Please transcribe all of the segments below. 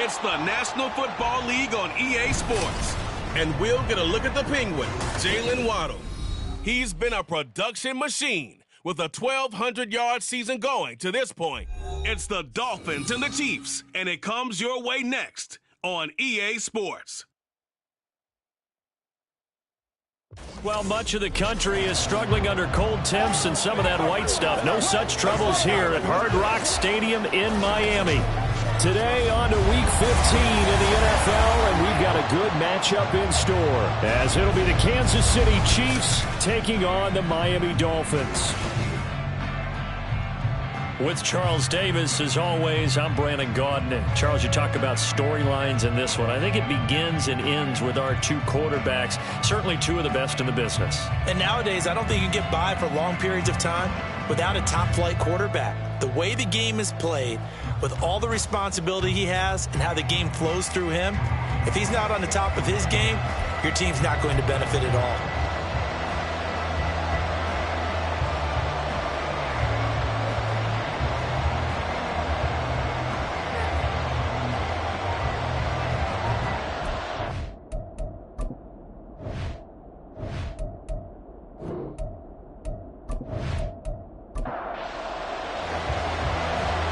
It's the National Football League on EA Sports. And we'll get a look at the Penguin, Jalen Waddle. He's been a production machine with a 1,200-yard season going to this point. It's the Dolphins and the Chiefs, and it comes your way next on EA Sports. Well, much of the country is struggling under cold temps and some of that white stuff. No such troubles here at Hard Rock Stadium in Miami. Today on to Week 15 in the NFL, and we've got a good matchup in store, as it'll be the Kansas City Chiefs taking on the Miami Dolphins. With Charles Davis, as always, I'm Brandon Gaudin. And Charles, you talk about storylines in this one. I think it begins and ends with our two quarterbacks, certainly two of the best in the business. And nowadays, I don't think you can get by for long periods of time without a top-flight quarterback. The way the game is played, with all the responsibility he has and how the game flows through him, if he's not on the top of his game, your team's not going to benefit at all.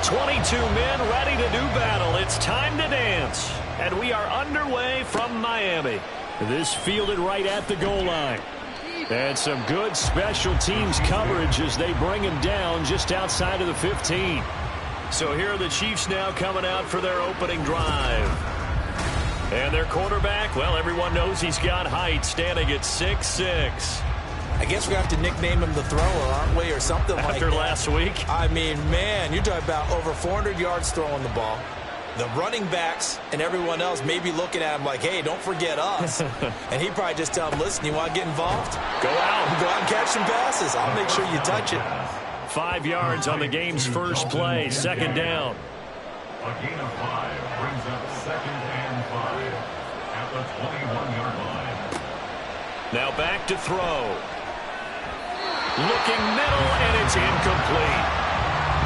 22 men ready to do battle. It's time to dance. And we are underway from Miami. This fielded right at the goal line. And some good special teams coverage as they bring him down just outside of the 15. So here are the Chiefs now coming out for their opening drive. And their quarterback, well, everyone knows he's got height, standing at 6'6". I guess we have to nickname him the thrower, aren't we, or something like that. After last week? I mean, man, you're talking about over 400 yards throwing the ball. The running backs and everyone else may be looking at him like, hey, don't forget us. And he'd probably just tell him, listen, you want to get involved? Go out. Go out and catch some passes. I'll make sure you touch it. 5 yards on the game's first play, second down. A gain of 5 brings up 2nd and 5 at the 21-yard line. Now back to throw. Looking middle, and it's incomplete.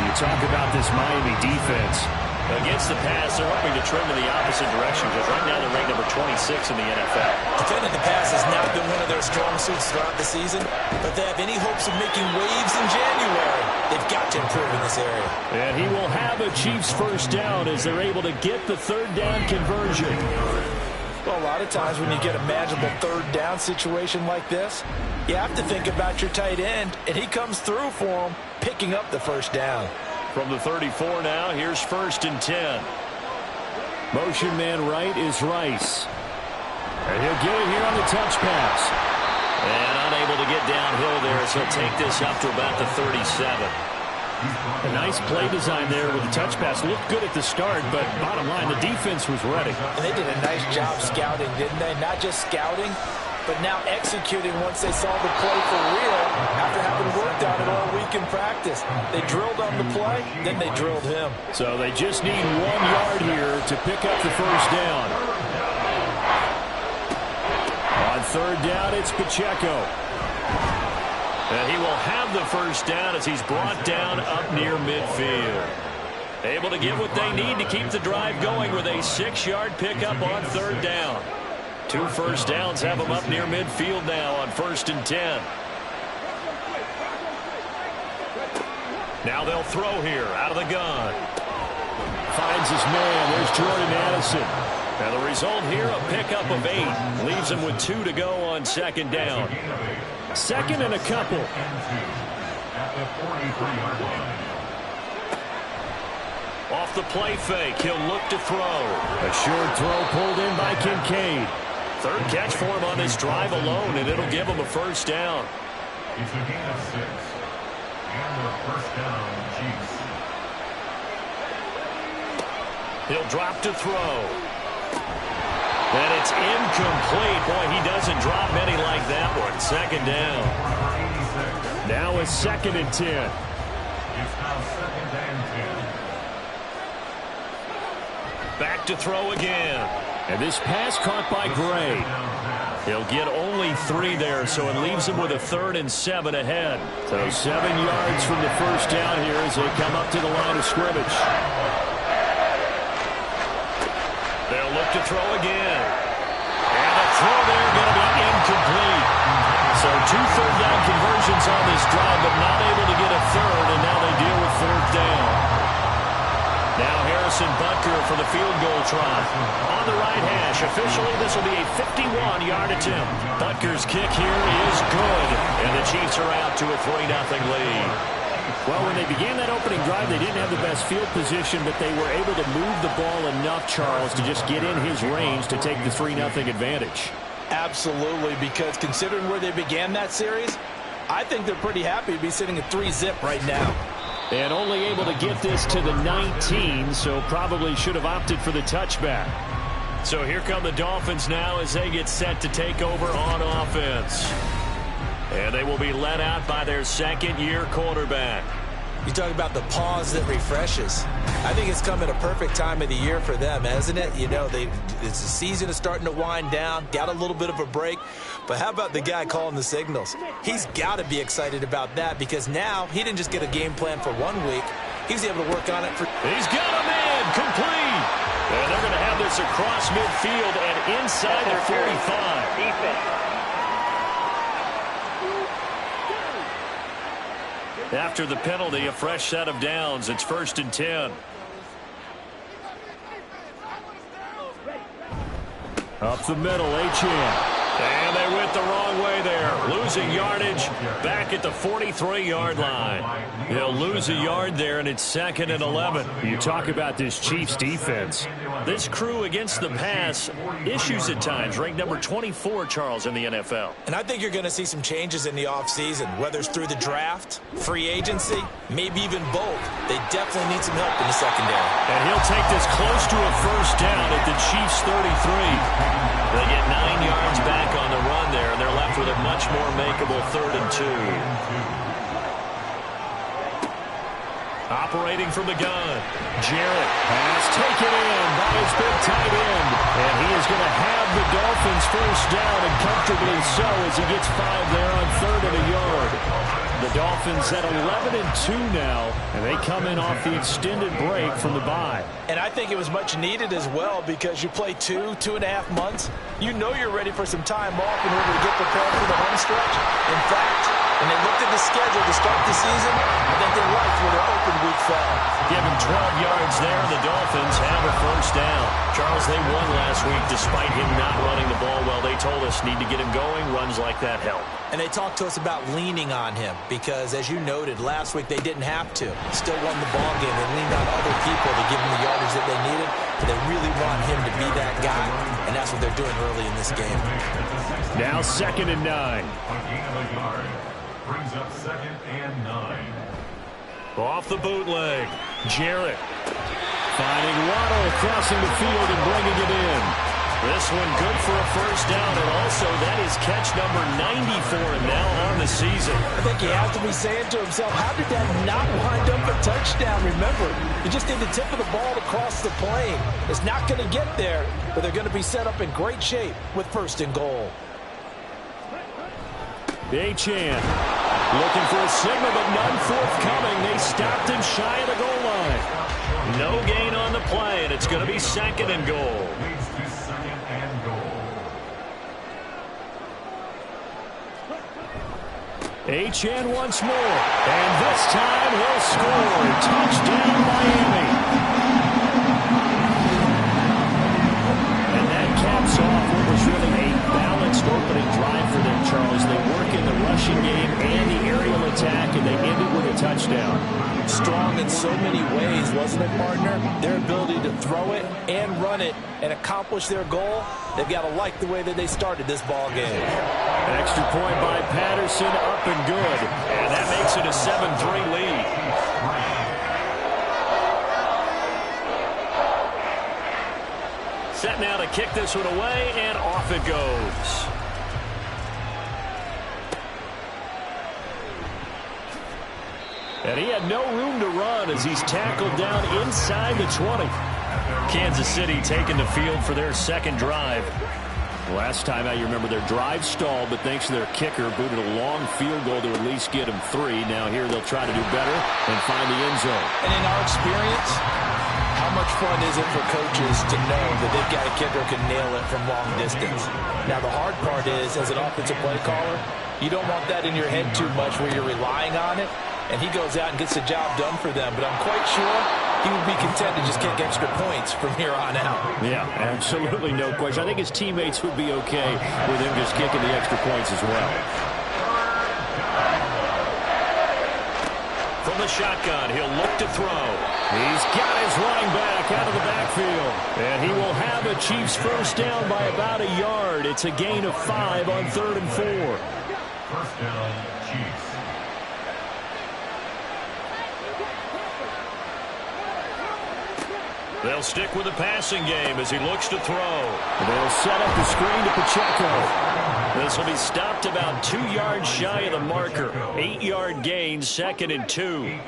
You talk about this Miami defense. Against the pass, they're hoping to trend in the opposite direction because right now they're ranked number 26 in the NFL. Defending the pass has not been one of their strong suits throughout the season, but they have any hopes of making waves in January, they've got to improve in this area. And he will have a Chiefs first down as they're able to get the third down conversion. Well, a lot of times when you get a manageable third down situation like this, you have to think about your tight end, and he comes through for him, picking up the first down. From the 34 now, here's 1st and 10. Motion man right is Rice. And he'll get it here on the touch pass. And unable to get downhill there as he'll take this up to about the 37. A nice play design there with the touch pass. Looked good at the start, but bottom line, the defense was ready. And they did a nice job scouting, didn't they? Not just scouting, but now executing once they saw the play for real after having worked on it all week in practice. They drilled on the play, then they drilled him. So they just need 1 yard here to pick up the first down. On third down, it's Pacheco. And he will have the first down as he's brought down up near midfield. Able to get what they need to keep the drive going with a 6-yard pickup on third down. 2 first downs have him up near midfield now on 1st and 10. Now they'll throw here out of the gun. Finds his man. There's Jordan Addison. And the result here, a pickup of 8. Leaves him with 2 to go on 2nd down. 2nd and a couple. At the 43-yard line. Off the play fake, he'll look to throw. A short throw pulled in by Kincaid. 3rd catch for him on this drive alone, and it'll give him a first down. It's a gain of 6. And the first down, Chiefs. He'll drop to throw. And it's incomplete. Boy, he doesn't drop many like that one. 2nd down. Now it's 2nd and 10. It's now 2nd and 10. Back to throw again. And this pass caught by Gray. He'll get only 3 there, so it leaves him with a 3rd and 7 ahead. So 7 yards from the first down here as they come up to the line of scrimmage. to throw again. And the throw there going to be incomplete. So 2 third-down conversions on this drive, but not able to get a third, and now they deal with 4th down. Now Harrison Butker for the field goal try. On the right hash, officially this will be a 51-yard attempt. Butker's kick here is good, and the Chiefs are out to a 3-0 lead. Well, when they began that opening drive, they didn't have the best field position, but they were able to move the ball enough, Charles, to just get in his range to take the 3-0 advantage. Absolutely, because considering where they began that series, I think they're pretty happy to be sitting at 3-zip right now. And only able to get this to the 19, so probably should have opted for the touchback. So here come the Dolphins now as they get set to take over on offense. And they will be led out by their second-year quarterback. You talk about the pause that refreshes. I think it's come at a perfect time of the year for them, hasn't it? You know, it's the season is starting to wind down, got a little bit of a break. But how about the guy calling the signals? He's got to be excited about that because now he didn't just get a game plan for 1 week. He was able to work on it for... He's got a man complete. And they're going to have this across midfield and inside their 45. Defense. After the penalty, a fresh set of downs. It's 1st and 10. Up the middle, Achane. And they went the wrong way there. Losing yardage back at the 43-yard line. He'll lose a yard there, and it's 2nd and 11. You talk about this Chiefs defense. This crew against the pass, issues at times, ranked number 24, Charles, in the NFL. And I think you're going to see some changes in the offseason, whether it's through the draft, free agency, maybe even both. They definitely need some help in the secondary. And he'll take this close to a 1st down at the Chiefs' 33. They get 9 yards back on the run there, and they're left with a much more makeable 3rd and 2. Operating from the gun, Jarrett has taken in by his big tight end. And he is going to have the Dolphins 1st down, and comfortably so as he gets 5 there on 3rd and a yard. The Dolphins at 11-2 now, and they come in off the extended break from the bye. And I think it was much needed as well because you play 2.5 months. You know you're ready for some time off in order to get prepared for the home stretch. In fact, when they looked at the schedule to start the season, I think they liked where their open week fell. Give him 12 yards there. The Dolphins have a 1st down. Charles, they won last week despite him not running the ball well. They told us need to get him going. Runs like that help. And they talked to us about leaning on him because, as you noted, last week they didn't have to. Still won the ball game. They leaned on other people to give him the yardage that they needed, but they really want him to be that guy, and that's what they're doing early in this game. Now 2nd and 9. Brings up 2nd and 9. Off the bootleg, Jarrett finding Waddle crossing the field and bringing it in. This one good for a 1st down, and also that is catch number 94 and now on the season. I think he has to be saying to himself, how did that not wind up a touchdown? Remember, you just need the tip of the ball to cross the plane. It's not going to get there, but they're going to be set up in great shape with 1st and goal. Achane looking for a signal, but none forthcoming. They stopped him shy of the goal line. No gain on the play, and it's going to be 2nd and goal. Leads to 2nd and goal. Achane once more, and this time he'll score. Touchdown, Miami. And that caps off what was really a balanced opening drive for them, Charles. They work in the rushing game and the aerial attack, and they end it with a touchdown. Strong in so many ways, wasn't it, partner? Their ability to throw it and run it and accomplish their goal, they've got to like the way that they started this ball game. Extra point by Patterson, up and good. And that makes it a 7-3 lead. Set now to kick this one away, and off it goes. And he had no room to run as he's tackled down inside the 20. Kansas City taking the field for their 2nd drive. Last time out, you remember their drive stalled, but thanks to their kicker, booted a long field goal to at least get them 3. Now here they'll try to do better and find the end zone. And in our experience, how much fun is it for coaches to know that they've got a kicker who can nail it from long distance? Now, the hard part is, as an offensive play caller, you don't want that in your head too much where you're relying on it, and he goes out and gets the job done for them. But I'm quite sure he would be content to just kick extra points from here on out. Yeah, absolutely no question. I think his teammates would be okay with him just kicking the extra points as well. From the shotgun, he'll look to throw. He's got his running back out of the backfield. And he will have a Chiefs first down by about a yard. It's a gain of 5 on 3rd and 4. First down, Chiefs. They'll stick with the passing game as he looks to throw. They'll set up the screen to Pacheco. This will be stopped about 2 yards shy of the marker. 8-yard gain, 2nd and 2.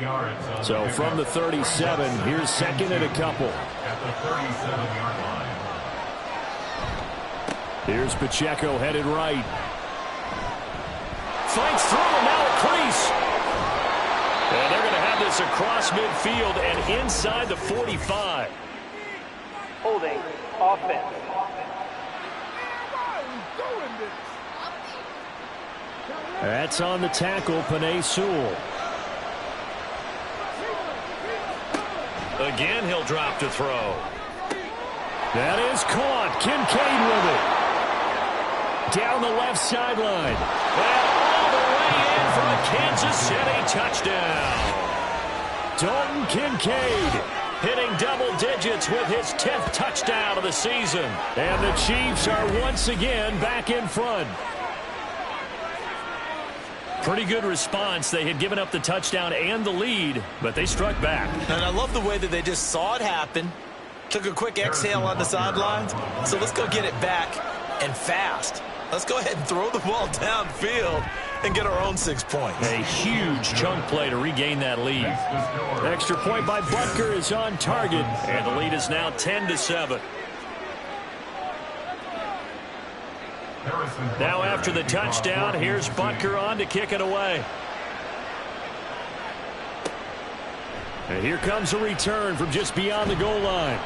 So from the 37, here's 2nd and a couple. At the 37-yard line. Here's Pacheco headed right. Fights through and now a crease. And they're going to have this across midfield and inside the 45. Holding offense. That's on the tackle, Penei Sewell. Again, he'll drop to throw. That is caught. Kincaid with it. Down the left sideline. And all the way in for a Kansas City touchdown. Dalton Kincaid hitting double digits with his 10th touchdown of the season. And the Chiefs are once again back in front. Pretty good response. They had given up the touchdown and the lead, but they struck back. And I love the way that they just saw it happen, took a quick exhale on the sidelines. So let's go get it back and fast. Let's go ahead and throw the ball downfield and get our own 6 points. A huge chunk play to regain that lead. Extra point by Butker is on target, and the lead is now 10-7. Now after the touchdown, here's Butker on to kick it away. And here comes a return from just beyond the goal line.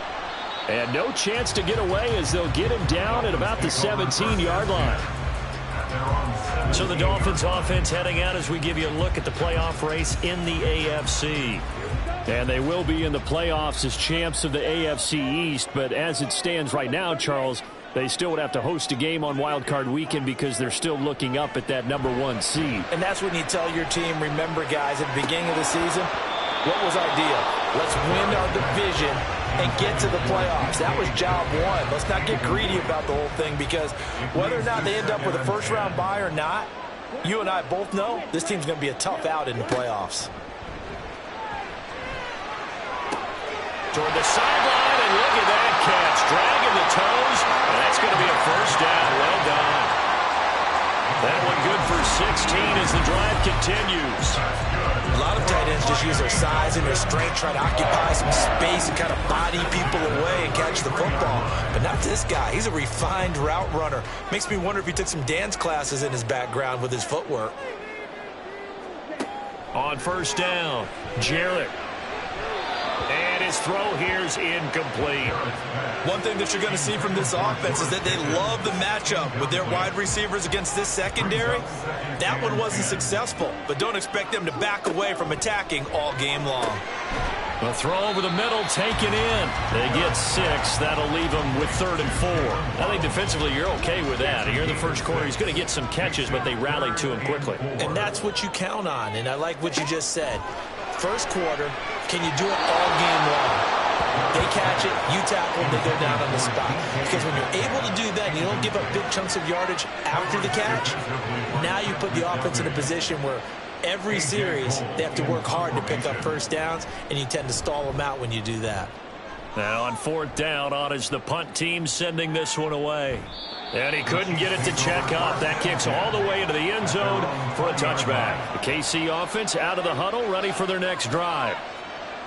And no chance to get away as they'll get him down at about the 17-yard line. So the Dolphins offense heading out as we give you a look at the playoff race in the AFC. And they will be in the playoffs as champs of the AFC East. But as it stands right now, Charles, they still would have to host a game on Wild Card Weekend because they're still looking up at that #1 seed. And that's when you tell your team, remember, guys, at the beginning of the season, what was our deal? Let's win our division and get to the playoffs. That was job one. Let's not get greedy about the whole thing because whether or not they end up with a first-round bye or not, you and I both know this team's going to be a tough out in the playoffs. Toward the sideline, and look at that catch. Dragging the toes, and that's going to be a first down. Well done. That one good for 16 as the drive continues. A lot of tight ends just use their size and their strength, try to occupy some space and kind of body people away and catch the football. But not this guy. He's a refined route runner. Makes me wonder if he took some dance classes in his background with his footwork. On first down, Jarrett. And his throw here is incomplete. One thing that you're going to see from this offense is that they love the matchup with their wide receivers against this secondary. That one wasn't successful, but don't expect them to back away from attacking all game long. A throw over the middle, taken in. They get 6. That'll leave them with 3rd and 4. I think defensively you're okay with that. Here in the first quarter, he's going to get some catches, but they rallied to him quickly. And that's what you count on, and I like what you just said. First quarter, can you do it all game long? They catch it, you tackle, they go down on the spot. Because when you're able to do that and you don't give up big chunks of yardage after the catch, now you put the offense in a position where every series they have to work hard to pick up first downs, and you tend to stall them out when you do that. Now on 4th down, on is the punt team sending this one away. And he couldn't get it to check up. That kicks all the way into the end zone for a touchback. The KC offense out of the huddle, ready for their next drive.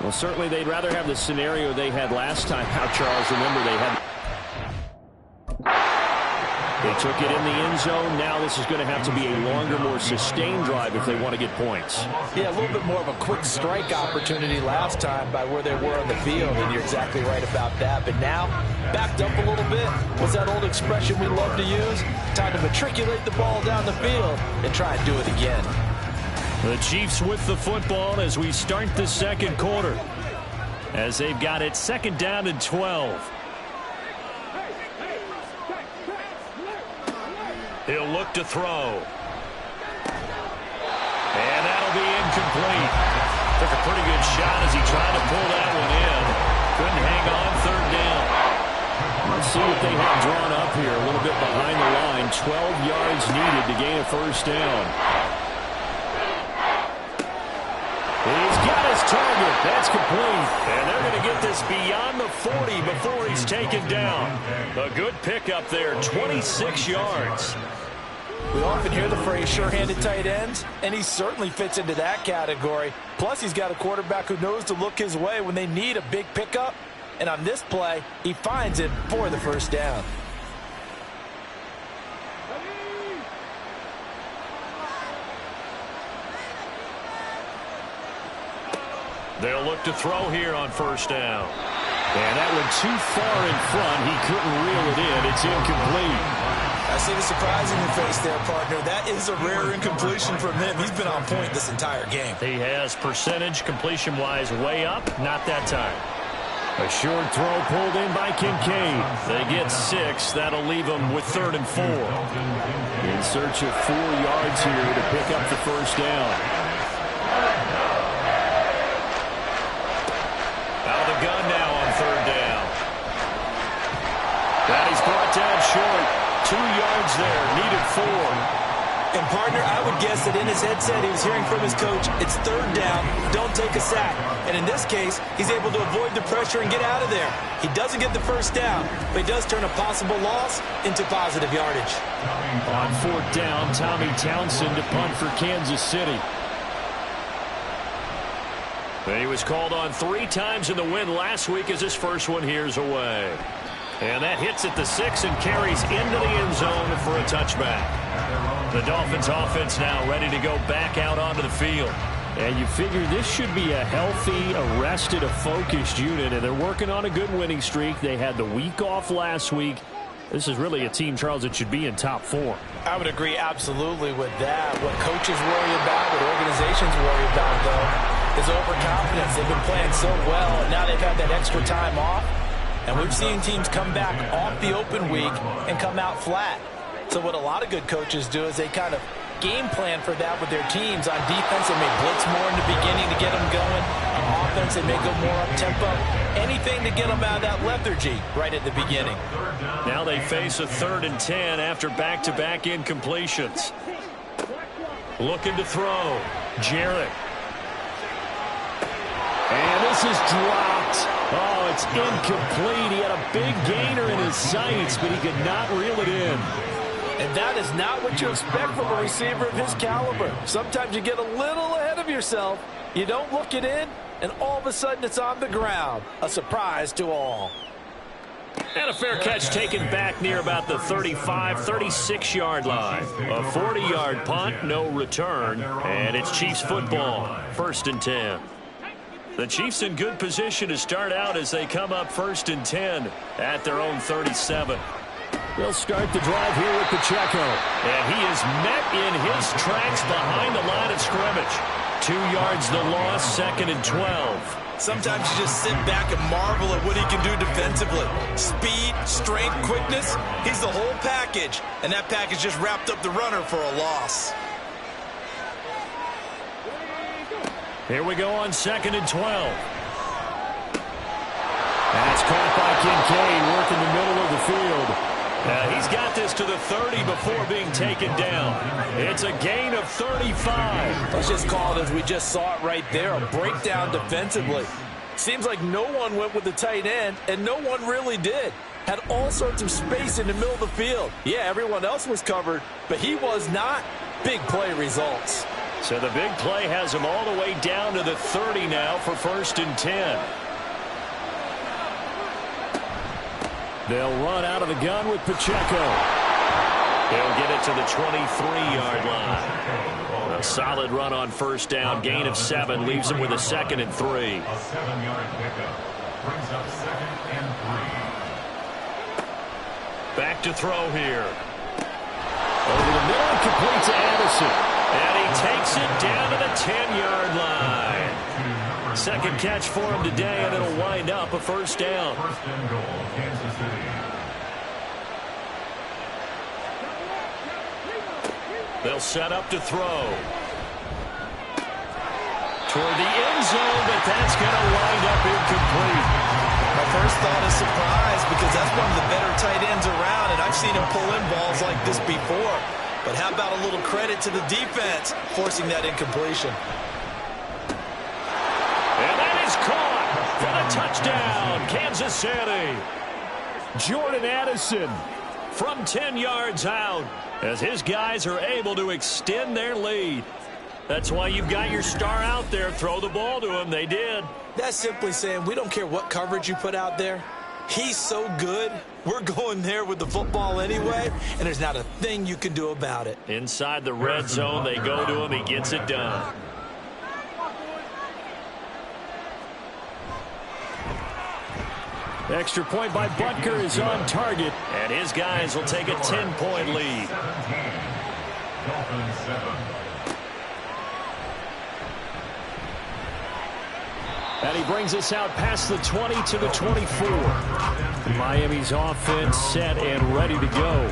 Well, certainly they'd rather have the scenario they had last time out, Charles. Remember, they had... They took it in the end zone. Now this is going to have to be a longer, more sustained drive if they want to get points. Yeah, a little bit more of a quick strike opportunity last time by where they were on the field, and you're exactly right about that. But now, backed up a little bit, what's that old expression we love to use? Time to matriculate the ball down the field and try and do it again. The Chiefs with the football as we start the second quarter, as they've got it 2nd down and 12. He'll look to throw. And that'll be incomplete. Took a pretty good shot as he tried to pull that one in. Couldn't hang on 3rd down. Let's see what they have drawn up here. A little bit behind the line. 12 yards needed to gain a 1st down. He's got his target. That's complete. And they're going to get this beyond the 40 before he's taken down. A good pickup there, 26 yards. We often hear the phrase sure-handed tight ends, and he certainly fits into that category. Plus, he's got a quarterback who knows to look his way when they need a big pickup. And on this play, he finds it for the 1st down. They'll look to throw here on 1st down. And that went too far in front. He couldn't reel it in. It's incomplete. I see the surprise in your face there, partner. That is a rare incompletion from him. He's been on point this entire game. He has percentage completion-wise way up. Not that time. A short throw pulled in by Kincaid. They get 6. That'll leave them with 3rd and 4. In search of 4 yards here to pick up the 1st down. Out of the gun now on 3rd down. That is brought down short. 2 yards there, needed 4. And, partner, I would guess that in his headset he was hearing from his coach, it's 3rd down, don't take a sack. And in this case, he's able to avoid the pressure and get out of there. He doesn't get the 1st down, but he does turn a possible loss into positive yardage. On 4th down, Tommy Townsend to punt for Kansas City. He was called on 3 times in the win last week as his first one here's away. And that hits at the 6 and carries into the end zone for a touchback. The Dolphins offense now ready to go back out onto the field. And you figure this should be a healthy, arrested, a focused unit. And they're working on a good winning streak. They had the week off last week. This is really a team, Charles, that should be in top 4. I would agree absolutely with that. What coaches worry about, what organizations worry about, though, is overconfidence. They've been playing so well, and now they've had that extra time off. And we've seen teams come back off the open week and come out flat. So what a lot of good coaches do is they kind of game plan for that with their teams. On defense, they may blitz more in the beginning to get them going. On offense, they may go more up-tempo. Anything to get them out of that lethargy right at the beginning. Now they face a 3rd and 10 after back-to-back incompletions. Looking to throw. Jarrett. And this is dropped. Oh, it's incomplete. He had a big gainer in his sights, but he could not reel it in. And that is not what you expect from a receiver of his caliber. Sometimes you get a little ahead of yourself. You don't look it in, and all of a sudden it's on the ground. A surprise to all. And a fair catch taken back near about the 35, 36-yard line. A 40-yard punt, no return, and it's Chiefs football, 1st and 10. The Chiefs in good position to start out as they come up 1st and 10 at their own 37. They'll start the drive here with Pacheco. And he is met in his tracks behind the line of scrimmage. 2 yards the loss, 2nd and 12. Sometimes you just sit back and marvel at what he can do defensively. Speed, strength, quickness, he's the whole package. And that package just wrapped up the runner for a loss. Here we go on 2nd and 12. That's caught by Kincaid, working the middle of the field. He's got this to the 30 before being taken down. It's a gain of 35. Let's just call it as we just saw it right there, a breakdown defensively. Seems like no one went with the tight end, and no one really did. Had all sorts of space in the middle of the field. Yeah, everyone else was covered, but he was not. Big play results. So the big play has him all the way down to the 30 now for 1st and 10. They'll run out of the gun with Pacheco. He'll get it to the 23-yard line. A solid run on first down. Gain of 7 leaves him with a 2nd and 3. A 7-yard pickup brings up 2nd and 3. Back to throw here. Over the middle, complete to Addison. And he takes it down to the 10-yard line. 2nd catch for him today, and it'll wind up a first down. First and goal, Kansas City. They'll set up to throw. Toward the end zone, but that's going to wind up incomplete. My first thought is surprise, because that's one of the better tight ends around, and I've seen him pull in balls like this before. But how about a little credit to the defense forcing that incompletion? And that is caught for the touchdown, Kansas City. Jordan Addison from 10 yards out as his guys are able to extend their lead. That's why you've got your star out there. Throw the ball to him. They did. That's simply saying we don't care what coverage you put out there. He's so good, we're going there with the football anyway, and there's not a thing you can do about it. Inside the red zone, they go to him. He gets it done. Extra point by Butker is on target, and his guys will take a 10-point lead. 17. Dolphins 7. And he brings us out past the 20 to the 24. Miami's offense set and ready to go.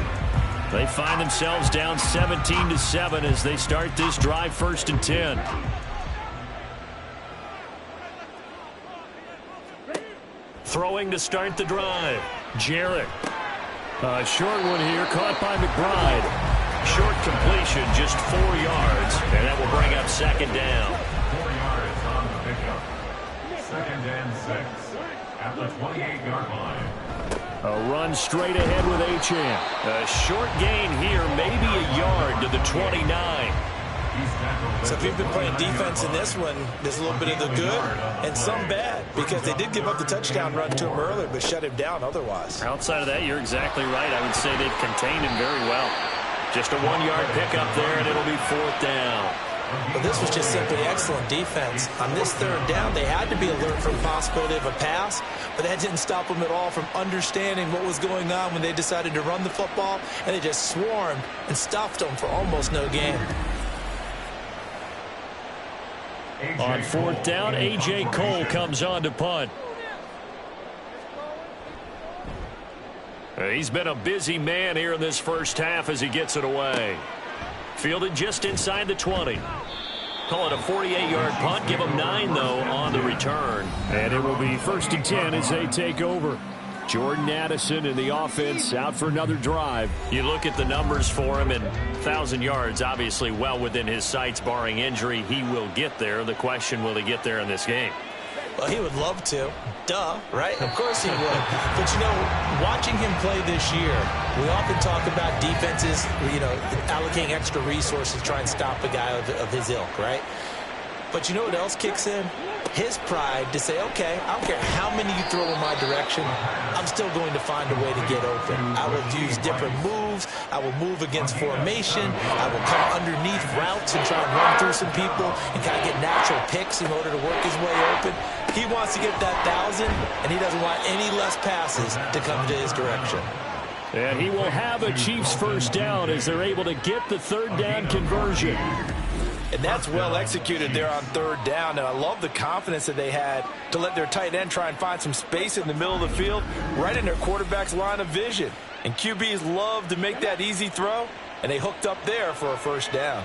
They find themselves down 17-7 as they start this drive, 1st and 10. Throwing to start the drive. Jarrett. A short one here, caught by McBride. Short completion, just 4 yards, and that will bring up 2nd down. 4 yards on the pickup. 2nd and 6 at the 28-yard line. A run straight ahead with Achane. A short gain here, maybe a yard to the 29. So if you've been playing defense in this one, there's a little bit of the good and some bad, because they did give up the touchdown run to him earlier, but shut him down otherwise. Outside of that, you're exactly right. I would say they've contained him very well. Just a 1-yard pickup there, and it'll be 4th down. But this was just simply excellent defense. On this 3rd down, they had to be alert for the possibility of a pass, but that didn't stop them at all from understanding what was going on when they decided to run the football, and they just swarmed and stuffed them for almost no gain. On 4th down, A.J. Cole comes on to punt. He's been a busy man here in this first half as he gets it away. Fielded just inside the 20. Call it a 48-yard punt. Give him 9, though, on the return. And it will be 1st and 10 as they take over. Jordan Addison in the offense out for another drive. You look at the numbers for him, and 1,000 yards obviously well within his sights, barring injury. He will get there. The question, will he get there in this game? Well, he would love to. Duh, right? Of course he would. But, you know, watching him play this year, we often talk about defenses, you know, allocating extra resources to try and stop a guy of his ilk, right? But you know what else kicks in? His pride to say, okay, I don't care how many you throw in my direction, I'm still going to find a way to get open. I will use different moves. I will move against formation. I will come underneath routes and try and run through some people and kind of get natural picks in order to work his way open. He wants to get that 1,000, and he doesn't want any less passes to come to his direction. And he will have a Chiefs first down as they're able to get the 3rd down conversion. And that's well executed there on 3rd down. And I love the confidence that they had to let their tight end try and find some space in the middle of the field, right in their quarterback's line of vision. And QBs love to make that easy throw, and they hooked up there for a first down.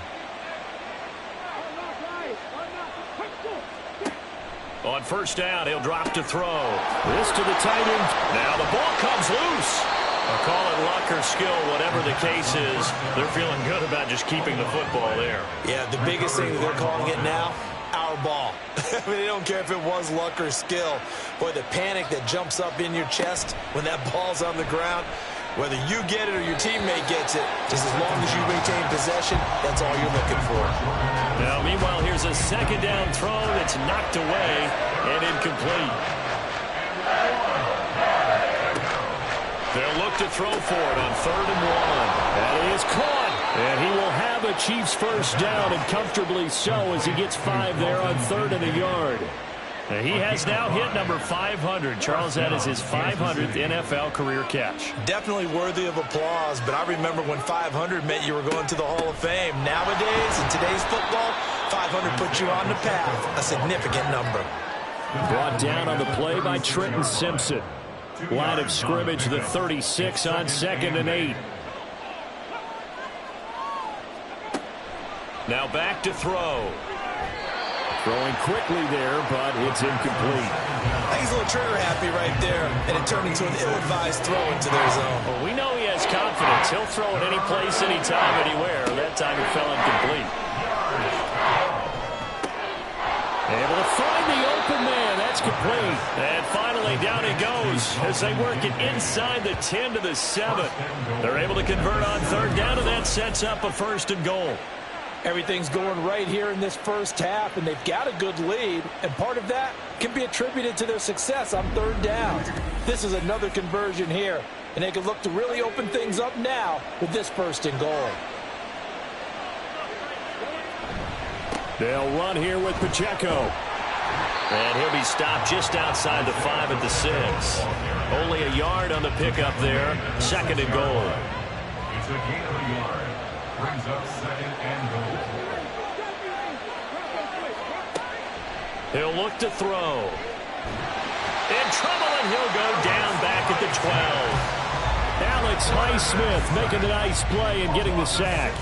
On 1st down, he'll drop to throw. This to the tight end. Now the ball comes loose. Call it luck or skill, whatever the case is. They're feeling good about just keeping the football there. Yeah, the biggest thing that they're calling it now, our ball. I mean, they don't care if it was luck or skill. Boy, the panic that jumps up in your chest when that ball's on the ground, whether you get it or your teammate gets it, just as long as you maintain possession, that's all you're looking for. Now, meanwhile, here's a 2nd down throw that's knocked away and incomplete. They'll look to throw for it on 3rd and 1. That is caught. And he will have a Chiefs first down, and comfortably so, as he gets 5 there on 3rd and a yard. And he has now hit number 500. Charles, that is his 500th NFL career catch. Definitely worthy of applause, but I remember when 500 meant you were going to the Hall of Fame. Nowadays, in today's football, 500 puts you on the path, a significant number. Brought down on the play by Trenton Simpson. Line of scrimmage, the 36 on 2nd and 8. Now back to throw. Throwing quickly there, but it's incomplete. I think he's a little trigger happy right there, and it turned into an ill-advised throw into their zone. Well, we know he has confidence. He'll throw it any place, anytime, anywhere. That time it fell incomplete. Able to find the open man. That's complete. And finally, down he goes as they work it inside the 10 to the 7. They're able to convert on 3rd down, and that sets up a 1st and goal. Everything's going right here in this first half, and they've got a good lead, and part of that can be attributed to their success on 3rd down. This is another conversion here, and they can look to really open things up now with this 1st and goal. They'll run here with Pacheco. And he'll be stopped just outside the 5 at the 6. Only a yard on the pickup there. 2nd and goal. It's a gain of a yard. Brings up 2nd and goal. He'll look to throw. In trouble, and he'll go down back at the 12. Alex Highsmith making a nice play and getting the sack.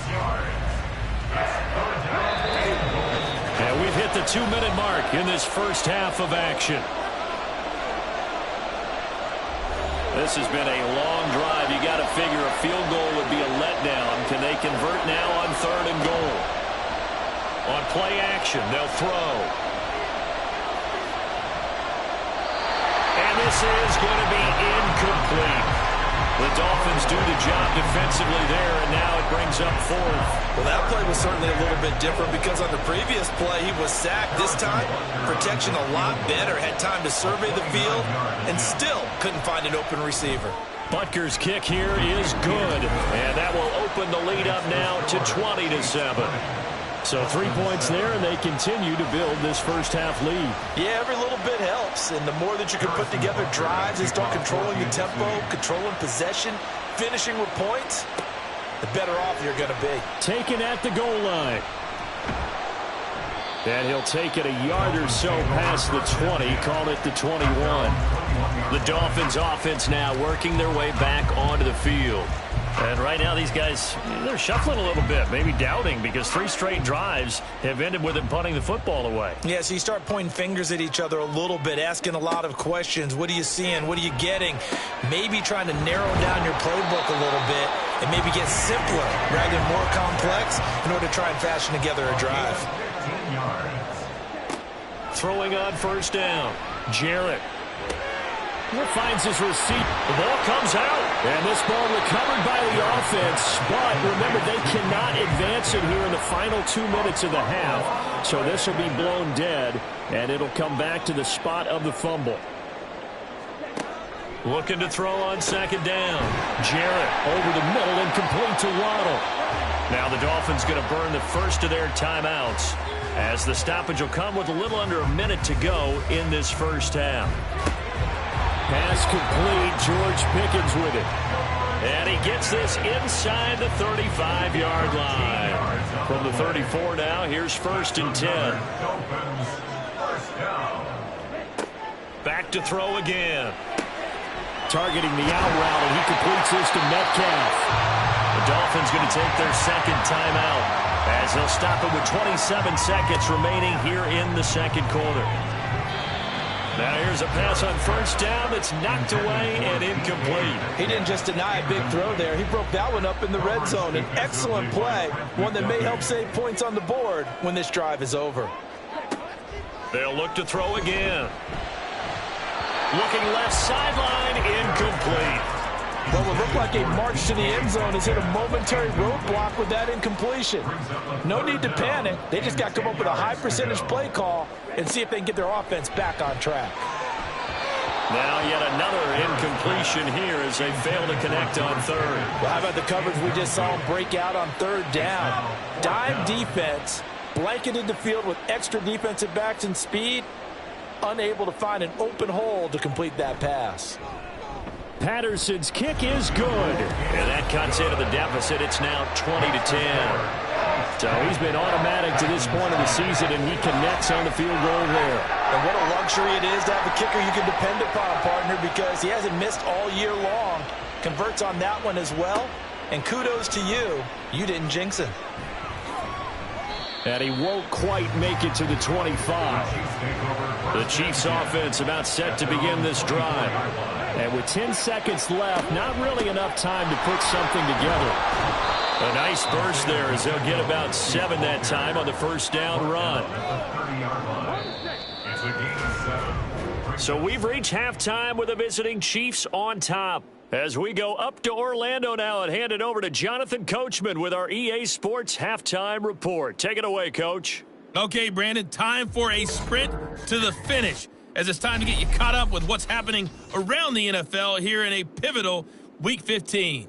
And we've hit the 2-minute mark in this first half of action. This has been a long drive. You got to figure a field goal would be a letdown. Can they convert now on 3rd and goal? On play action, they'll throw. And this is going to be incomplete. The Dolphins do the job defensively there, and now it brings up 4th. Well, that play was certainly a little bit different because on the previous play, he was sacked. This time, protection a lot better. Had time to survey the field and still couldn't find an open receiver. Butker's kick here is good, and that will open the lead up now to 20 to 7. So 3 points there, and they continue to build this first half lead. Yeah, every little bit helps, and the more that you can put together drives and start controlling the tempo, controlling possession, finishing with points, the better off you're going to be. Taken at the goal line. And he'll take it a yard or so past the 20, call it the 21. The Dolphins offense now working their way back onto the field. And right now these guys, they're shuffling a little bit, maybe doubting, because 3 straight drives have ended with them punting the football away. Yeah, so you start pointing fingers at each other a little bit, asking a lot of questions. What are you seeing? What are you getting? Maybe trying to narrow down your playbook a little bit and maybe get simpler rather than more complex in order to try and fashion together a drive. Throwing on 1st down. Jarrett. Finds his receipt. The ball comes out. And this ball recovered by the offense. But remember, they cannot advance it here in the final 2 minutes of the half. So this will be blown dead, and it'll come back to the spot of the fumble. Looking to throw on 2nd down. Jarrett over the middle and complete to Waddle. Now the Dolphins going to burn the first of their timeouts, as the stoppage will come with a little under a minute to go in this first half. Pass complete. George Pickens with it. And he gets this inside the 35-yard line. From the 34 now, here's 1st and 10. Back to throw again. Targeting the out route, and he completes this to Metcalf. The Dolphins going to take their 2nd timeout, as they'll stop it with 27 seconds remaining here in the 2nd quarter. Now here's a pass on 1st down that's knocked away and incomplete. He didn't just deny a big throw there. He broke that one up in the red zone. An excellent play, one that may help save points on the board when this drive is over. They'll look to throw again. Looking left sideline, incomplete. What would look like a march to the end zone has hit a momentary roadblock with that incompletion. No need to panic. They just got to come up with a high percentage play call and see if they can get their offense back on track. Now yet another incompletion here as they fail to connect on third. Well, how about the coverage we just saw him break out on third down? Dime defense, blanketed the field with extra defensive backs and speed, unable to find an open hole to complete that pass. Patterson's kick is good. And that cuts into the deficit. It's now 20-10. So he's been automatic to this point of the season, and he connects on the field goal there. And what a luxury it is to have a kicker you can depend upon, partner, because he hasn't missed all year long. Converts on that one as well. And kudos to you. You didn't jinx it. And he won't quite make it to the 25. The Chiefs offense about set to begin this drive. And with 10 seconds left, not really enough time to put something together. A nice burst there as they'll get about 7 that time on the first down run. So we've reached halftime with the visiting Chiefs on top. As we go up to Orlando now and hand it over to Jonathan Coachman with our EA Sports Halftime Report. Take it away, Coach. Okay, Brandon, time for a sprint to the finish, as it's time to get you caught up with what's happening around the NFL here in a pivotal Week 15.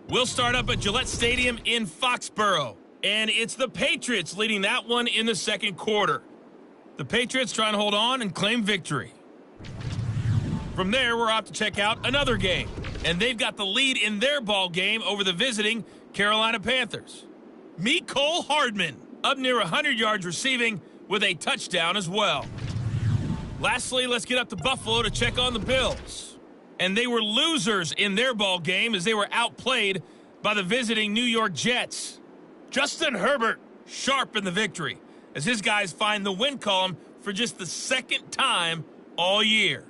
We'll start up at Gillette Stadium in Foxborough, and it's the Patriots leading that one in the second quarter. The Patriots trying to hold on and claim victory. From there, we're off to check out another game, and they've got the lead in their ball game over the visiting Carolina Panthers. Mecole Hardman up near 100 yards receiving with a touchdown as well. Lastly, let's get up to Buffalo to check on the Bills. And they were losers in their ball game as they were outplayed by the visiting New York Jets. Justin Herbert sharp in the victory as his guys find the win column for just the second time all year.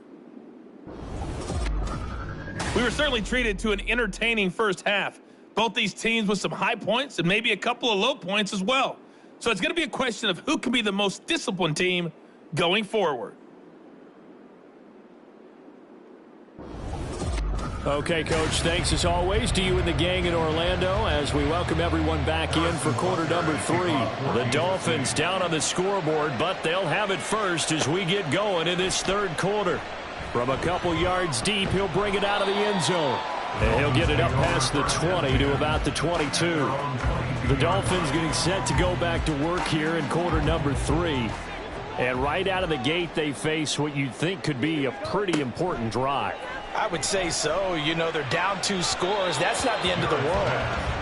We were certainly treated to an entertaining first half. Both these teams with some high points and maybe a couple of low points as well. So it's going to be a question of who can be the most disciplined team going forward. Okay, Coach, thanks as always to you and the gang in Orlando as we welcome everyone back in for quarter number 3. The Dolphins down on the scoreboard, but they'll have it first as we get going in this third quarter. From a couple yards deep, he'll bring it out of the end zone. And he'll get it up past the 20 to about the 22. The Dolphins getting set to go back to work here in quarter number 3. And right out of the gate, they face what you'd think could be a pretty important drive. I would say so. You know, they're down 2 scores. That's not the end of the world.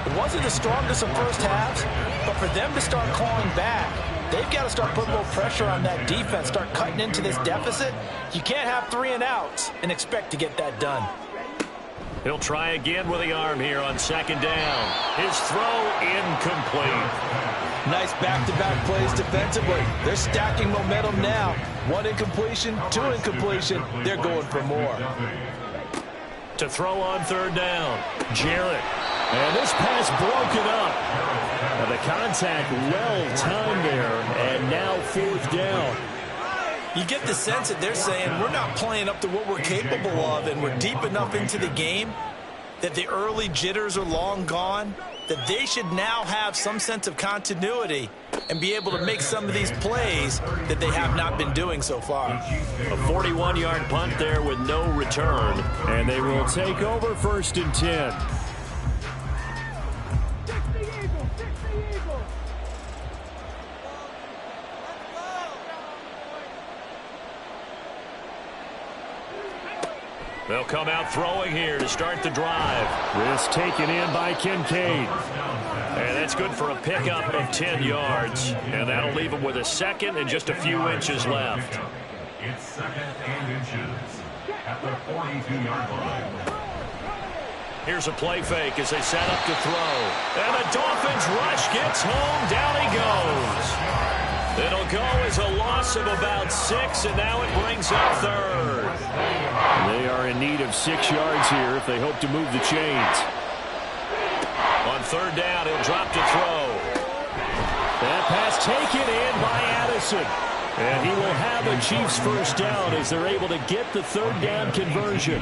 It wasn't the strongest of first halves, but for them to start clawing back, they've got to start putting a little pressure on that defense, start cutting into this deficit. You can't have 3 and outs and expect to get that done. He'll try again with the arm here on second down. His throw incomplete. Nice back-to-back plays defensively. They're stacking momentum now. 1 incompletion, 2 incompletion. They're going for more. To throw on third down, Jarrett. And this pass broken up. And the contact well timed there, and now 4th down. You get the sense that they're saying we're not playing up to what we're capable of, and we're deep enough into the game that the early jitters are long gone, that they should now have some sense of continuity and be able to make some of these plays that they have not been doing so far. A 41-yard punt there with no return, and they will take over 1st and 10. They'll come out throwing here to start the drive. This taken in by Kincaid. And that's good for a pickup of 10 yards. And that'll leave them with a second and just a few inches left. It's 2nd and inches at the 42-yard line. Here's a play fake as they set up to throw. And the Dolphins rush gets home. Down he goes. It'll go as a loss of about 6, and now it brings up 3rd. They are in need of 6 yards here if they hope to move the chains. On 3rd down, he'll drop to throw. That pass taken in by Addison. And he will have a Chiefs 1st down as they're able to get the 3rd down conversion.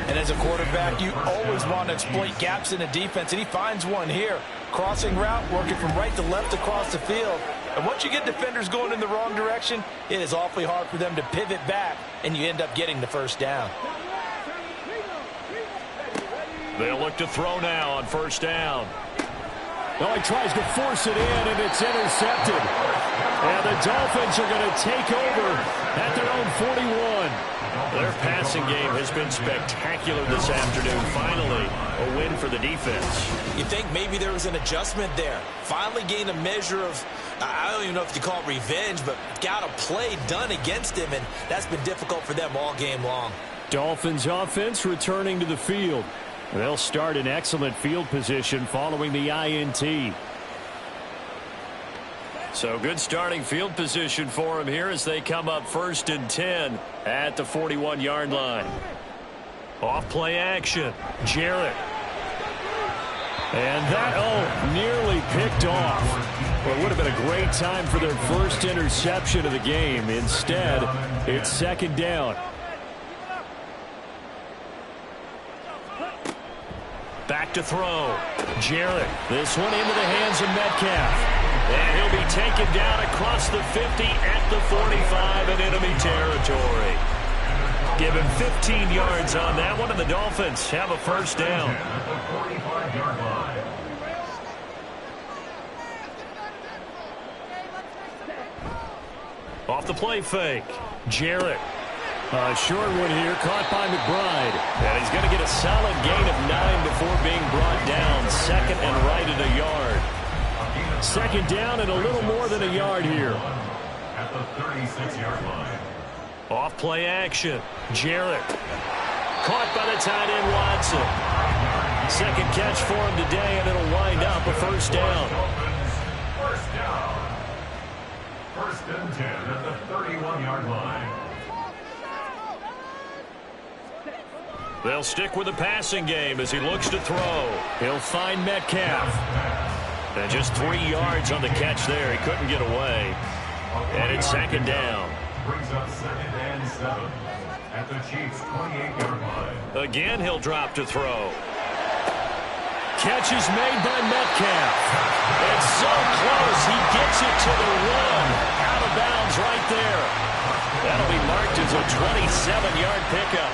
And as a quarterback, you always want to exploit gaps in the defense, and he finds one here. Crossing route, working from right to left across the field. And once you get defenders going in the wrong direction, it is awfully hard for them to pivot back, and you end up getting the first down. They'll look to throw now on first down. Oh, he tries to force it in, and it's intercepted. And the Dolphins are going to take over at their own 41. Their passing game has been spectacular this afternoon. Finally, a win for the defense. You think maybe there was an adjustment there. Finally gained a measure of, I don't even know if you call it revenge, but got a play done against him, and that's been difficult for them all game long. Dolphins offense returning to the field. They'll start in excellent field position following the INT. So good starting field position for him here as they come up 1st and 10 at the 41-yard line. Off play action. Jarrett. And that, nearly picked off. Well, it would have been a great time for their first interception of the game. Instead, it's 2nd down. Back to throw. Jarrett. This one into the hands of Metcalf. And he'll be taken down across the 50 at the 45 in enemy territory. Give him 15 yards on that one, and the Dolphins have a first down. Off the play fake. Jarrett. A short one here, caught by McBride. And he's going to get a solid gain of 9 before being brought down. 2nd and right at a yard. 2nd down and a little more than a yard here. At the 36-yard line. Off play action. Jarrett. Caught by the tight end Watson. 2nd catch for him today, and it'll wind up a first down. First down. 1st and 10 at the 31-yard line. They'll stick with the passing game as he looks to throw. He'll find Metcalf. And just 3 yards on the catch there. He couldn't get away. And it's 2nd down. Brings up 2nd and 7 at the Chiefs' 28-yard line. Again, he'll drop to throw. Catch is made by Metcalf. It's so close. He gets it to the 1. Out of bounds right there. That'll be marked as a 27-yard pickup.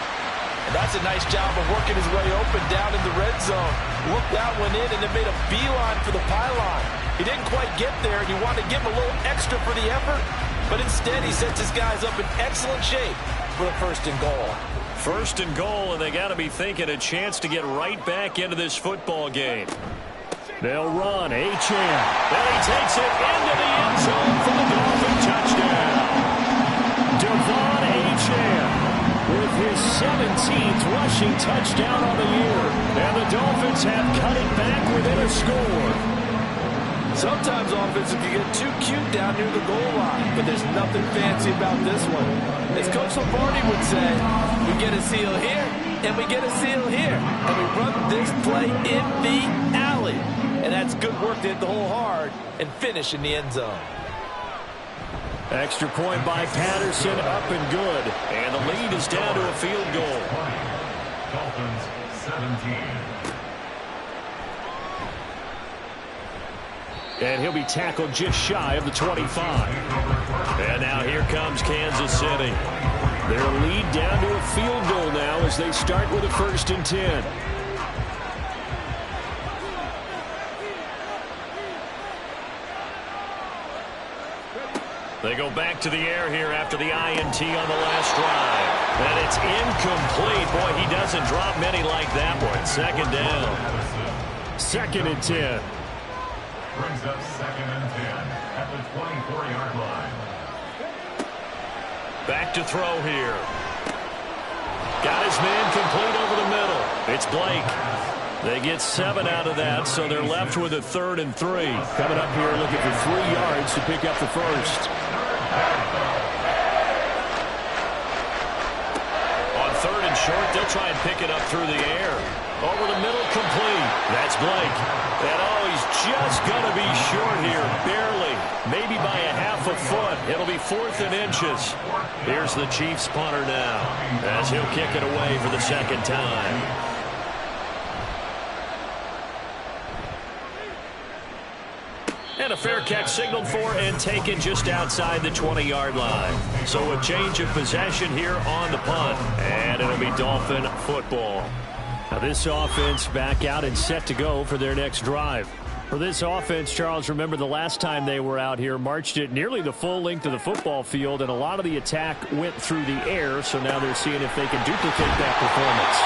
And that's a nice job of working his way open down in the red zone. Looked that one in and then made a beeline for the pylon. He didn't quite get there, and you wanted to give him a little extra for the effort, but instead he sets his guys up in excellent shape for the 1st and goal. 1st and goal, and they got to be thinking a chance to get right back into this football game. They'll run. Achane. And he takes it into the end zone for the Dolphin touchdown. Devon Achane with his 17th rushing touchdown on the year. And the Dolphins have cut it back within a score. Sometimes offense can get too cute down near the goal line, but there's nothing fancy about this one. As Coach Lombardi would say, we get a seal here, and we get a seal here. And we run this play in the alley. And that's good work to hit the hole hard and finish in the end zone. Extra point by Patterson, up and good. And the lead is down to a field goal. Dolphins 17. And he'll be tackled just shy of the 25. And now here comes Kansas City. Their lead down to a field goal now as they start with a 1st and 10. They go back to the air here after the INT on the last drive. And it's incomplete. Boy, he doesn't drop many like that one. 2nd down. 2nd and 10. Brings up 2nd and 10 at the 24-yard line. Back to throw here. Got his man complete over the middle. It's Blake. They get 7 out of that, so they're left with a 3rd and 3. Coming up here looking for 3 yards to pick up the first. On 3rd and short, they'll try and pick it up through the air. Over the middle, complete. That's Blake. And he's just going to be short here, barely. maybe by a half a foot. It'll be 4th and inches. Here's the Chiefs punter now as he'll kick it away for the second time. And a fair catch signaled for and taken just outside the 20-yard line. So a change of possession here on the punt. And it'll be Dolphin football. Now this offense back out and set to go for their next drive. For this offense, Charles, remember the last time they were out here, marched it nearly the full length of the football field, and a lot of the attack went through the air. So now they're seeing if they can duplicate that performance.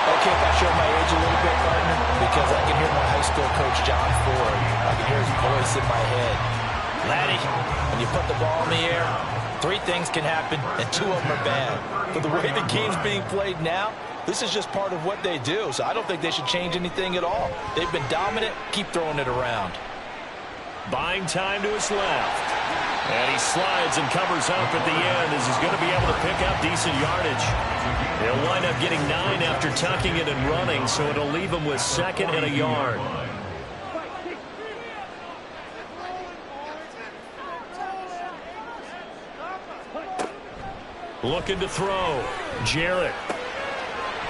Okay, if I show my age a little bit, partner, because I can hear my high school coach, John Ford. I can hear his voice in my head. Laddie, when you put the ball in the air, 3 things can happen, and 2 of them are bad. But the way the game's being played now, this is just part of what they do, so I don't think they should change anything at all. They've been dominant. Keep throwing it around. Buying time to his left. And he slides and covers up at the end as he's going to be able to pick up decent yardage. He'll wind up getting 9 after tucking it and running, so it'll leave him with 2nd and a yard. Looking to throw. Jarrett.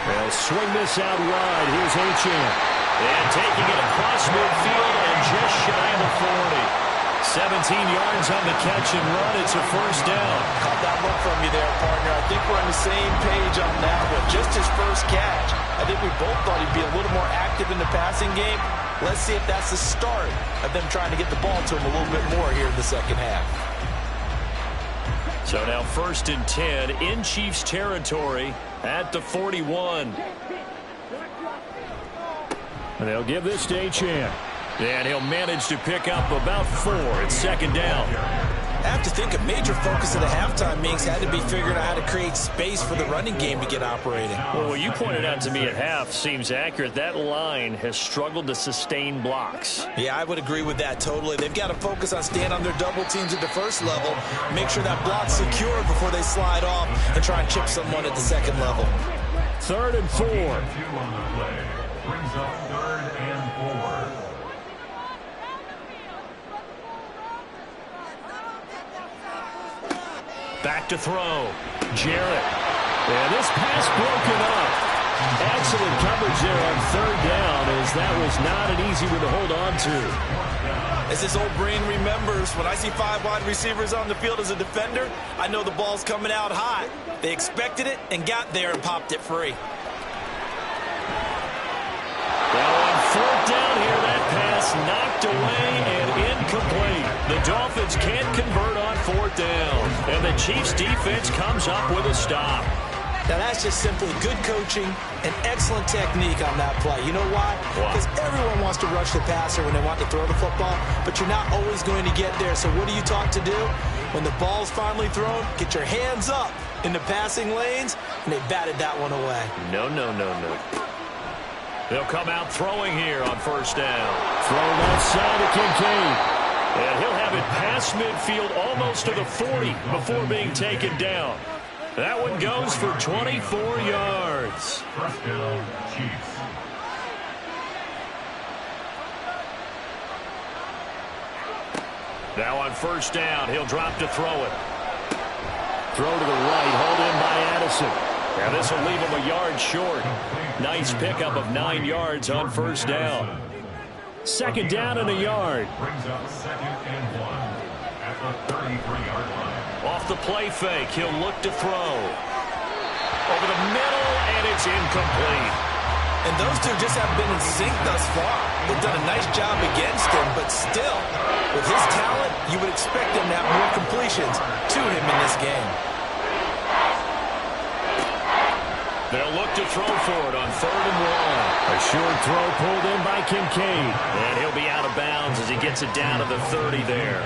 They'll swing this out wide. Here's Achane. And taking it across midfield and just shy of the 40. 17 yards on the catch and run. It's a first down. Caught that look from you there, partner. I think we're on the same page on that one. Just his first catch. I think we both thought he'd be a little more active in the passing game. Let's see if that's the start of them trying to get the ball to him a little bit more here in the second half. So now 1st and 10 in Chiefs territory at the 41. And they'll give this to Achane. And he'll manage to pick up about 4. It's 2nd down. I have to think a major focus of the halftime meetings had to be figuring out how to create space for the running game to get operating. Well, what you pointed out to me at half seems accurate. That line has struggled to sustain blocks. Yeah, I would agree with that totally. They've got to focus on staying on their double teams at the first level, make sure that block's secure before they slide off and try and chip someone at the second level. 3rd and 4. Brings up 3rd and 4. Back to throw. Jarrett. And this pass broken up. Excellent coverage there on 3rd down, as that was not an easy one to hold on to. As his old brain remembers, when I see 5 wide receivers on the field as a defender, I know the ball's coming out hot. They expected it and got there and popped it free. Now on 4th down here, that pass knocked away and incomplete. The Dolphins can't convert on 4th down, and the Chiefs defense comes up with a stop. Now that's just simply good coaching and excellent technique on that play. You know why? Because everyone wants to rush the passer when they want to throw the football, but you're not always going to get there. So what are you taught to do? When the ball's finally thrown, get your hands up in the passing lanes, and they batted that one away. No. They'll come out throwing here on 1st down. Thrown outside to Kincaid. And he'll have it past midfield almost to the 40 before being taken down. That one goes for 24 yards. 1st down, Chiefs. Now on 1st down, he'll drop to throw it. Throw to the right, hauled in by Addison. Now this will leave him a yard short. Nice pickup of 9 yards on 1st down. 2nd down and a yard. Brings up 2nd and 1 at the 33-yard line. Off the play fake, he'll look to throw. Over the middle, and it's incomplete. And those two just haven't been in sync thus far. They've done a nice job against him, but still, with his talent, you would expect him to have more completions to him in this game. They'll look to throw for it on 3rd and 1. A short throw pulled in by Kincaid. And he'll be out of bounds as he gets it down to the 30 there.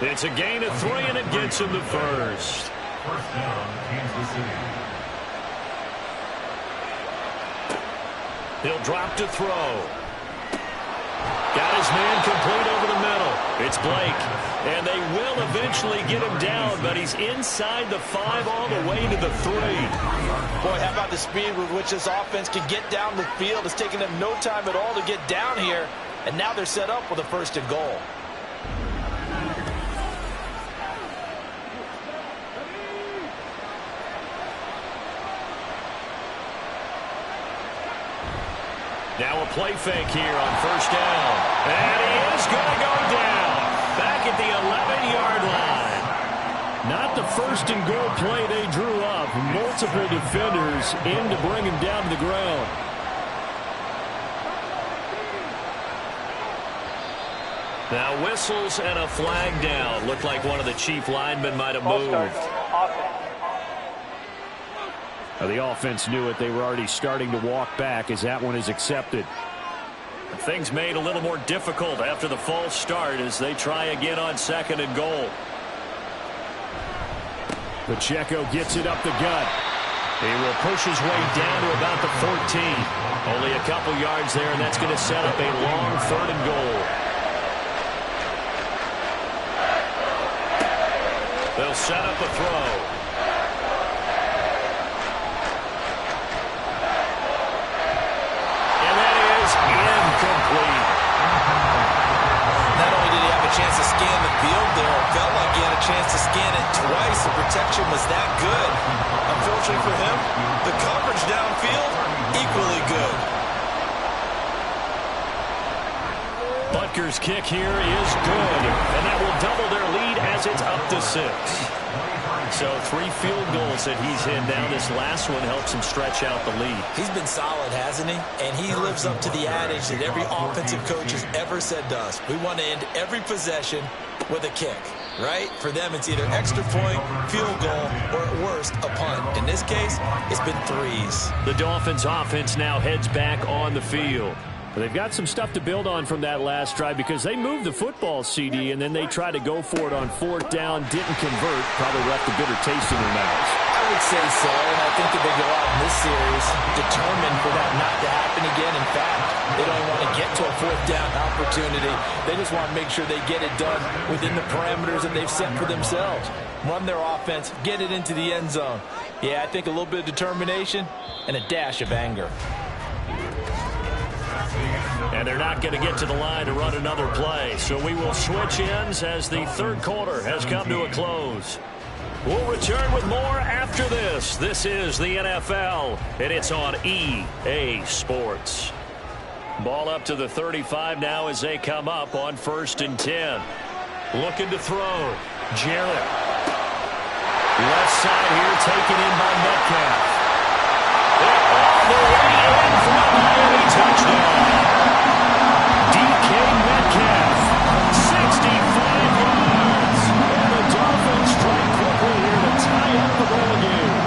It's a gain of 3, and it gets him the first. 1st down, Kansas City. He'll drop to throw. Got his man complete over the middle. It's Blake. And they will eventually get him down, but he's inside the 5 all the way to the 3. Boy, how about the speed with which this offense can get down the field? It's taken them no time at all to get down here, and now they're set up with a 1st and goal. Now a play fake here on first down. And he is going to go down. Back at the 11-yard line. Not the first and goal play they drew up. Multiple defenders in to bring him down to the ground. Now whistles and a flag down. Looked like one of the chief linemen might have moved. The offense knew it. They were already starting to walk back as that one is accepted. Things made a little more difficult after the false start as they try again on second and goal. Pacheco gets it up the gut. He will push his way down to about the 14. Only a couple yards there, and that's going to set up a long third and goal. They'll set up a throw. Incomplete. Not only did he have a chance to scan the field there, it felt like he had a chance to scan it twice. The protection was that good. Unfortunately for him, the coverage downfield, equally good. Butker's kick here is good, and that will double their lead as it's up to 6. So 3 field goals that he's hit now. This last one helps him stretch out the lead. He's been solid, hasn't he? And he lives up to the adage that every offensive coach has ever said to us. We want to end every possession with a kick, right? For them, it's either extra point, field goal, or at worst, a punt. In this case, it's been 3s. The Dolphins offense now heads back on the field. They've got some stuff to build on from that last drive because they moved the football, CD, and then they tried to go for it on 4th down, didn't convert, probably left a bitter taste in their mouths. I would say so, and I think that they go out in this series determined for that not to happen again. In fact, they don't want to get to a 4th down opportunity. They just want to make sure they get it done within the parameters that they've set for themselves. Run their offense, get it into the end zone. Yeah, I think a little bit of determination and a dash of anger. And they're not going to get to the line to run another play. So we will switch ends as the third quarter has come to a close. We'll return with more after this. This is the NFL, and it's on EA Sports. Ball up to the 35 now as they come up on 1st and 10. Looking to throw. Jarrett. Left side here taken in by Metcalf. All the way in for a Miami touchdown. DK Metcalf, 65 yards. And the Dolphins strike quickly here to tie up the ball game.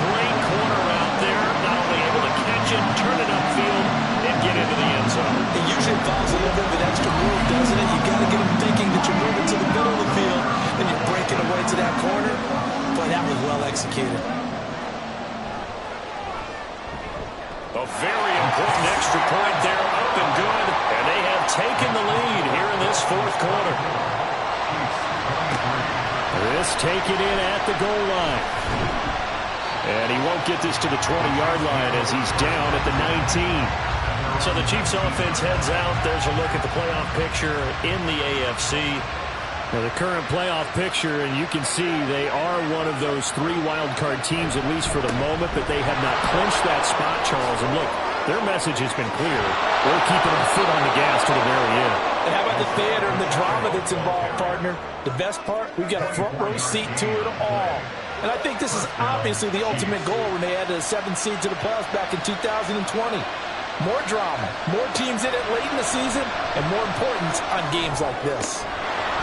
Great corner out there, not only able to catch it, turn it upfield, and get into the end zone. It usually involves a little bit of an extra move, doesn't it? You got to get them thinking that you're moving to the middle of the field and you're breaking away to that corner. But that was well executed. A very important extra point there, up and good, and they have taken the lead here in this 4th quarter. This taken in at the goal line. And he won't get this to the 20-yard line as he's down at the 19. So the Chiefs offense heads out. There's a look at the playoff picture in the AFC. Now the current playoff picture, and you can see they are one of those 3 wild card teams, at least for the moment, but they have not clinched that spot, Charles. And look, their message has been clear. We're keeping their foot on the gas to the very end. And how about the theater and the drama that's involved, partner? The best part, we've got a front row seat to it all. And I think this is obviously the ultimate goal when they added a 7th seed to the playoffs back in 2020. More drama, more teams in it late in the season, and more importance on games like this.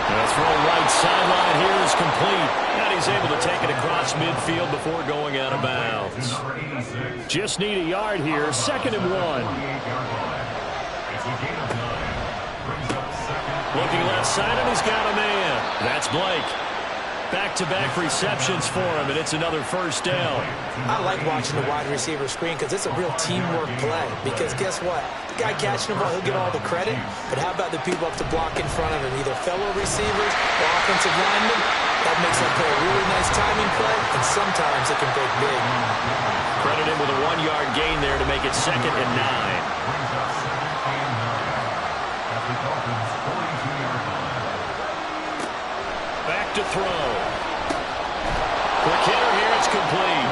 The throw right sideline here is complete. And he's able to take it across midfield before going out of bounds. Just need a yard here. 2nd and 1. Looking left side, and he's got a man. That's Blake. Back-to-back receptions for him, and it's another 1st down. I like watching the wide receiver screen because it's a real teamwork play. Because guess what? The guy catching the ball, he'll get all the credit. But how about the people up to block in front of him? Either fellow receivers or offensive linemen. That makes that play a really nice timing play, and sometimes it can break big. Credit him with a 1-yard gain there to make it 2nd and 9. Back to throw. Quick hitter here, it's complete.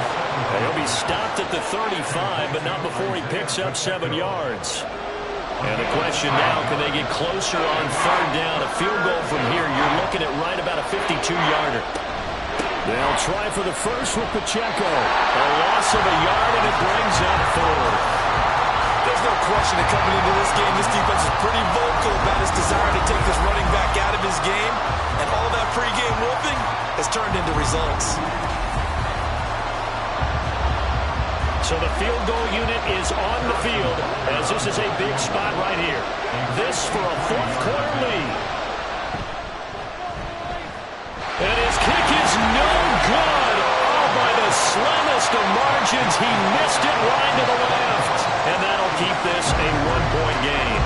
And He'll be stopped at the 35, but not before he picks up 7 yards. And the question now, can they get closer on 3rd down? A field goal from here, you're looking at right about a 52-yarder. They'll try for the first with Pacheco. A loss of a yard, and it brings up 4th. There's no question that coming into this game, this defense is pretty vocal about its desire to take this running back out of his game. And all that pregame whooping has turned into results. So the field goal unit is on the field as this is a big spot right here. This for a 4th quarter lead. And his kick is no good. Oh, by the slimmest of margins, he missed it wide to the left. And that'll keep this a 1-point game.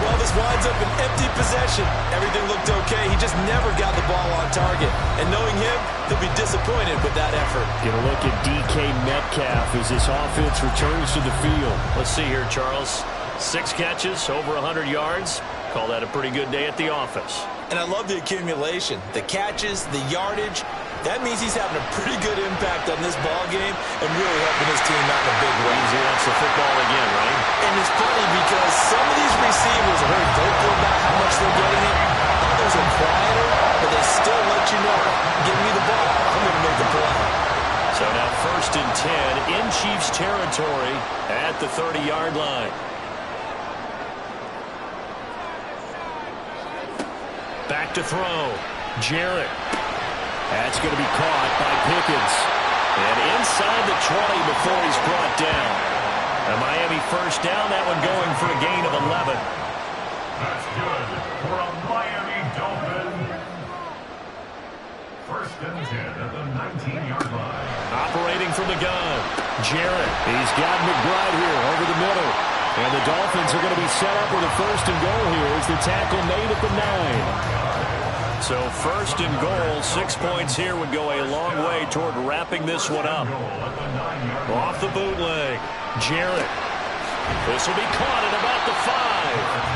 Well, this winds up an empty possession. Everything looked okay. He just never got the ball on target. And knowing him, he'll be disappointed with that effort. Get a look at DK Metcalf as this offense returns to the field. Let's see here, Charles. 6 catches, over 100 yards. Call that a pretty good day at the office. And I love the accumulation, the catches, the yardage. That means he's having a pretty good impact on this ball game and really helping his team out in a big way. He wants the football again, right? And it's funny because some of these receivers are very vocal about how much they're getting it. Others are quieter, but they still let you know, give me the ball, I'm going to make a play. So now 1st and 10 in Chiefs territory at the 30-yard line. Back to throw. Jarrett. That's going to be caught by Pickens. And inside the 20 before he's brought down. A Miami 1st down, that one going for a gain of 11. That's good for a Miami Dolphin. 1st and 10 at the 19-yard line. Operating from the gun. Jarrett. He's got McBride here over the middle. And the Dolphins are going to be set up with a 1st and goal here as the tackle made at the 9. So 1st and goal, 6 points here would go a long way toward wrapping this one up. Off the bootleg. Jarrett. This will be caught at about the 5.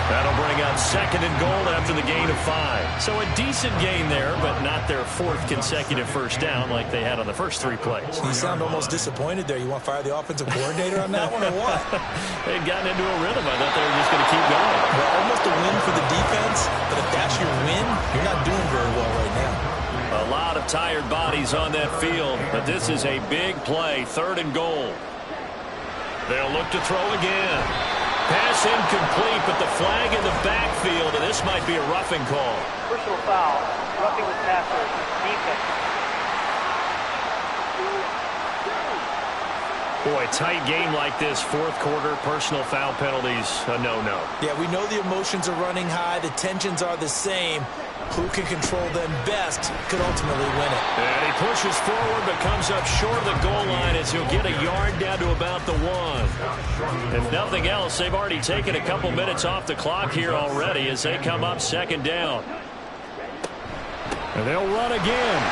That'll bring up 2nd and goal after the gain of 5. So a decent gain there, but not their 4th consecutive 1st down like they had on the first 3 plays. You sound almost disappointed there. You want to fire the offensive coordinator on that one or what? They'd gotten into a rhythm. I thought they were just going to keep going. Well, almost a win for the defense, but if that's your win, you're not doing very well right now. A lot of tired bodies on that field, but this is a big play, 3rd and goal. They'll look to throw again. Pass incomplete, but the flag in the backfield, and this might be a roughing call. Personal foul. Roughing the passer. Defense. Boy, tight game like this, 4th quarter, personal foul penalties, a no-no. Yeah, we know the emotions are running high. The tensions are the same. Who can control them best could ultimately win it. And he pushes forward but comes up short of the goal line as he'll get a yard down to about the 1. If nothing else, they've already taken a couple minutes off the clock here already as they come up 2nd down. And they'll run again.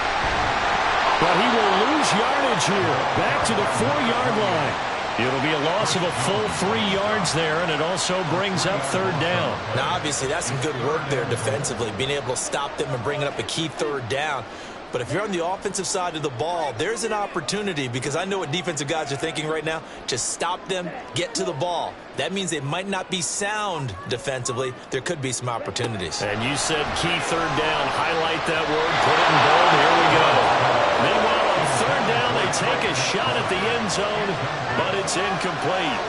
But he will lose yardage here. Back to the 4-yard line. It'll be a loss of a full 3 yards there, and it also brings up 3rd down. Now, obviously, that's some good work there defensively, being able to stop them and bringing up a key 3rd down. But if you're on the offensive side of the ball, there's an opportunity because I know what defensive guys are thinking right now. Just stop them, get to the ball. That means they might not be sound defensively. There could be some opportunities. And you said key 3rd down. Highlight that word. Put it in bold. Here we go. Meanwhile, on 3rd down, they take a shot at the end zone, but it's incomplete.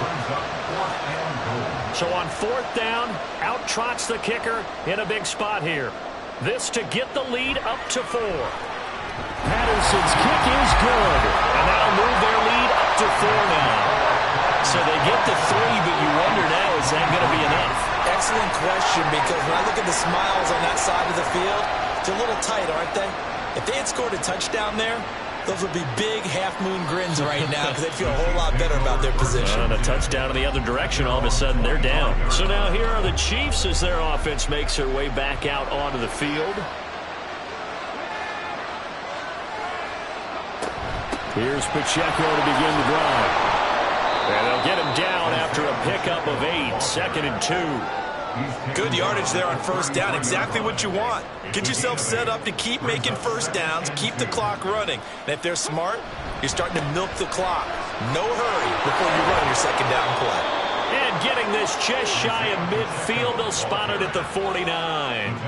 So on 4th down, out trots the kicker in a big spot here. This to get the lead up to 4. Patterson's kick is good. And that'll move their lead up to 4 now. So they get to 3, but you wonder now, is that going to be enough? Excellent question, because when I look at the smiles on that side of the field, it's a little tight, aren't they? If they had scored a touchdown there, those would be big half-moon grins right now because they'd feel a whole lot better about their position. And a touchdown in the other direction, all of a sudden they're down. So now here are the Chiefs as their offense makes their way back out onto the field. Here's Pacheco to begin the drive. And they'll get him down after a pickup of 8, 2nd and 2. Good yardage there on first down. Exactly what you want. Get yourself set up to keep making first downs, keep the clock running. And if they're smart, you're starting to milk the clock. No hurry before you run your second down play. And getting this just shy of midfield, they'll spot it at the 49.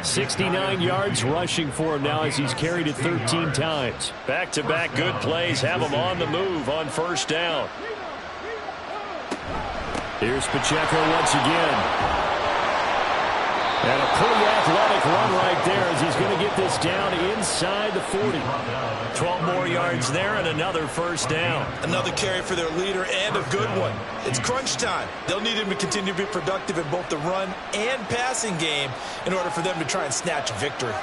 69 yards rushing for him now as he's carried it 13 times. Back-to-back good plays have him on the move on first down. Here's Pacheco once again. And a pretty athletic run right there as he's going to get this down inside the 40. 12 more yards there and another first down. Another carry for their leader and a good one. It's crunch time. They'll need him to continue to be productive in both the run and passing game in order for them to try and snatch a victory.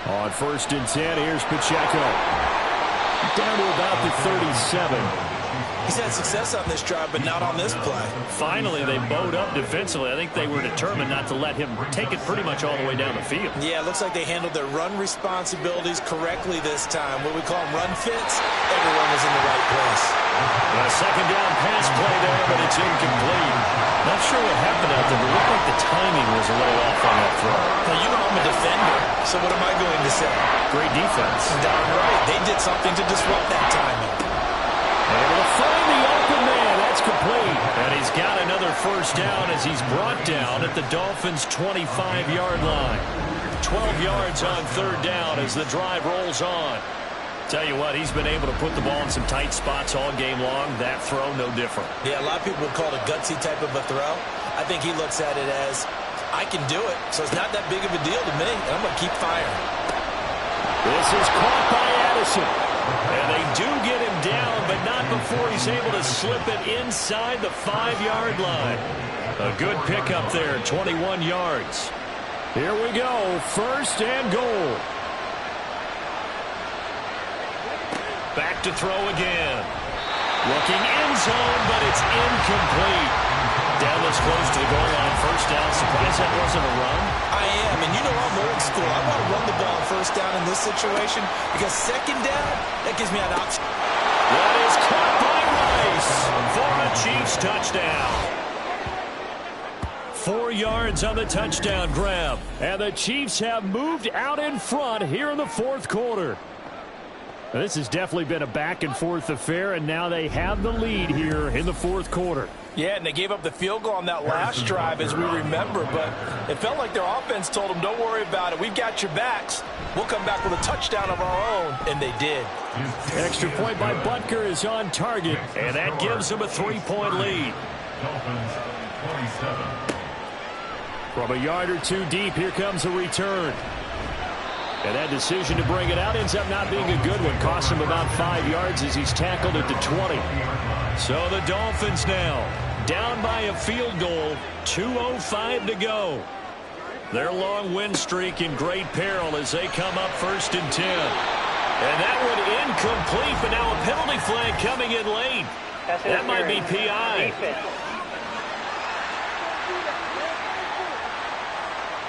On first and 10, here's Pacheco. Down to about the 37. He's had success on this drive, but not on this play. Finally, they bowed up defensively. I think they were determined not to let him take it pretty much all the way down the field. Yeah, it looks like they handled their run responsibilities correctly this time. What we call them run fits, everyone was in the right place. A second down pass play there, but it's incomplete. Not sure what happened out there, but it looked like the timing was a little off on that throw. Now, you know I'm a defender, so what am I going to say? Great defense. Darn right. They did something to disrupt that timing. Able to find the open man. That's complete. And he's got another first down as he's brought down at the Dolphins' 25-yard line. 12 yards on third down as the drive rolls on. Tell you what, he's been able to put the ball in some tight spots all game long. That throw, no different. Yeah, a lot of people would call it a gutsy type of a throw. I think he looks at it as, I can do it, so it's not that big of a deal to me, and I'm going to keep firing. This is caught by Addison. And they do get him down, but not before he's able to slip it inside the 5-yard line. A good pickup there, 21 yards. Here we go, first and goal. Back to throw again. Looking end zone, but it's incomplete. Down this close to the goal line, first down. Surprised that wasn't a run. I am, and you know I'm old school. I want to run the ball on first down in this situation because second down, that gives me an option. That is caught by Rice for a Chiefs touchdown. 4 yards on the touchdown grab. And the Chiefs have moved out in front here in the fourth quarter. Now, this has definitely been a back-and-forth affair, and now they have the lead here in the fourth quarter. Yeah, and they gave up the field goal on that last drive, as we remember, but it felt like their offense told them, don't worry about it. We've got your backs. We'll come back with a touchdown of our own, and they did. Extra point by Butker is on target, and that gives them a 3-point lead. Dolphins 27. From a yard or two deep, here comes a return. And that decision to bring it out ends up not being a good one. Costs him about 5 yards as he's tackled at the 20. So the Dolphins now down by a field goal, 2:05 to go. Their long win streak in great peril as they come up first and 10. And that one incomplete, but now a penalty flag coming in late. That might be PI.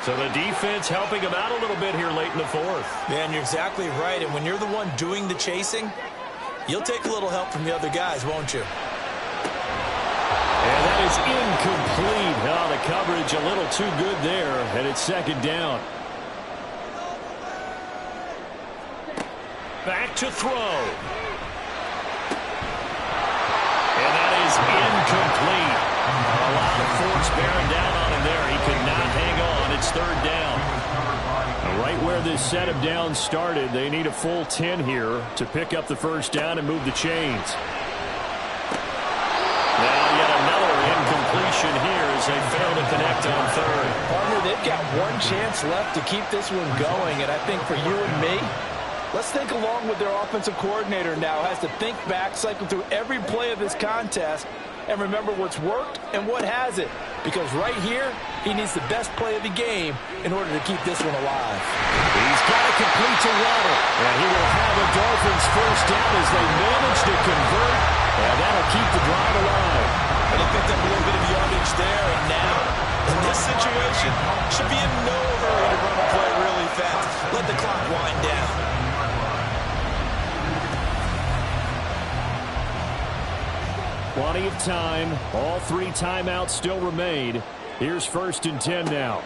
So the defense helping him out a little bit here late in the fourth. Man, you're exactly right. And when you're the one doing the chasing, you'll take a little help from the other guys, won't you? And that is incomplete. Oh, the coverage a little too good there, and it's second down. Back to throw. And that is incomplete. A lot of force bearing down on him there. He could not hang on. It's third down. Right where this set of downs started, they need a full 10 here to pick up the first down and move the chains. Now yet another incompletion here as they fail to connect on third. Partner, they've got one chance left to keep this one going, and I think for you and me, let's think along with their offensive coordinator now. Has to think back, cycle through every play of this contest, and remember what's worked and what hasn't. Because right here, he needs the best play of the game in order to keep this one alive. He's got to complete to Waddle. And he will have the Dolphins first down as they manage to convert. And that'll keep the drive alive. And he picked up a little bit of yardage there. And now, in this situation, should be in no hurry to run a play really fast. Let the clock wind down. Plenty of time. All 3 timeouts still remain. Here's 1st and 10 now.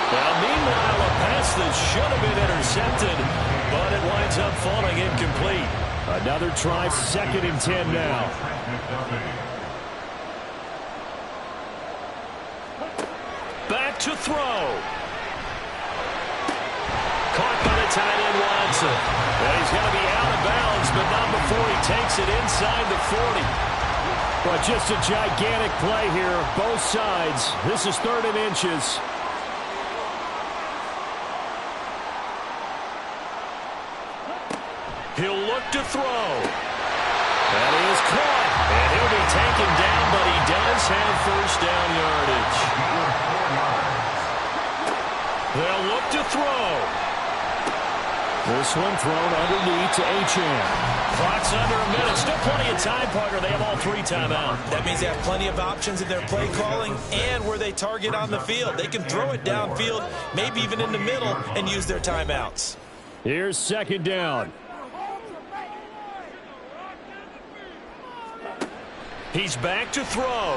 Now, meanwhile, a pass that should have been intercepted, but it winds up falling incomplete. Another try, 2nd and 10 now. Back to throw. Caught by the tight end, Watson. And he's going to be out of bounds, but not before he takes it inside the 40. But just a gigantic play here, both sides. This is 3rd and inches. He'll look to throw. That is caught. And he'll be taken down, but he does have 1st down yardage. They'll look to throw. This one thrown underneath to Achane. Clock's under a minute. Still plenty of time, partner. They have all 3 timeouts. That means they have plenty of options in their play calling and where they target on the field. They can throw it downfield, maybe even in the middle, and use their timeouts. Here's 2nd down. He's back to throw.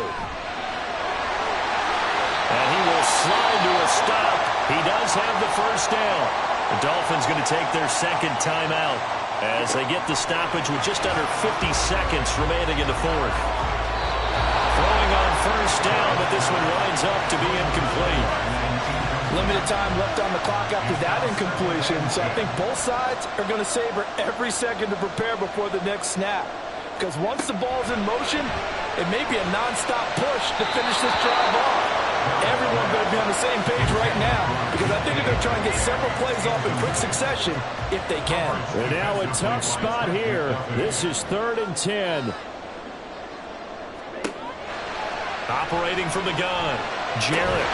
And he will slide to a stop. He does have the 1st down. The Dolphins going to take their 2nd timeout as they get the stoppage with just under 50 seconds remaining in the 4th. Throwing on 1st down, but this one winds up to be incomplete. Limited time left on the clock after that incompletion, so I think both sides are going to savor every second to prepare before the next snap. Because once the ball's in motion, it may be a non-stop push to finish this drive off. Everyone better be on the same page right now, because I think they're going to try and get several plays off in quick succession if they can. And now a tough spot here. This is 3rd and 10. Operating from the gun, Jarrett.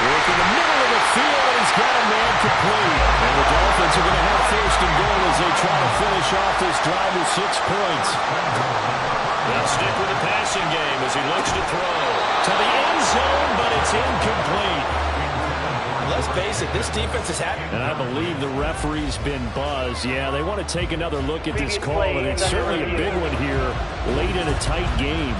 Working the middle of the field, and he's got a man complete. And the Dolphins are going to have 1st and goal as they try to finish off this drive with 6 points. They'll stick with the passing game as he looks to throw to the end zone, but it's incomplete. Let's face it, this defense is happy. And I believe the referee's been buzzed. Yeah, they want to take another look at this call, and it's certainly a big one here late in a tight game.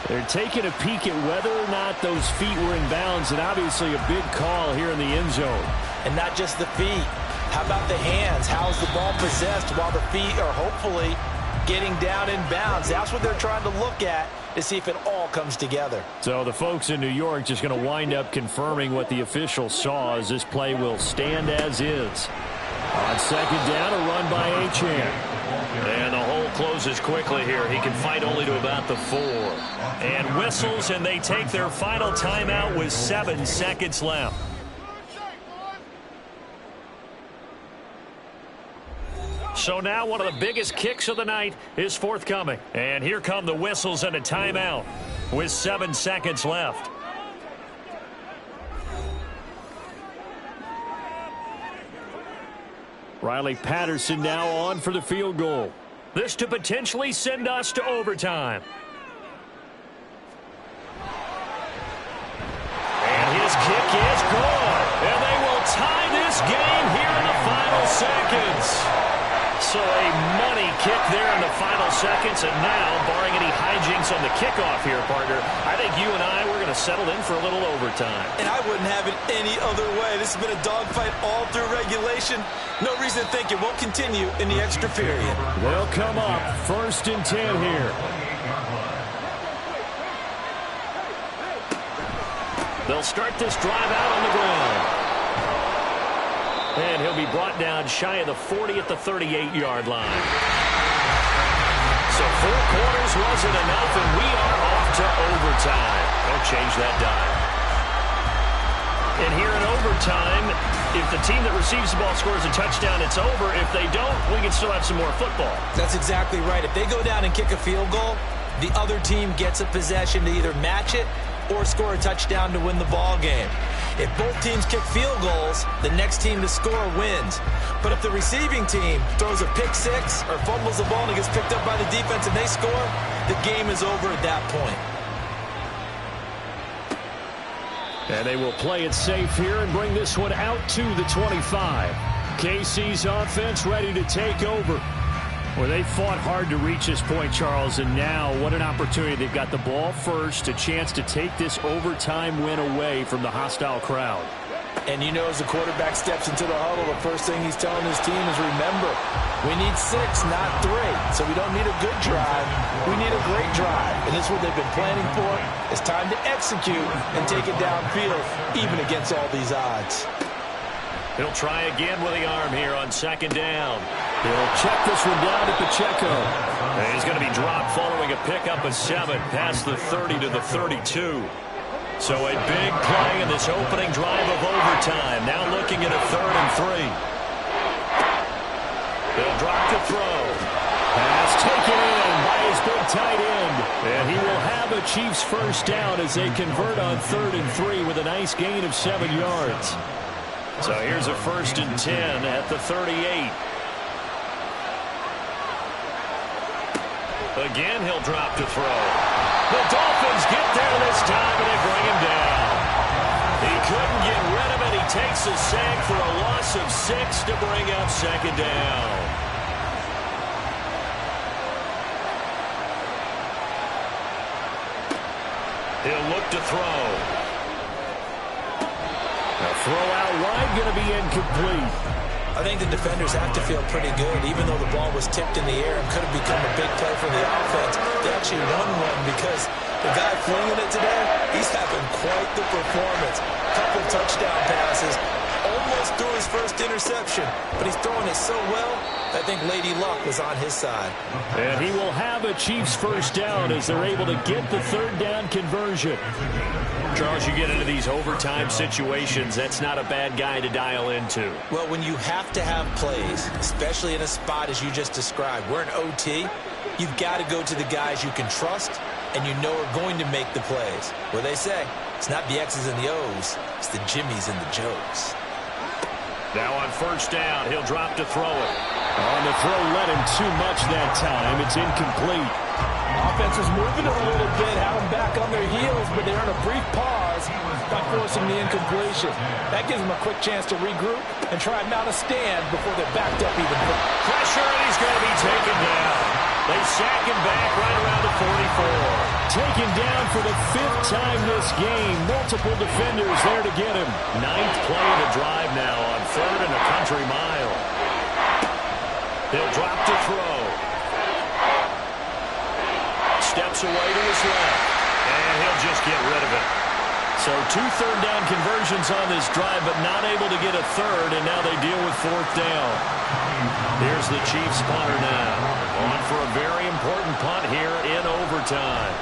They're taking a peek at whether or not those feet were in bounds, and obviously a big call here in the end zone. And not just the feet. How about the hands? How's the ball possessed while the feet are hopefully getting down in bounds? That's what they're trying to look at to see if it all comes together. So the folks in New York just going to wind up confirming what the official saw, as this play will stand as is. On 2nd down, a run by Achane. And the hole closes quickly here. He can fight only to about the 4. And whistles, and they take their final timeout with 7 seconds left. So now one of the biggest kicks of the night is forthcoming. And here come the whistles and a timeout with 7 seconds left. Riley Patterson now on for the field goal. This to potentially send us to overtime. And his kick is good. And they will tie this game here in the final seconds. So a money kick there in the final seconds. And now, barring any hijinks on the kickoff here, partner, I think you and I, we're going to settle in for a little overtime. And I wouldn't have it any other way. This has been a dogfight all through regulation. No reason to think it won't continue in the extra period. They'll come up 1st and 10 here. They'll start this drive out on the ground. And he'll be brought down shy of the 40 at the 38-yard line. So 4 quarters wasn't enough, and we are off to overtime. Don't change that dime. And here in overtime, if the team that receives the ball scores a touchdown, it's over. If they don't, we can still have some more football. That's exactly right. If they go down and kick a field goal, the other team gets a possession to either match it or score a touchdown to win the ball game. If both teams kick field goals, the next team to score wins. But if the receiving team throws a pick six or fumbles the ball and it gets picked up by the defense and they score, the game is over at that point. And they will play it safe here and bring this one out to the 25. KC's offense ready to take over. Well, they fought hard to reach this point, Charles, and now what an opportunity. They've got the ball first, a chance to take this overtime win away from the hostile crowd. And you know, as the quarterback steps into the huddle, the first thing he's telling his team is, remember, we need 6, not 3. So we don't need a good drive. We need a great drive. And this is what they've been planning for. It's time to execute and take it downfield, even against all these odds. He'll try again with the arm here on second down. He'll check this one down to Pacheco. And he's going to be dropped following a pickup of 7 past the 30 to the 32. So a big play in this opening drive of overtime. Now looking at a 3rd and 3. They'll drop to throw. Pass taken in by his big tight end. And he will have a Chiefs first down as they convert on 3rd and 3 with a nice gain of 7 yards. So here's a 1st and 10 at the 38. Again, he'll drop to throw. The Dolphins get there this time, and they bring him down. He couldn't get rid of it. He takes a sack for a loss of 6 to bring up second down. He'll look to throw. A throw out wide, going to be incomplete. I think the defenders have to feel pretty good, even though the ball was tipped in the air and could have become a big play for the offense. They actually won one because the guy flinging it today, he's having quite the performance. Couple touchdown passes, almost threw his first interception, but he's throwing it so well, I think Lady Luck was on his side. And he will have a Chiefs first down as they're able to get the 3rd down conversion. Charles, you get into these overtime situations, that's not a bad guy to dial into. Well, when you have to have plays, especially in a spot as you just described, we're in OT, you've got to go to the guys you can trust and you know are going to make the plays. What they say, it's not the X's and the O's, it's the Jimmies and the Joes. Now on 1st down, he'll drop to throw it. On the throw, led him too much that time. It's incomplete. Offense is moving a little bit, have them back on their heels, but they're in a brief pause by forcing the incompletion. That gives them a quick chance to regroup and try and mount a stand before they're backed up even more. Pressure, and he's going to be taken down. They sack him back right around the 44. Taken down for the 5th time this game. Multiple defenders there to get him. 9th play of the drive now on 3rd and a country mile. He'll drop to throw. Steps away to his left. And he'll just get rid of it. So 2 3rd down conversions on this drive, but not able to get a 3rd, and now they deal with 4th down. Here's the Chiefs punter now. On for a very important punt here in overtime.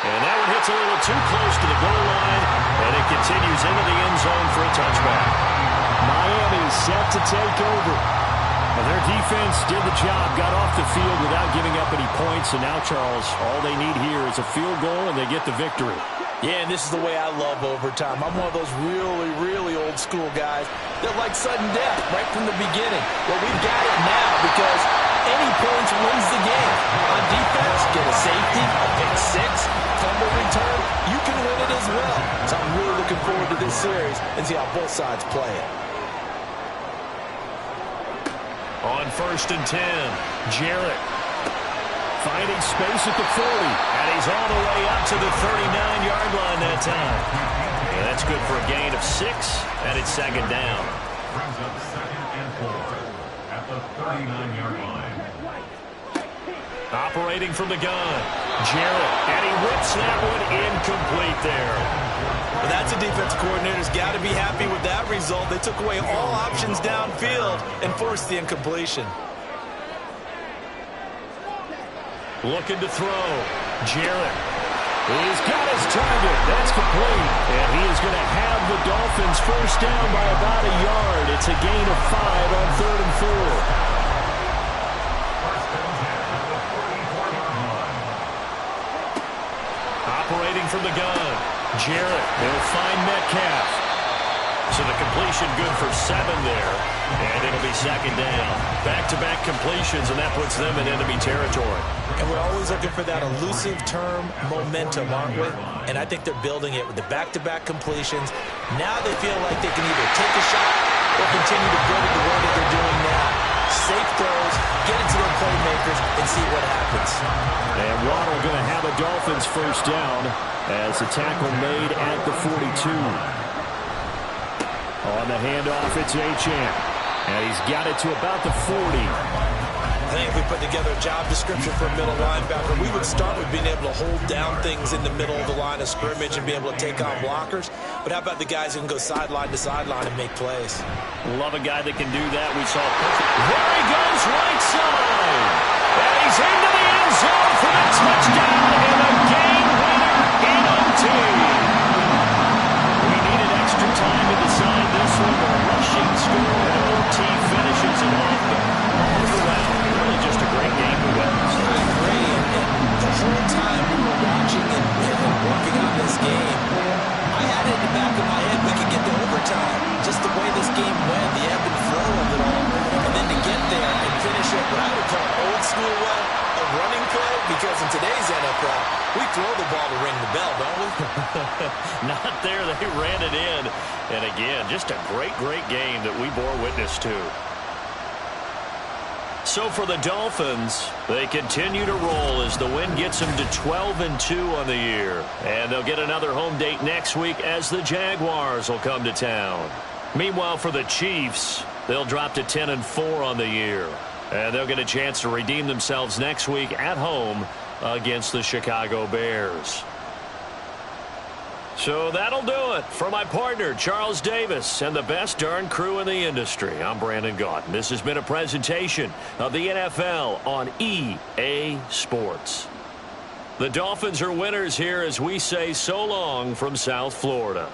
And that one hits a little too close to the goal line, and it continues into the end zone for a touchback. Miami set to take over. Well, their defense did the job, got off the field without giving up any points, and now, Charles, all they need here is a field goal, and they get the victory. Yeah, and this is the way I love overtime. I'm one of those really, really old school guys that like sudden death right from the beginning. Well, we've got it now because any points wins the game. On defense, get a safety, a pick 6, fumble return, you can win it as well. So I'm really looking forward to this series and see how both sides play it. On 1st and 10, Jarrett finding space at the 40. and he's all the way up to the 39-yard line that time. Yeah, that's good for a gain of 6, and it's second down. Brings up 2nd and 4 at the 39-yard line. Operating from the gun, Jarrett, and he whips that one incomplete there. Well, that's a defensive coordinator's got to be happy with that result. They took away all options downfield and forced the incompletion. Looking to throw, Jarrett. He's got his target. That's complete. And he is going to have the Dolphins first down by about a yard. It's a gain of 5 on 3rd and 4. Operating from the gun, Jarrett. They'll find Metcalf. So the completion good for 7 there, and it'll be second down. Back-to-back completions, and that puts them in enemy territory. And we're always looking for that elusive term, momentum, aren't we? And I think they're building it with the back-to-back completions. Now they feel like they can either take a shot or continue to build it the way that they're doing now. Safe throws, get it to their playmakers, and see what happens. And Waddle going to have a Dolphins first down as the tackle made at the 42. On the handoff, it's Achane. And he's got it to about the 40. I think if we put together a job description for a middle linebacker, we would start with being able to hold down things in the middle of the line of scrimmage and be able to take on blockers. But how about the guys who can go sideline to sideline and make plays? Love a guy that can do that. We saw perfect. There he goes, right side. And he's into the end zone for the touchdown and a game winner in OT. We needed extra time to decide this one. A rushing score and OT finishes it off. All throughout, really just a great game to witness. I agree. And the whole time we were watching and working on this game, I had it in the back of my head we could get to overtime. Just the way this game went, the ebb and flow of it all. And then to get there and finish it what I would call old school way, a running play, because in today's NFL, we throw the ball to ring the bell, don't we? Not there. They ran it in. And again, just a great, great game that we bore witness to. So for the Dolphins, they continue to roll as the win gets them to 12-2 on the year. And they'll get another home date next week as the Jaguars will come to town. Meanwhile, for the Chiefs, they'll drop to 10-4 on the year. And they'll get a chance to redeem themselves next week at home against the Chicago Bears. So that'll do it. For my partner, Charles Davis, and the best darn crew in the industry, I'm Brandon Gaudin. This has been a presentation of the NFL on EA Sports. The Dolphins are winners here as we say so long from South Florida.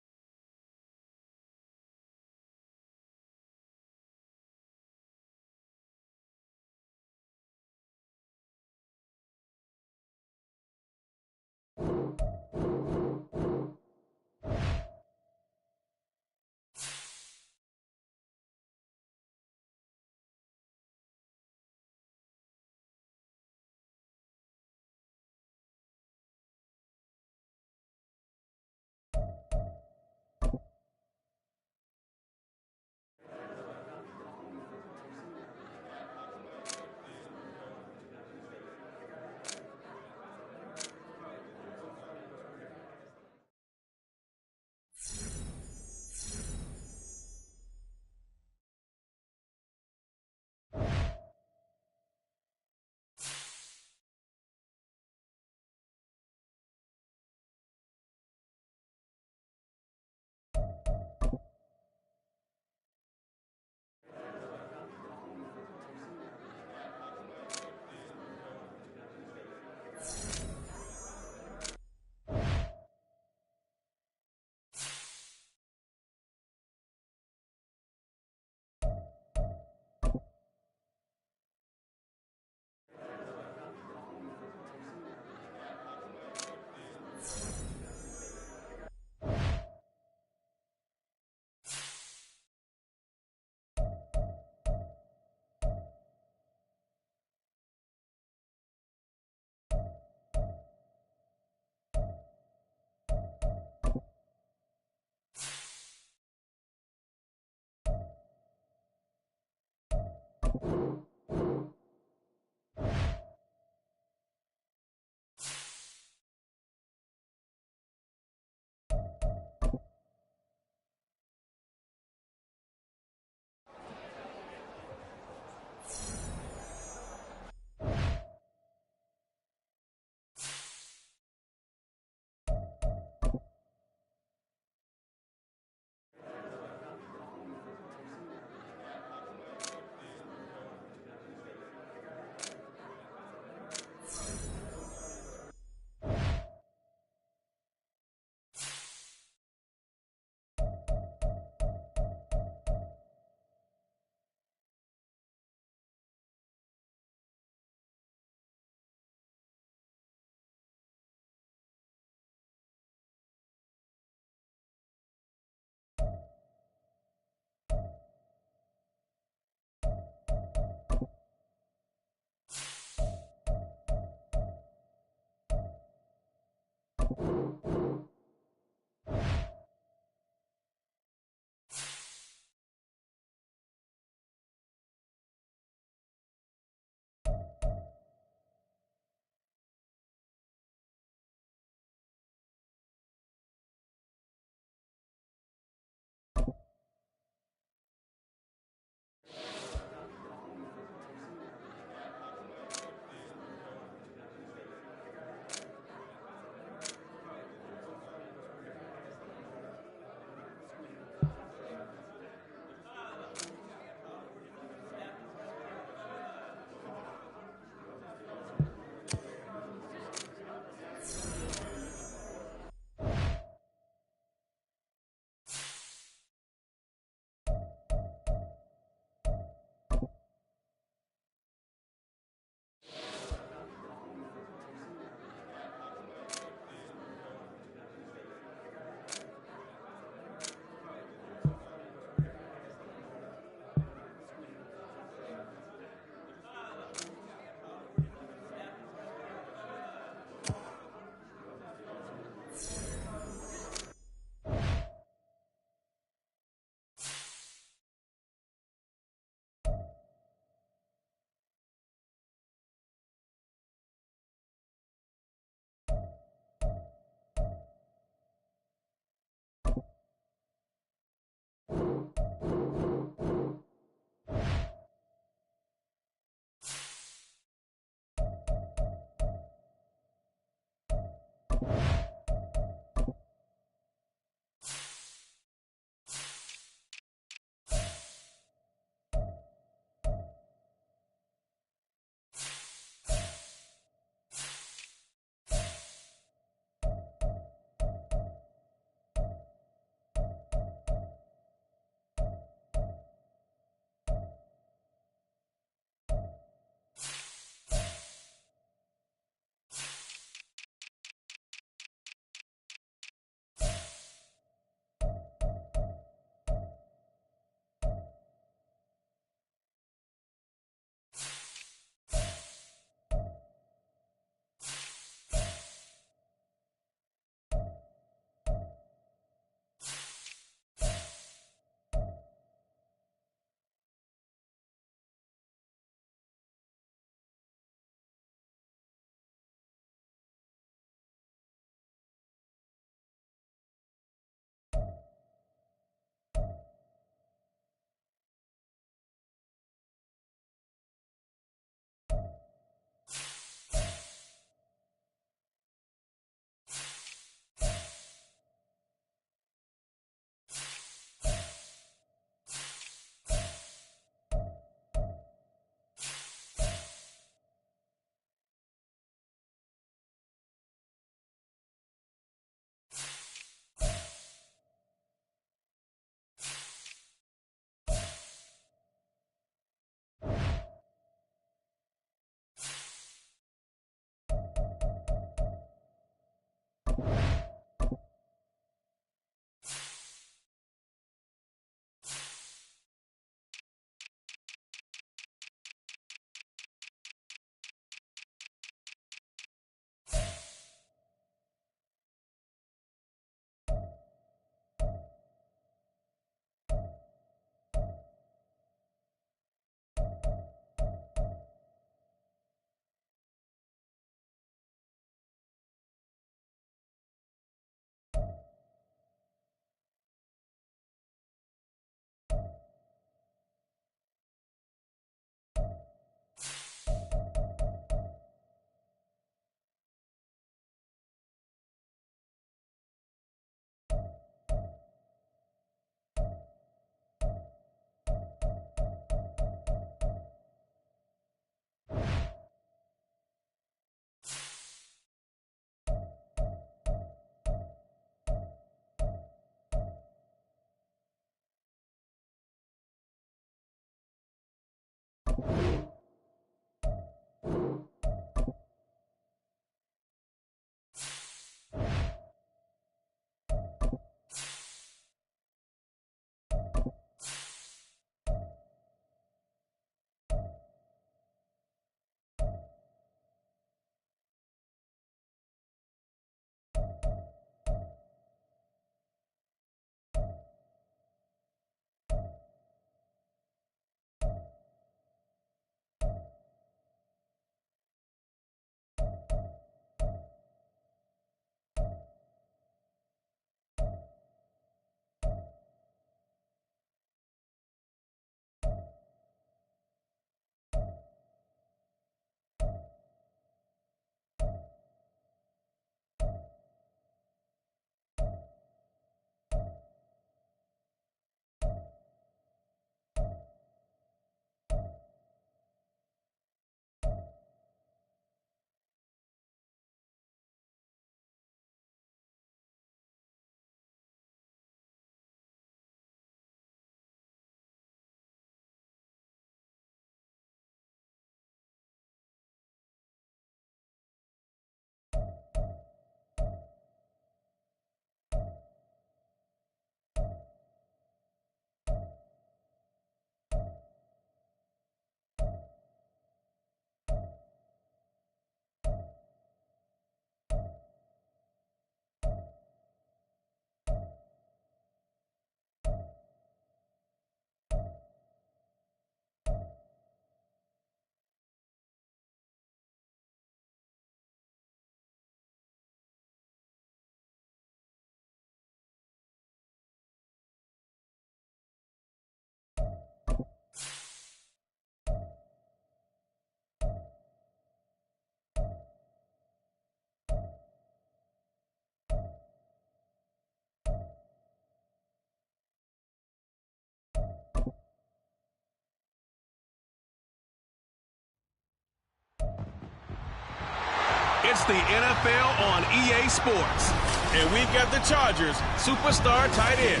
It's the NFL on EA Sports. And we've got the Chargers' superstar tight end,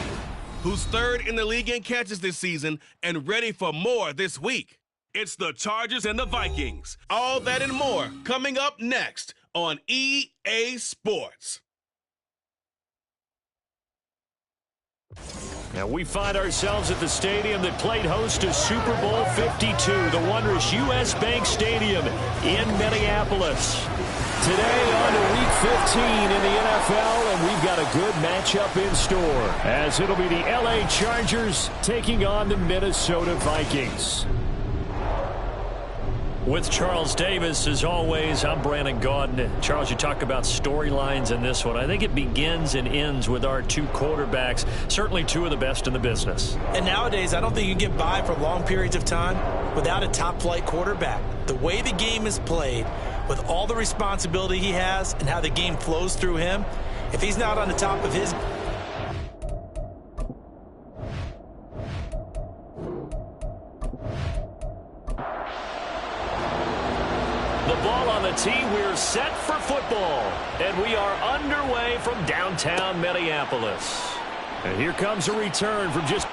who's third in the league in catches this season and ready for more this week. It's the Chargers and the Vikings. All that and more coming up next on EA Sports. Now we find ourselves at the stadium that played host to Super Bowl 52, the wondrous U.S. Bank Stadium in Minneapolis. Today on to Week 15 in the NFL, and we've got a good matchup in store, as it'll be the L.A. Chargers taking on the Minnesota Vikings. With Charles Davis, as always, I'm Brandon Gaudin. Charles, you talk about storylines in this one. I think it begins and ends with our two quarterbacks, certainly two of the best in the business. And nowadays, I don't think you can get by for long periods of time without a top-flight quarterback. The way the game is played, with all the responsibility he has and how the game flows through him, if he's not on the top of his... The ball on the tee, we're set for football. And we are underway from downtown Minneapolis. And here comes a return from just...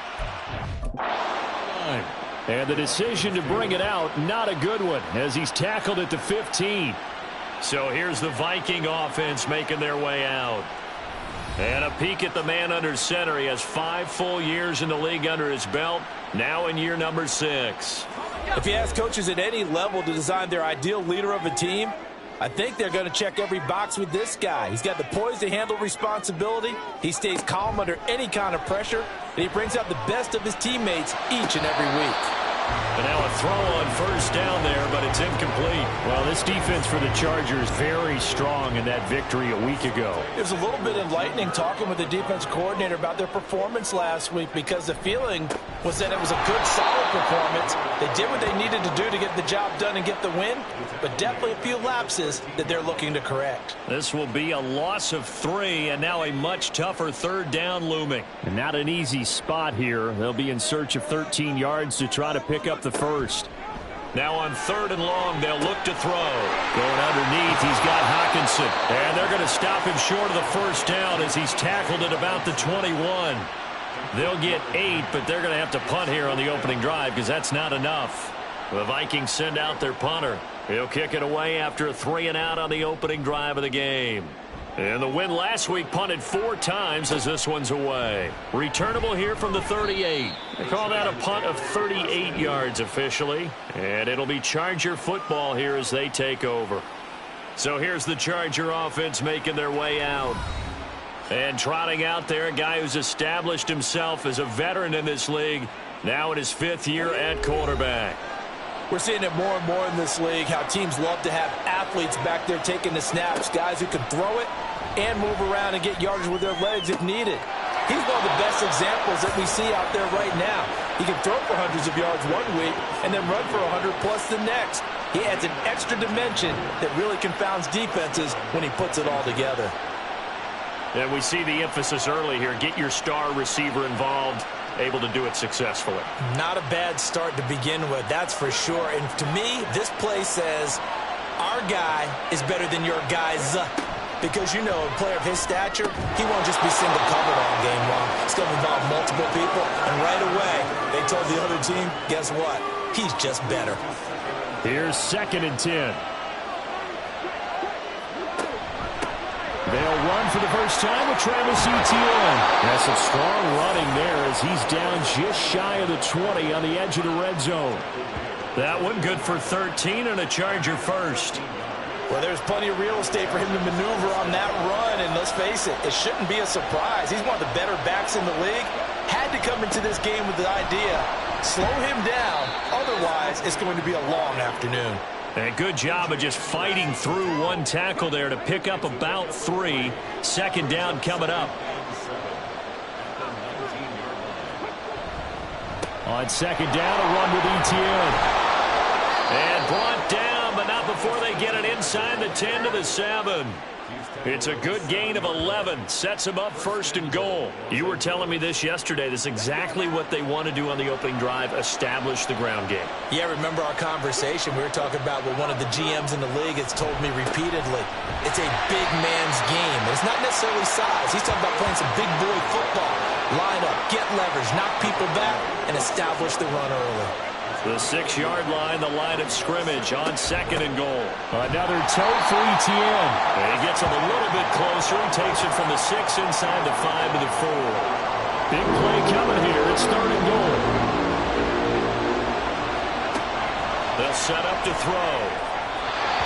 And the decision to bring it out, not a good one, as he's tackled at the 15. So here's the Viking offense making their way out. And a peek at the man under center. He has 5 full years in the league under his belt, now in year number 6. If you ask coaches at any level to design their ideal leader of a team, I think they're going to check every box with this guy. He's got the poise to handle responsibility. He stays calm under any kind of pressure, and he brings out the best of his teammates each and every week. And now a throw on first down there, but it's incomplete. Well, this defense for the Chargers very strong in that victory a week ago. It was a little bit enlightening talking with the defense coordinator about their performance last week, because the feeling was that it was a good, solid performance. They did what they needed to do to get the job done and get the win, but definitely a few lapses that they're looking to correct. This will be a loss of 3, and now a much tougher third down looming. And not an easy spot here. They'll be in search of 13 yards to try to pick up the first. Now on 3rd and long, they'll look to throw. Going underneath, he's got Hockenson. And they're going to stop him short of the first down as he's tackled at about the 21. They'll get 8, but they're going to have to punt here on the opening drive because that's not enough. The Vikings send out their punter. He'll kick it away after a 3-and-out on the opening drive of the game. And the win last week punted 4 times as this one's away. Returnable here from the 38. They call that a punt of 38 yards officially. And it'll be Charger football here as they take over. So here's the Charger offense making their way out. And trotting out there, a guy who's established himself as a veteran in this league, now in his 5th year at quarterback. We're seeing it more and more in this league, how teams love to have athletes back there taking the snaps, guys who can throw it and move around and get yardage with their legs if needed. He's one of the best examples that we see out there right now. He can throw for hundreds of yards one week and then run for 100+ the next. He adds an extra dimension that really confounds defenses when he puts it all together. And we see the emphasis early here. Get your star receiver involved, able to do it successfully. Not a bad start to begin with, that's for sure. And to me, this play says our guy is better than your guys. Because, you know, a player of his stature, he won't just be single covered all game long. It's going to involve multiple people. And right away, they told the other team, guess what? He's just better. Here's 2nd and 10. They'll run for the first time with Travis Etienne. That's some strong running there as he's down just shy of the 20 on the edge of the red zone. That one good for 13 and a Charger first. Well, there's plenty of real estate for him to maneuver on that run, and let's face it, it shouldn't be a surprise. He's one of the better backs in the league. Had to come into this game with the idea, slow him down, otherwise it's going to be a long afternoon. And good job of just fighting through one tackle there to pick up about 3. 2nd down coming up. On 2nd down, a run with Etienne. And brought down, but not before they get it inside the 10 to the 7. It's a good gain of 11. Sets them up first and goal. You were telling me this yesterday. This is exactly what they want to do on the opening drive, establish the ground game. Yeah, remember our conversation. We were talking about what one of the GMs in the league has told me repeatedly. It's a big man's game. It's not necessarily size. He's talking about playing some big boy football. Line up, get leverage, knock people back, and establish the run early. The 6-yard line, the line of scrimmage on second and goal. Another toe for ETN. And he gets him a little bit closer. He takes it from the 6 inside the 5 to the 4. Big play coming here. It's third and goal. They'll set up to throw.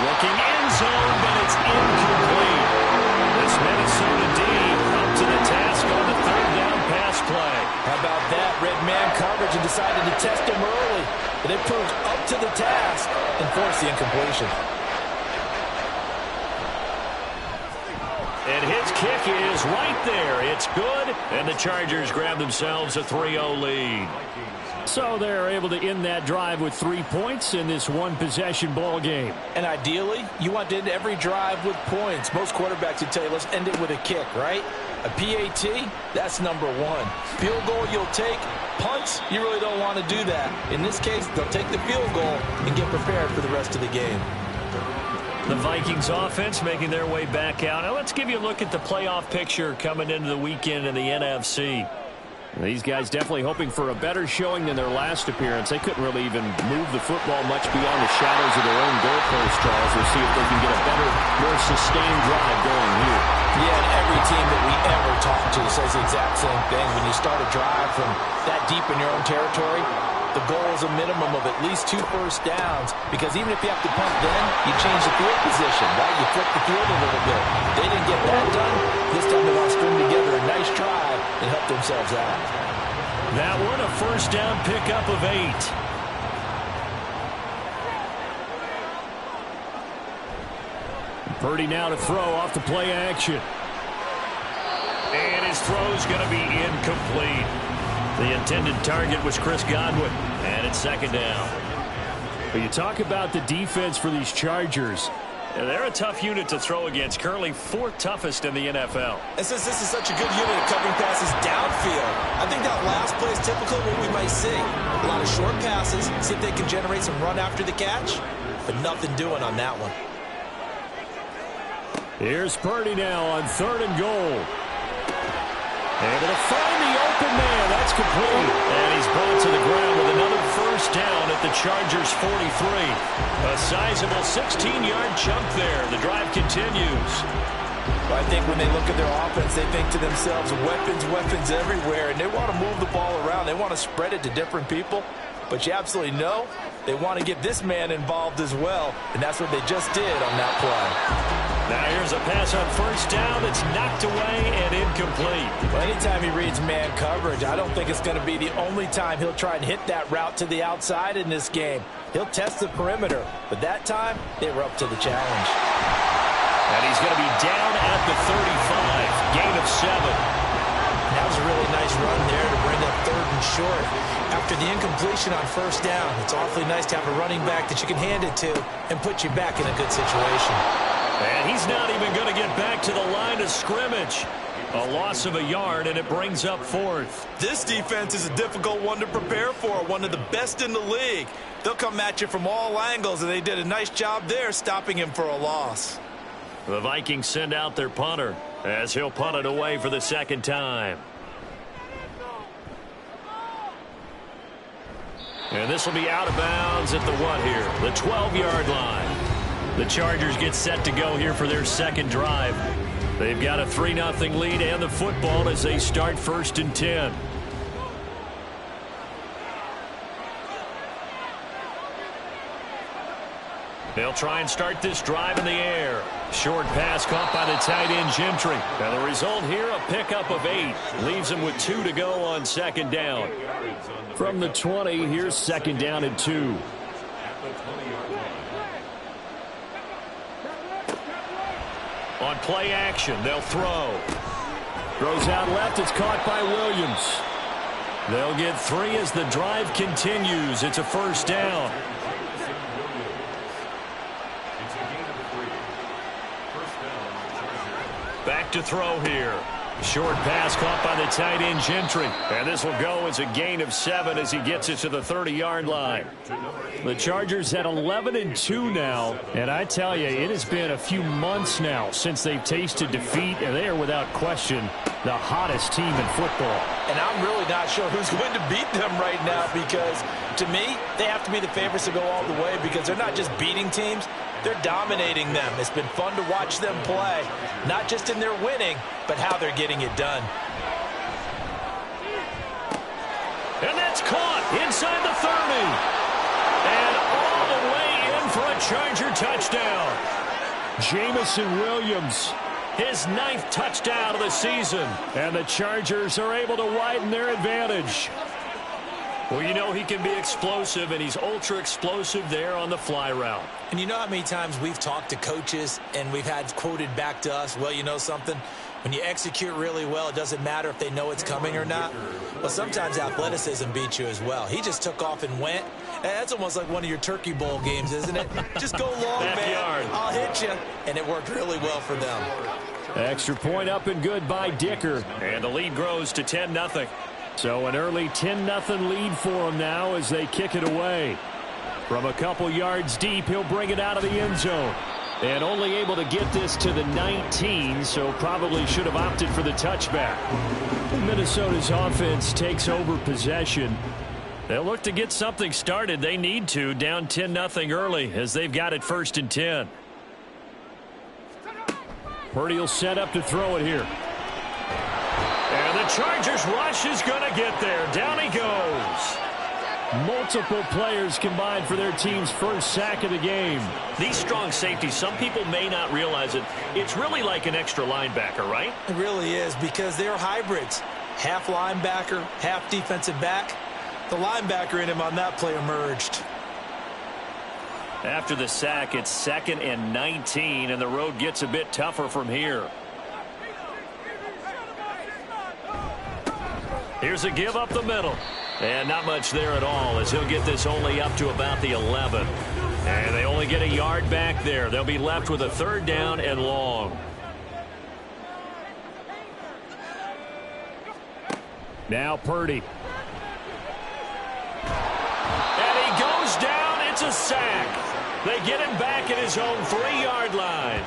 Looking end zone, but it's incomplete. This Minnesota D up to the task on the third down pass play. How about that? Red man coverage and decided to test him early. But it proved up to the task and forced the incompletion. And his kick is right there. It's good. And the Chargers grab themselves a 3-0 lead. So they're able to end that drive with 3 points in this one-possession ball game. And ideally, you want to end every drive with points. Most quarterbacks would tell you, let's end it with a kick, right? A PAT, that's number 1. Field goal you'll take. Punts, you really don't want to do that. In this case, they'll take the field goal and get prepared for the rest of the game. The Vikings offense making their way back out. Now let's give you a look at the playoff picture coming into the weekend in the NFC. These guys definitely hoping for a better showing than their last appearance. They couldn't really even move the football much beyond the shadows of their own goalpost, Charles. We'll see if they can get a better, more sustained drive going here. Yeah, and every team that we ever talk to says the exact same thing. When you start a drive from that deep in your own territory, the goal is a minimum of at least 2 first downs, because even if you have to punt then, you change the field position, right? You flip the field a little bit. They didn't get that done. This time they want to string together a nice drive and help themselves out. That one a first down pickup of 8. Purdy now to throw off the play action. And his throw's going to be incomplete. The intended target was Chris Godwin, and it's second down. But you talk about the defense for these Chargers. And they're a tough unit to throw against, currently 4th toughest in the NFL. And since this is such a good unit of covering passes downfield, I think that last play is typical of what we might see. A lot of short passes, see if they can generate some run after the catch, but nothing doing on that one. Here's Purdy now on third and goal. Able to find the open man. That's complete. And he's brought to the ground with another first down at the Chargers' 43. A sizable 16-yard chunk there. The drive continues. I think when they look at their offense, they think to themselves, weapons everywhere, and they want to move the ball around. They want to spread it to different people. But you absolutely know they want to get this man involved as well, and that's what they just did on that play. Now here's a pass on first down that's knocked away and incomplete. Well, anytime he reads man coverage, I don't think it's going to be the only time he'll try and hit that route to the outside in this game. He'll test the perimeter, but that time they were up to the challenge. And he's going to be down at the 35, gain of 7. That was a really nice run there to bring up third and short. After the incompletion on first down, it's awfully nice to have a running back that you can hand it to and put you back in a good situation. And he's not even going to get back to the line of scrimmage. A loss of a yard, and it brings up 4th. This defense is a difficult one to prepare for, one of the best in the league. They'll come at you from all angles, and they did a nice job there stopping him for a loss. The Vikings send out their punter as he'll punt it away for the second time. And this will be out of bounds at the what here? The 12-yard line. The Chargers get set to go here for their second drive. They've got a 3-0 lead and the football as they start 1st and 10. They'll try and start this drive in the air. Short pass caught by the tight end Gentry. And the result here, a pickup of 8. Leaves them with 2 to go on second down. From the 20, here's second down and 2. On play action, they'll throw. Throws out left. It's caught by Williams. They'll get 3 as the drive continues. It's a first down. to throw here. Short pass caught by the tight end Gentry. And this will go as a gain of 7 as he gets it to the 30-yard line. The Chargers at 11-2 now. And I tell you, it has been a few months now since they've tasted defeat. And they are without question the hottest team in football. And I'm really not sure who's going to beat them right now because, to me, they have to be the favorites to go all the way because they're not just beating teams. They're dominating them. It's been fun to watch them play, not just in their winning, but how they're getting it done. And that's caught inside the 30. And all the way in for a Charger touchdown. Jamison Williams, his 9th touchdown of the season. And the Chargers are able to widen their advantage. Well, you know he can be explosive, and he's ultra-explosive there on the fly route. And you know how many times we've talked to coaches and we've had quoted back to us, well, you know something? When you execute really well, it doesn't matter if they know it's coming or not. Well, sometimes athleticism beats you as well. He just took off and went. And that's almost like one of your Turkey Bowl games, isn't it? Just go long, man. I'll hit you. And it worked really well for them. Extra point up and good by Dicker. And the lead grows to 10-0. So an early 10-0 lead for them now as they kick it away. From a couple yards deep, he'll bring it out of the end zone. And only able to get this to the 19, so probably should have opted for the touchback. Minnesota's offense takes over possession. They'll look to get something started. They need to, down 10-0 early as they've got it 1st and 10. Purdy will set up to throw it here. And the Chargers rush is going to get there. Down he goes. Multiple players combined for their team's first sack of the game. These strong safeties, some people may not realize it. It's really like an extra linebacker, right? It really is because they're hybrids. Half linebacker, half defensive back. The linebacker in him on that play emerged. After the sack, it's 2nd and 19, and the road gets a bit tougher from here. Here's a give up the middle. And not much there at all as he'll get this only up to about the 11. And they only get a yard back there. They'll be left with a 3rd down and long. Now Purdy. And he goes down. It's a sack. They get him back at his own 3-yard line.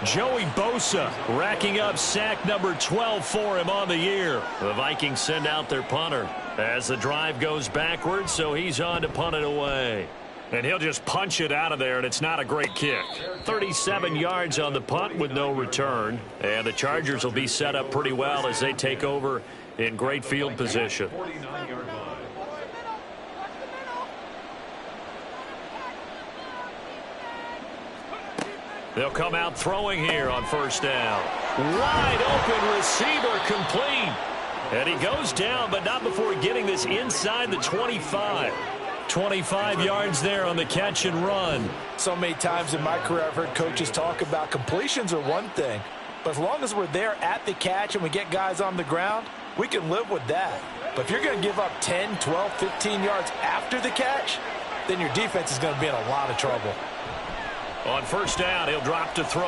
Joey Bosa racking up sack number 12 for him on the year. The Vikings send out their punter as the drive goes backwards, so he's on to punt it away. And he'll just punch it out of there, and it's not a great kick. 37 yards on the punt with no return. And the Chargers will be set up pretty well as they take over in great field position. They'll come out throwing here on 1st down. Wide open receiver complete. And he goes down, but not before getting this inside the 25. 25 yards there on the catch and run. So many times in my career I've heard coaches talk about completions are one thing, but as long as we're there at the catch and we get guys on the ground, we can live with that. But if you're going to give up 10, 12, 15 yards after the catch, then your defense is going to be in a lot of trouble. On 1st down, he'll drop to throw.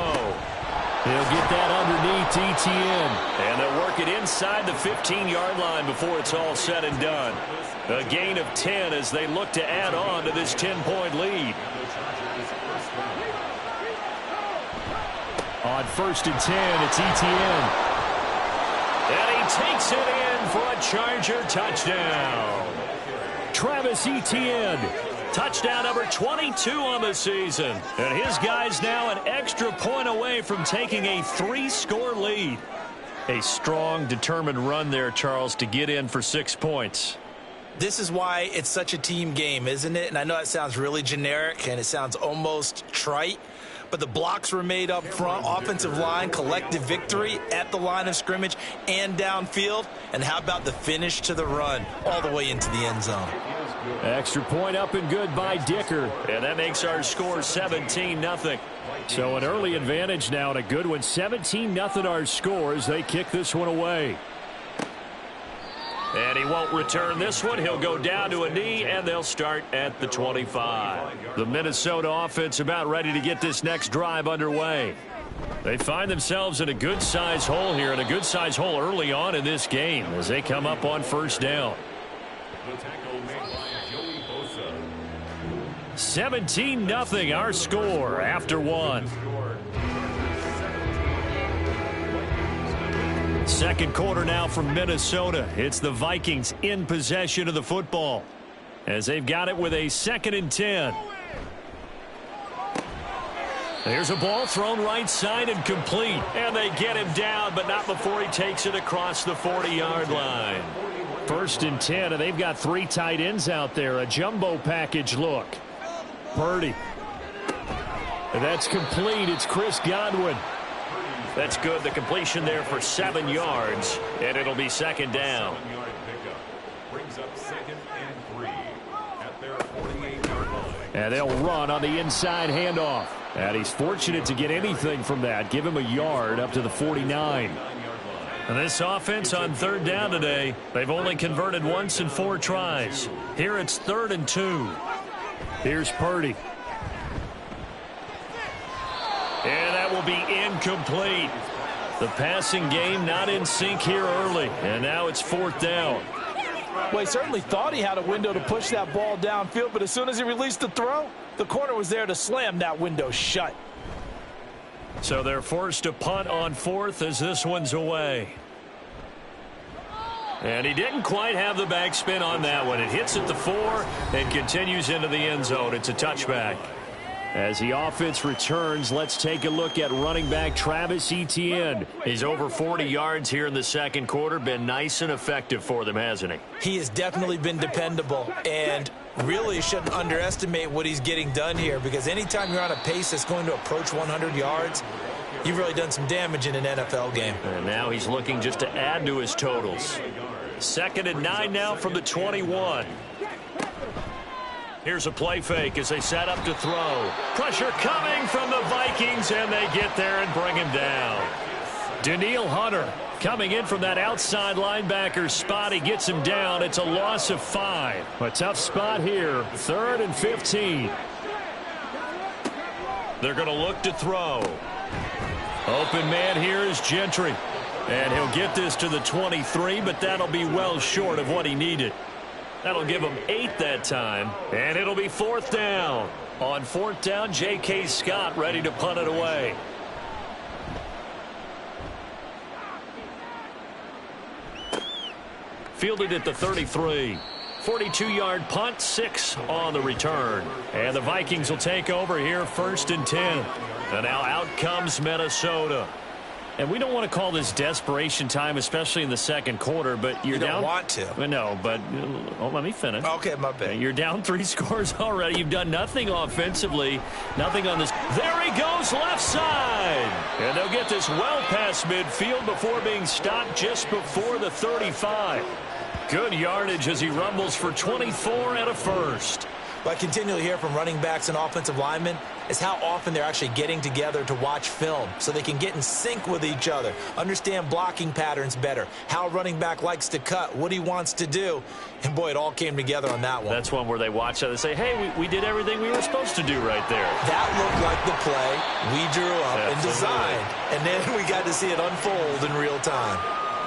He'll get that underneath Etienne. And they'll work it inside the 15-yard line before it's all said and done. A gain of 10 as they look to add on to this 10-point lead. On 1st and 10, it's Etienne. And he takes it in for a Charger touchdown. Travis Etienne. Touchdown number 22 on the season. And his guys now an extra point away from taking a 3-score lead. A strong, determined run there, Charles, to get in for 6 points. This is why it's such a team game, isn't it? And I know it sounds really generic and it sounds almost trite, but the blocks were made up front, offensive line, collective victory at the line of scrimmage and downfield. And how about the finish to the run all the way into the end zone? Extra point up and good by Dicker. And that makes our score 17-0. So an early advantage now and a good one. 17-0 our score as they kick this one away. And he won't return this one. He'll go down to a knee, and they'll start at the 25. The Minnesota offense about ready to get this next drive underway. They find themselves in a good-sized hole here, and a good-sized hole early on in this game as they come up on first down. The tackle made by Joey Bosa. 17-0 our score after one. Second quarter now from Minnesota. It's the Vikings in possession of the football as they've got it with a 2nd and 10. There's a ball thrown right side and complete. And they get him down, but not before he takes it across the 40-yard line. 1st and 10, and they've got 3 tight ends out there. A jumbo package look. Purdy. And that's complete. It's Chris Godwin. That's good. The completion there for 7 yards, and it'll be 2nd down. 7-yard pickup brings up 2nd and 3 at their 48-yard line. And they'll run on the inside handoff. And he's fortunate to get anything from that. Give him a yard up to the 49. And this offense on 3rd down today, they've only converted once in 4 tries. Here it's 3rd and 2. Here's Purdy. And that will be incomplete. The passing game not in sync here early. And now it's 4th down. Well, he certainly thought he had a window to push that ball downfield, but as soon as he released the throw, the corner was there to slam that window shut. So they're forced to punt on 4th as this one's away. And he didn't quite have the backspin on that one. It hits at the 4 and continues into the end zone. It's a touchback. As the offense returns, let's take a look at running back Travis Etienne. He's over 40 yards here in the second quarter. Been nice and effective for them, hasn't he? He has definitely been dependable, and really shouldn't underestimate what he's getting done here, because anytime you're on a pace that's going to approach 100 yards, you've really done some damage in an NFL game. And now he's looking just to add to his totals. 2nd and 9 now from the 21. Here's a play fake as they set up to throw. Pressure coming from the Vikings, and they get there and bring him down. Danielle Hunter coming in from that outside linebacker spot. He gets him down. It's a loss of 5. A tough spot here. 3rd and 15. They're going to look to throw. Open man here is Gentry. And he'll get this to the 23, but that'll be well short of what he needed. That'll give him 8 that time, and it'll be 4th down. On 4th down, J.K. Scott ready to punt it away. Fielded at the 33. 42-yard punt, 6 on the return. And the Vikings will take over here 1st and 10. And now out comes Minnesota. And we don't want to call this desperation time, especially in the second quarter, but you're down. You don't want to. No, but let me finish. Okay, my bad. You're down 3 scores already. You've done nothing offensively, nothing on this. There he goes, left side. And they'll get this well past midfield before being stopped just before the 35. Good yardage as he rumbles for 24 and a first. What I continually hear from running backs and offensive linemen is how often they're actually getting together to watch film so they can get in sync with each other, understand blocking patterns better, how a running back likes to cut, what he wants to do. And, boy, it all came together on that one. That's one where they watch that and say, hey, we did everything we were supposed to do right there. That looked like the play we drew up and designed. And then we got to see it unfold in real time.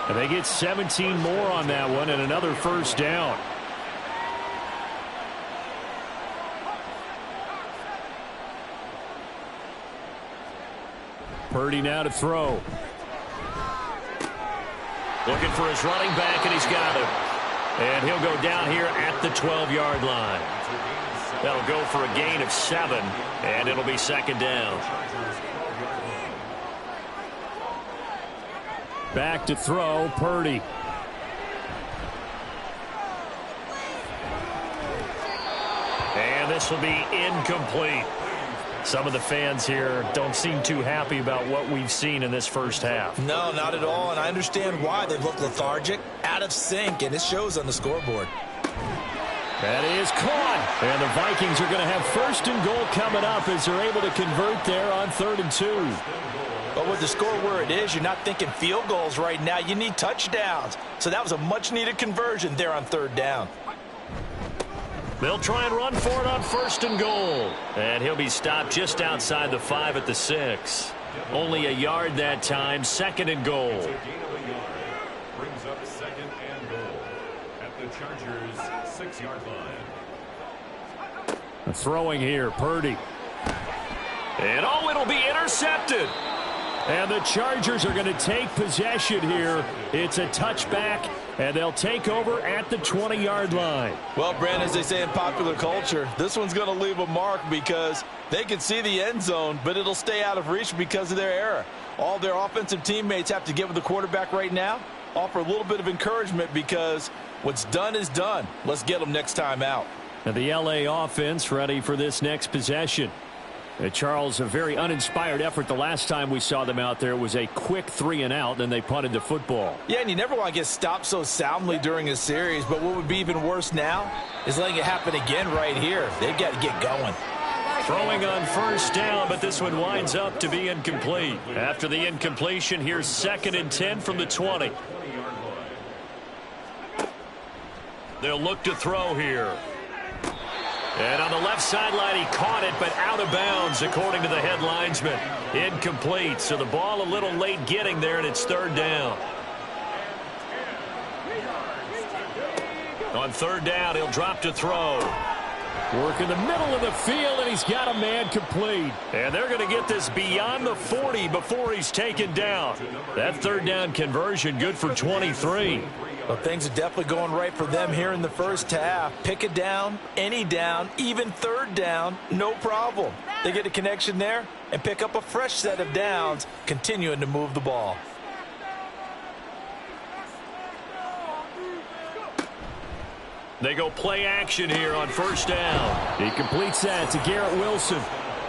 And they get 17 more on that one and another first down. Purdy now to throw. Looking for his running back, and he's got him. And he'll go down here at the 12-yard line. That'll go for a gain of 7, and it'll be 2nd down. Back to throw, Purdy. And this will be incomplete. Some of the fans here don't seem too happy about what we've seen in this first half. No, not at all, and I understand why. They look lethargic, out of sync, and it shows on the scoreboard. That is caught. And the Vikings are going to have 1st and goal coming up as they're able to convert there on 3rd and 2. But with the score where it is, you're not thinking field goals right now. You need touchdowns. So that was a much-needed conversion there on 3rd down. They'll try and run for it on 1st and goal. And he'll be stopped just outside the 5 at the 6. Only a yard that time, 2nd and goal. It's a gain of a yard. Brings up 2nd and goal at the Chargers' 6-yard line. Throwing here, Purdy. And it'll be intercepted. And the Chargers are going to take possession here. It's a touchback, and they'll take over at the 20-yard line. Well, Brandon, as they say in popular culture, this one's going to leave a mark because they can see the end zone, but it'll stay out of reach because of their error. All their offensive teammates have to get with the quarterback right now, offer a little bit of encouragement because what's done is done. Let's get them next time out. And the LA offense ready for this next possession. Charles, a very uninspired effort the last time we saw them out there. It was a quick 3-and-out, and they punted the football. Yeah, and you never want to get stopped so soundly during a series, but what would be even worse now is letting it happen again right here. They've got to get going. Throwing on 1st down, but this one winds up to be incomplete. After the incompletion, here's 2nd and 10 from the 20. They'll look to throw here. And on the left sideline, he caught it, but out of bounds, according to the head linesman. Incomplete, so the ball a little late getting there, and it's 3rd down. On 3rd down, he'll drop to throw. Work in the middle of the field, and he's got a man complete. And they're going to get this beyond the 40 before he's taken down. That 3rd down conversion good for 23. Well, things are definitely going right for them here in the first half. Pick it down, any down, even 3rd down, no problem. They get a connection there and pick up a fresh set of downs, continuing to move the ball. They go play action here on 1st down. He completes that to Garrett Wilson.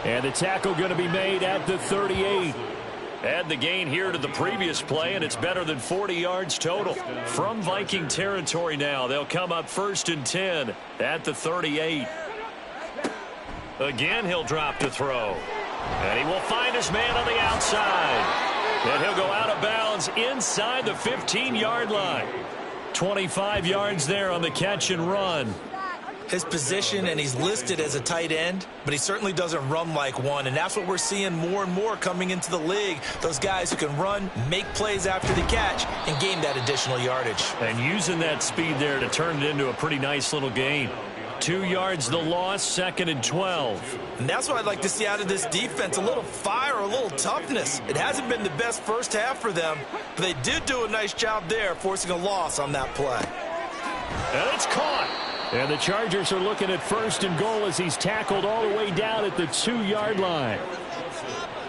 And the tackle going to be made at the 38. Add the gain here to the previous play, and it's better than 40 yards total. From Viking territory now, they'll come up 1st and 10 at the 38. Again, he'll drop to throw. And he will find his man on the outside. And he'll go out of bounds inside the 15-yard line. 25 yards there on the catch and run. His position, and he's listed as a tight end, but he certainly doesn't run like one, and that's what we're seeing more and more coming into the league. Those guys who can run, make plays after the catch, and gain that additional yardage. And using that speed there to turn it into a pretty nice little gain. 2 yards the loss, 2nd and 12. And that's what I'd like to see out of this defense, a little fire, a little toughness. It hasn't been the best first half for them, but they did do a nice job there, forcing a loss on that play. And it's caught. And the Chargers are looking at 1st and goal as he's tackled all the way down at the 2-yard line.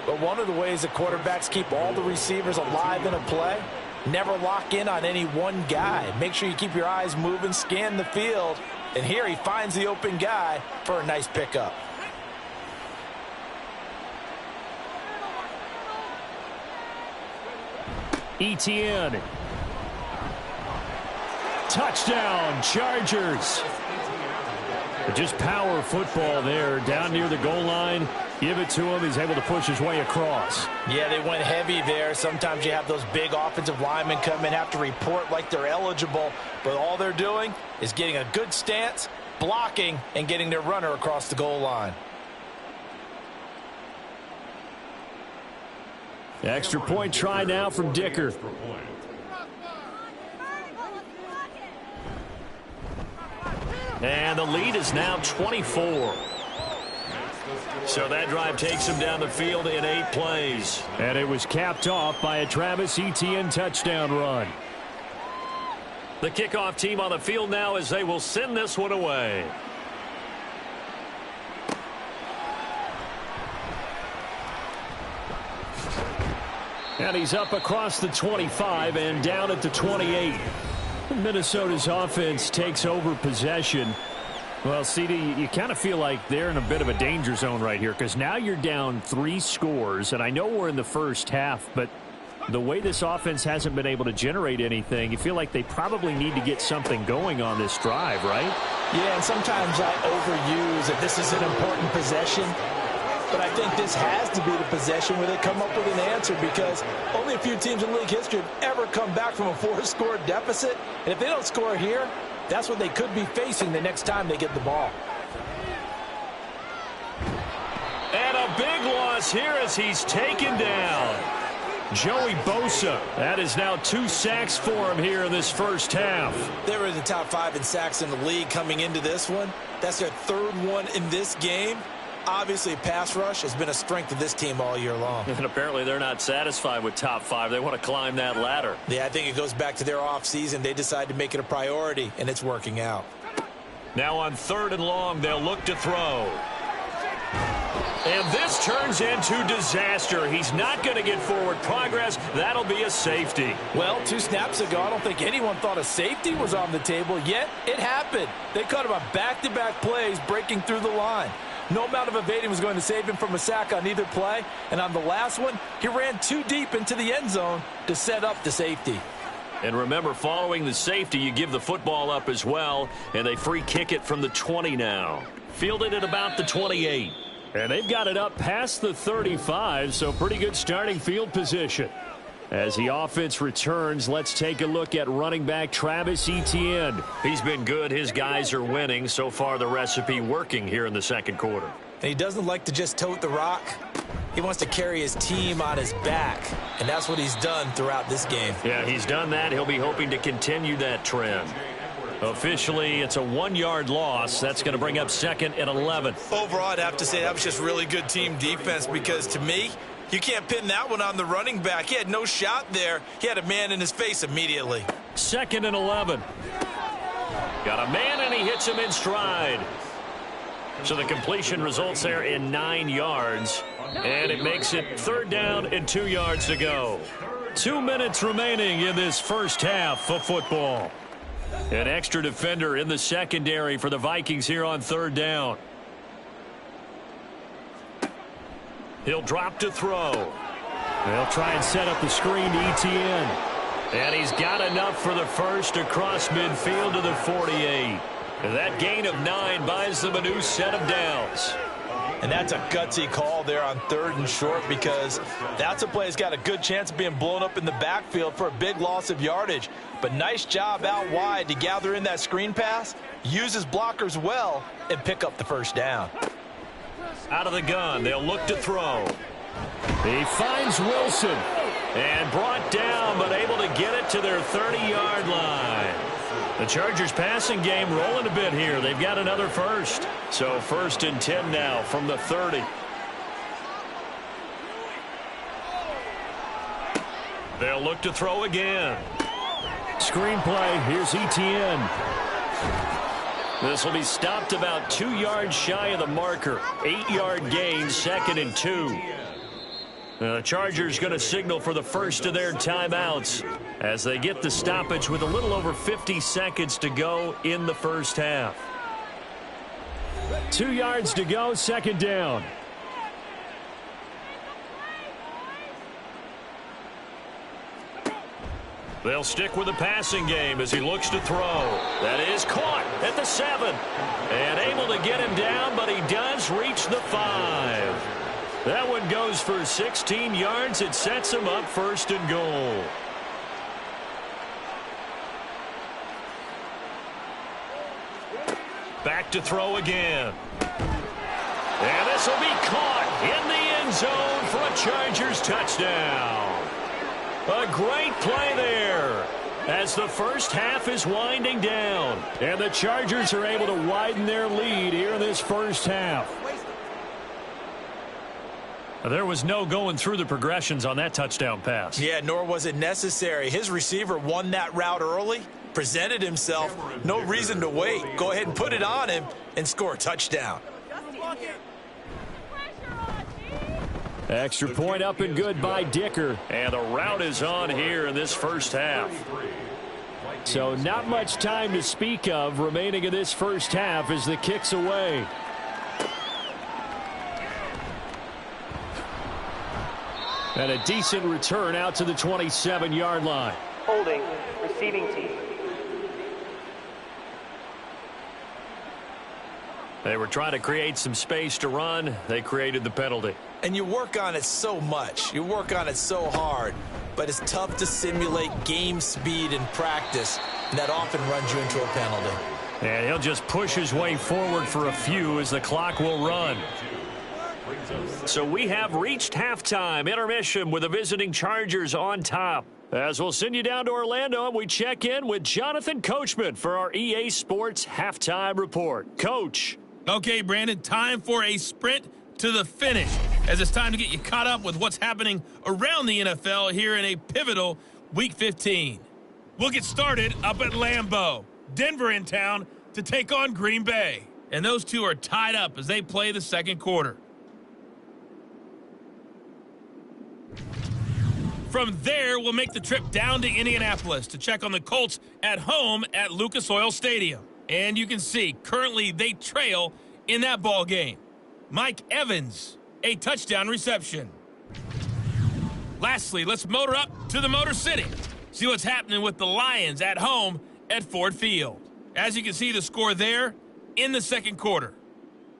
But one of the ways that quarterbacks keep all the receivers alive in a play, never lock in on any one guy. Make sure you keep your eyes moving, scan the field, and here he finds the open guy for a nice pickup. Etienne. Touchdown, Chargers. Just power football there down near the goal line. Give it to him. He's able to push his way across. Yeah, they went heavy there. Sometimes you have those big offensive linemen come in, have to report like they're eligible, but all they're doing is getting a good stance, blocking, and getting their runner across the goal line. Extra point try now from Dicker. And the lead is now 24. So that drive takes him down the field in 8 plays. And it was capped off by a Travis Etienne touchdown run. The kickoff team on the field now as they will send this one away. And he's up across the 25 and down at the 28. Minnesota's offense takes over possession. Well, CD, you kind of feel like they're in a bit of a danger zone right here because now you're down 3 scores, and I know we're in the first half, but the way this offense hasn't been able to generate anything, you feel like they probably need to get something going on this drive, right? Yeah, and sometimes I overuse that this is an important possession. But I think this has to be the possession where they come up with an answer because only a few teams in league history have ever come back from a 4-score deficit. And if they don't score here, that's what they could be facing the next time they get the ball. And a big one us here as he's taken down. Joey Bosa. That is now 2 sacks for him here in this first half. They were in the top 5 in sacks in the league coming into this one. That's their 3rd one in this game. Obviously, pass rush has been a strength of this team all year long. And apparently they're not satisfied with top 5. They want to climb that ladder. Yeah, I think it goes back to their offseason. They decided to make it a priority, and it's working out. Now on 3rd and long, they'll look to throw. And this turns into disaster. He's not going to get forward progress. That'll be a safety. Well, 2 snaps ago, I don't think anyone thought a safety was on the table, yet it happened. They caught him on back-to-back plays breaking through the line. No amount of evading was going to save him from a sack on either play. And on the last one, he ran too deep into the end zone to set up the safety. And remember, following the safety, you give the football up as well. And they free kick it from the 20 now. Fielded at about the 28. And they've got it up past the 35, so pretty good starting field position. As the offense returns, let's take a look at running back Travis Etienne. He's been good. His guys are winning. So far, the recipe working here in the second quarter. And he doesn't like to just tote the rock. He wants to carry his team on his back, and that's what he's done throughout this game. Yeah, he's done that. He'll be hoping to continue that trend. Officially, it's a 1-yard loss. That's going to bring up 2nd and 11. Overall, I'd have to say that was just really good team defense because, to me, you can't pin that one on the running back. He had no shot there. He had a man in his face immediately. 2nd and 11. Got a man, and he hits him in stride. So the completion results there in 9 yards. And it makes it 3rd down and 2 yards to go. 2 minutes remaining in this first half of football. An extra defender in the secondary for the Vikings here on 3rd down. He'll drop to throw. They'll try and set up the screen to Etienne. And he's got enough for the first across midfield to the 48. And that gain of 9 buys them a new set of downs. And that's a gutsy call there on 3rd and short because that's a play that's got a good chance of being blown up in the backfield for a big loss of yardage. But nice job out wide to gather in that screen pass, use his blockers well, and pick up the first down. Out of the gun, they'll look to throw. He finds Wilson and brought down, but able to get it to their 30-yard line. The Chargers passing game rolling a bit here. They've got another first. So 1st and 10 now from the 30. They'll look to throw again. Screenplay. Here's Etienne. This will be stopped about 2 yards shy of the marker. 8-yard gain, 2nd and 2. The Chargers going to signal for the first of their timeouts as they get the stoppage with a little over 50 seconds to go in the first half. 2 yards to go, 2nd down. They'll stick with the passing game as he looks to throw. That is caught at the 7. And able to get him down, but he does reach the 5. That one goes for 16 yards. It sets him up 1st and goal. Back to throw again. And this will be caught in the end zone for a Chargers touchdown. A great play there as the first half is winding down. And the Chargers are able to widen their lead here in this first half. There was no going through the progressions on that touchdown pass. Yeah, nor was it necessary. His receiver won that route early, presented himself. No reason to wait. Go ahead and put it on him and score a touchdown. Extra point up and good by Dicker. And the route is on here in this first half. So not much time to speak of remaining in this first half as the kick's away. And a decent return out to the 27-yard line. Holding, receiving team. They were trying to create some space to run. They created the penalty. And you work on it so much. You work on it so hard. But it's tough to simulate game speed in practice. And that often runs you into a penalty. And he'll just push his way forward for a few as the clock will run. So we have reached halftime. Intermission with the visiting Chargers on top. As we'll send you down to Orlando, and we check in with Jonathan Coachman for our EA Sports Halftime Report. Coach. Okay, Brandon, time for a sprint to the finish, as it's time to get you caught up with what's happening around the NFL here in a pivotal Week 15. We'll get started up at Lambeau. Denver in town to take on Green Bay. And those two are tied up as they play the second quarter. From there, we'll make the trip down to Indianapolis to check on the Colts at home at Lucas Oil Stadium. And you can see, currently they trail in that ball game. Mike Evans, a touchdown reception. Lastly, let's motor up to the Motor City. See what's happening with the Lions at home at Ford Field. As you can see, the score there in the second quarter.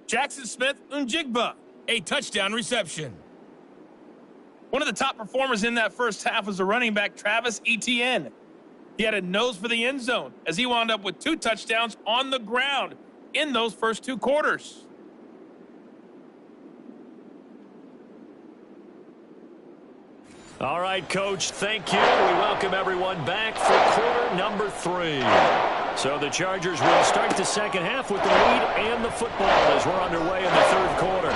Jackson Smith-Njigba, a touchdown reception. One of the top performers in that first half was the running back Travis Etienne. He had a nose for the end zone as he wound up with 2 touchdowns on the ground in those first 2 quarters. All right, Coach, thank you. We welcome everyone back for quarter number 3. So the Chargers will start the second half with the lead and the football as we're underway in the third quarter.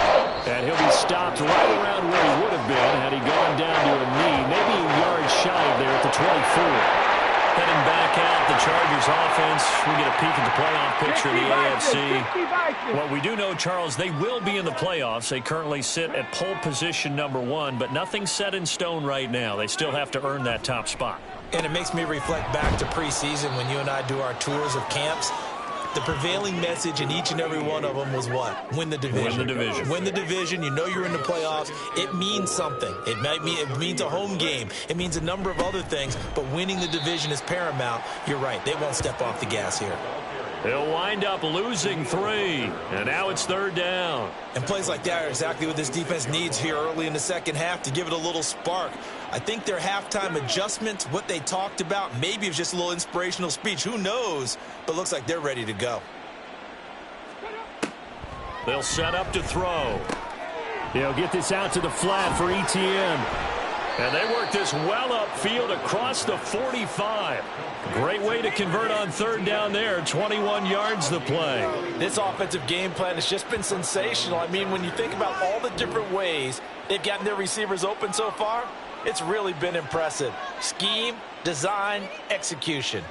And he'll be stopped right around where he would have been had he gone down to a knee, maybe a yard shy of there at the 24. Heading back out, the Chargers offense, we get a peek at the playoff picture in the AFC. What we do know, Charles, they will be in the playoffs. They currently sit at pole position number 1, but nothing's set in stone right now. They still have to earn that top spot. And it makes me reflect back to preseason when you and I do our tours of camps. The prevailing message in each and every one of them was what? Win the division. Win the division. Win the division. You know you're in the playoffs. It means something. It means a home game. It means a number of other things, but winning the division is paramount. You're right. They won't step off the gas here. They'll wind up losing 3, and now it's third down. And plays like that are exactly what this defense needs here early in the second half to give it a little spark. I think their halftime adjustments, what they talked about, maybe it was just a little inspirational speech. Who knows? But looks like they're ready to go. They'll set up to throw. They'll get this out to the flat for Etienne. And they work this well upfield across the 45. Great way to convert on third down there. 21 yards the play. This offensive game plan has just been sensational. I mean, when you think about all the different ways they've gotten their receivers open so far, it's really been impressive. Scheme, design, execution.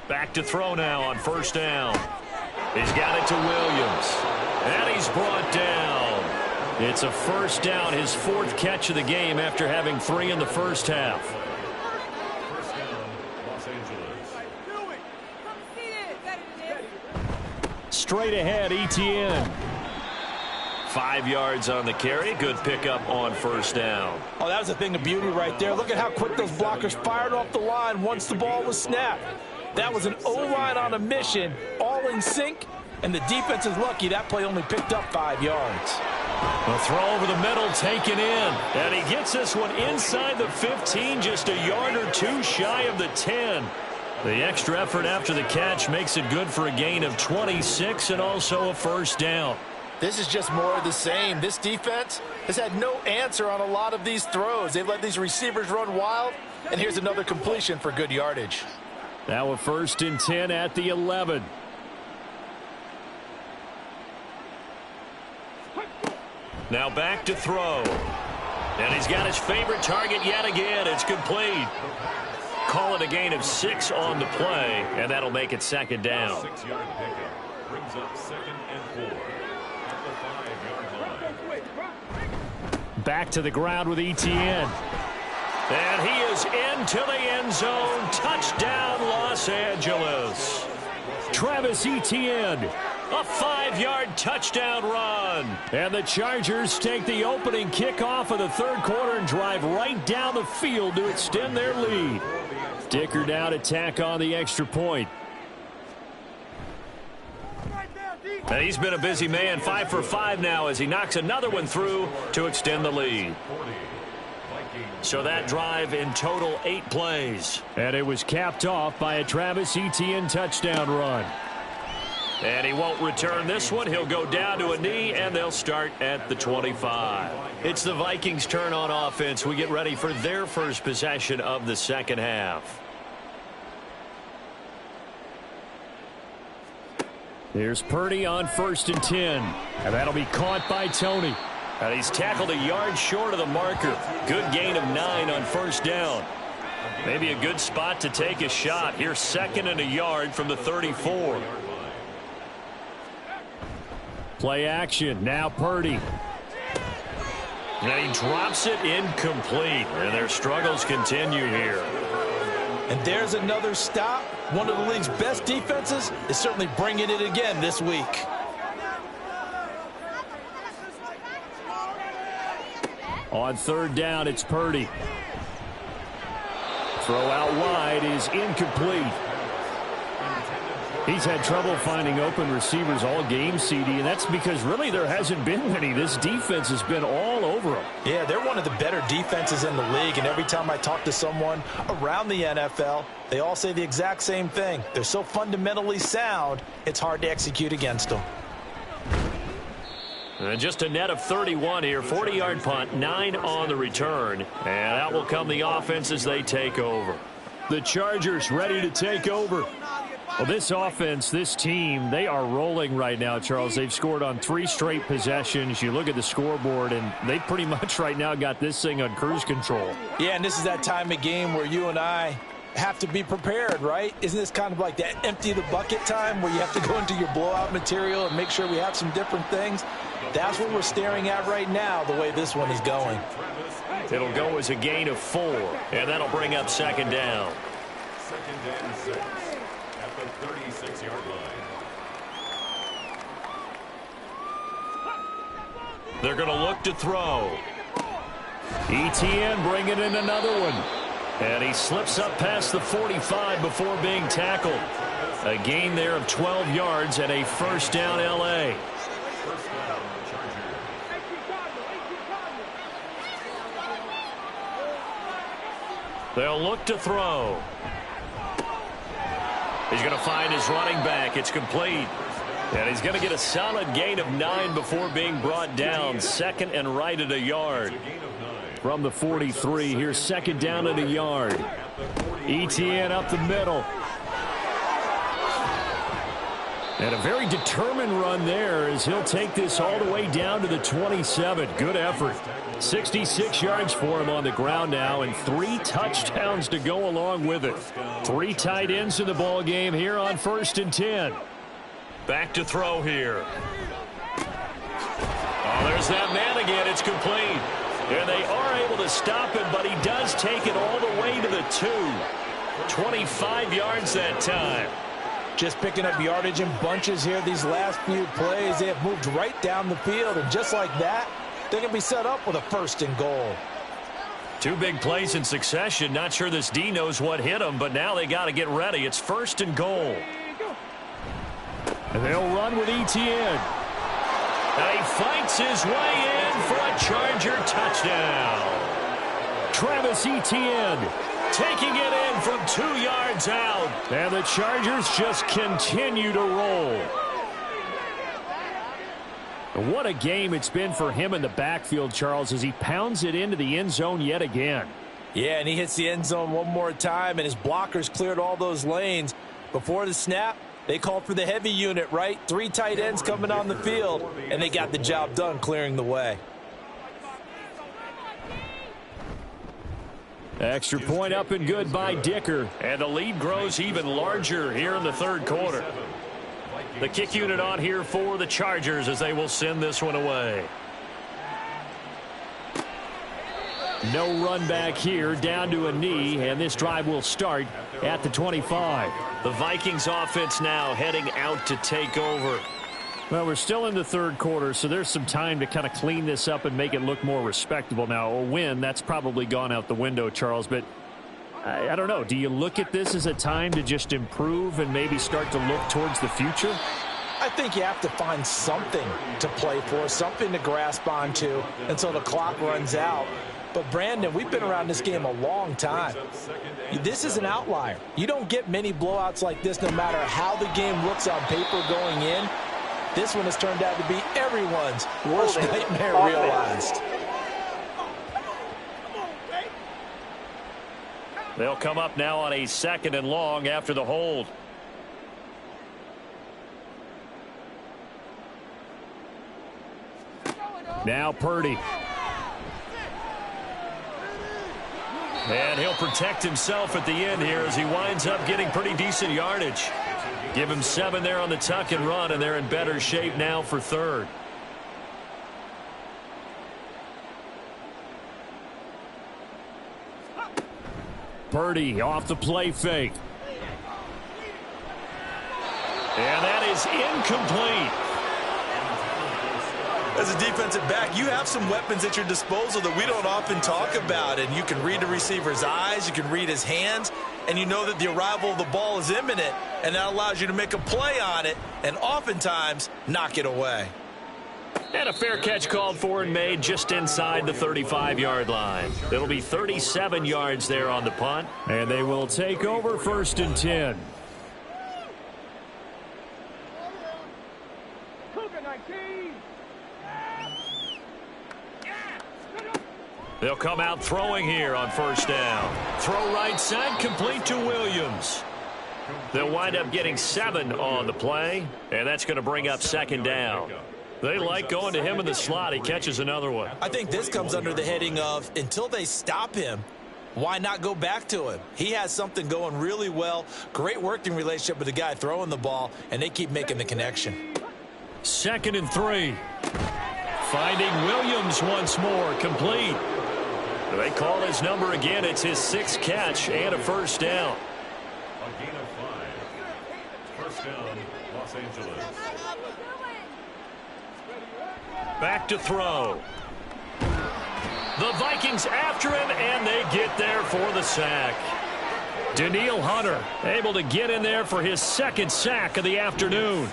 Back to throw now on first down. He's got it to Williams. And he's brought down. It's a first down, his 4th catch of the game after having 3 in the first half. First down, Los Angeles. Straight ahead, Etienne. 5 yards on the carry. Good pickup on first down. Oh, that was a thing of beauty right there. Look at how quick those blockers fired off the line once the ball was snapped. That was an O-line on a mission, all in sync, and the defense is lucky that play only picked up 5 yards. A throw over the middle taken in, and he gets this one inside the 15, just a yard or 2 shy of the 10. The extra effort after the catch makes it good for a gain of 26 and also a first down. This is just more of the same. This defense has had no answer on a lot of these throws. They've let these receivers run wild, and here's another completion for good yardage. Now a 1st and 10 at the 11. Now back to throw. And he's got his favorite target yet again. It's complete. Call it a gain of 6 on the play, and that'll make it second down. 6-yard pickup brings up 2nd and 4 at the 5-yard line. Back to the ground with Etienne. And he is into the end zone. Touchdown, Los Angeles. Travis Etienne, a 5-yard touchdown run. And the Chargers take the opening kickoff of the third quarter and drive right down the field to extend their lead. Dicker down to tack on the extra point. And he's been a busy man, 5 for 5 now as he knocks another one through to extend the lead. So that drive in total 8 plays. And it was capped off by a Travis Etienne touchdown run. And he won't return this one. He'll go down to a knee, and they'll start at the 25. It's the Vikings' turn on offense. We get ready for their first possession of the second half. Here's Purdy on 1st and 10. And that'll be caught by Tony. And he's tackled a yard short of the marker. Good gain of 9 on 1st down. Maybe a good spot to take a shot. Here's 2nd and a yard from the 34. Play action. Now Purdy. And he drops it incomplete. And their struggles continue here. And there's another stop. One of the league's best defenses is certainly bringing it again this week. On 3rd down, it's Purdy. Throw out wide is incomplete. He's had trouble finding open receivers all game, CD, and that's because really there hasn't been many. This defense has been all over them. Yeah, they're one of the better defenses in the league, and every time I talk to someone around the NFL, they all say the exact same thing. They're so fundamentally sound, it's hard to execute against them. And just a net of 31 here, 40-yard punt, 9 on the return, and out will come the offense as they take over. The Chargers ready to take over. Well, this offense, this team, they are rolling right now, Charles. They've scored on 3 straight possessions. You look at the scoreboard, and they pretty much right now got this thing on cruise control. Yeah, and this is that time of game where you and I have to be prepared, right? Isn't this kind of like that empty the bucket time where you have to go into your blowout material and make sure we have some different things? That's what we're staring at right now, the way this one is going. It'll go as a gain of 4, and that'll bring up 2nd down. 2nd and 6 at the 36-yard line. They're going to look to throw. Etienne bringing in another one. And he slips up past the 45 before being tackled. A gain there of 12 yards and a 1st down L.A. They'll look to throw. He's going to find his running back. It's complete. And he's going to get a solid gain of 9 before being brought down. 2nd and right at a yard. From the 43, here's 2nd down at a yard. Etienne up the middle. And a very determined run there as he'll take this all the way down to the 27. Good effort. 66 yards for him on the ground now and 3 touchdowns to go along with it. 3 tight ends in the ball game here on 1st and 10. Back to throw here. Oh, there's that man again. It's complete. And they are able to stop him, but he does take it all the way to the 2. 25 yards that time. Just picking up yardage in bunches here these last few plays. They have moved right down the field, and just like that, they're going to be set up with a 1st and goal. 2 big plays in succession. Not sure this D knows what hit him, but now they got to get ready. It's 1st and goal. And they'll run with Etienne. And he fights his way in for a Charger touchdown. Travis Etienne taking it in from 2 yards out. And the Chargers just continue to roll. What a game it's been for him in the backfield, Charles, as he pounds it into the end zone yet again. Yeah, and he hits the end zone one more time, and his blockers cleared all those lanes. Before the snap, they called for the heavy unit, right? 3 tight ends coming on the field, and they got the job done clearing the way. Extra point up and good by Dicker. And the lead grows even larger here in the 3rd quarter. The kick unit on here for the Chargers as they will send this one away. No run back here, down to a knee, and this drive will start at the 25. The Vikings offense now heading out to take over. Well, we're still in the 3rd quarter, so there's some time to kind of clean this up and make it look more respectable. Now, a win, that's probably gone out the window, Charles, but I don't know. Do you look at this as a time to just improve and maybe start to look towards the future? I I think you have to find something to play for, something to grasp onto until the clock runs out. But, Brandon, we've been around this game a long time. This is an outlier. You don't get many blowouts like this no matter how the game looks on paper going in. This one has turned out to be everyone's worst nightmare realized. They'll come up now on a 2nd and long after the hold. Now Purdy. And he'll protect himself at the end here as he winds up getting pretty decent yardage. Give him 7 there on the tuck and run, and they're in better shape now for 3rd. Purdy off the play fake. And that is incomplete. As a defensive back, you have some weapons at your disposal that we don't often talk about. And you can read the receiver's eyes, you can read his hands, and you know that the arrival of the ball is imminent, and that allows you to make a play on it and oftentimes knock it away. And a fair catch called for and made just inside the 35-yard line. It'll be 37 yards there on the punt, and they will take over 1st and 10. They'll come out throwing here on 1st down. Throw right side, complete to Williams. They'll wind up getting 7 on the play, and that's going to bring up 2nd down. They like going to him in the slot. He catches another one. I think this comes under the heading of until they stop him, why not go back to him? He has something going really well. Great working relationship with the guy throwing the ball, and they keep making the connection. 2nd and 3. Finding Williams once more, complete. They call his number again. It's his 6th catch and a 1st down. A gain of 5. 1st down, Los Angeles. Back to throw. The Vikings after him, and they get there for the sack. Danielle Hunter able to get in there for his 2nd sack of the afternoon.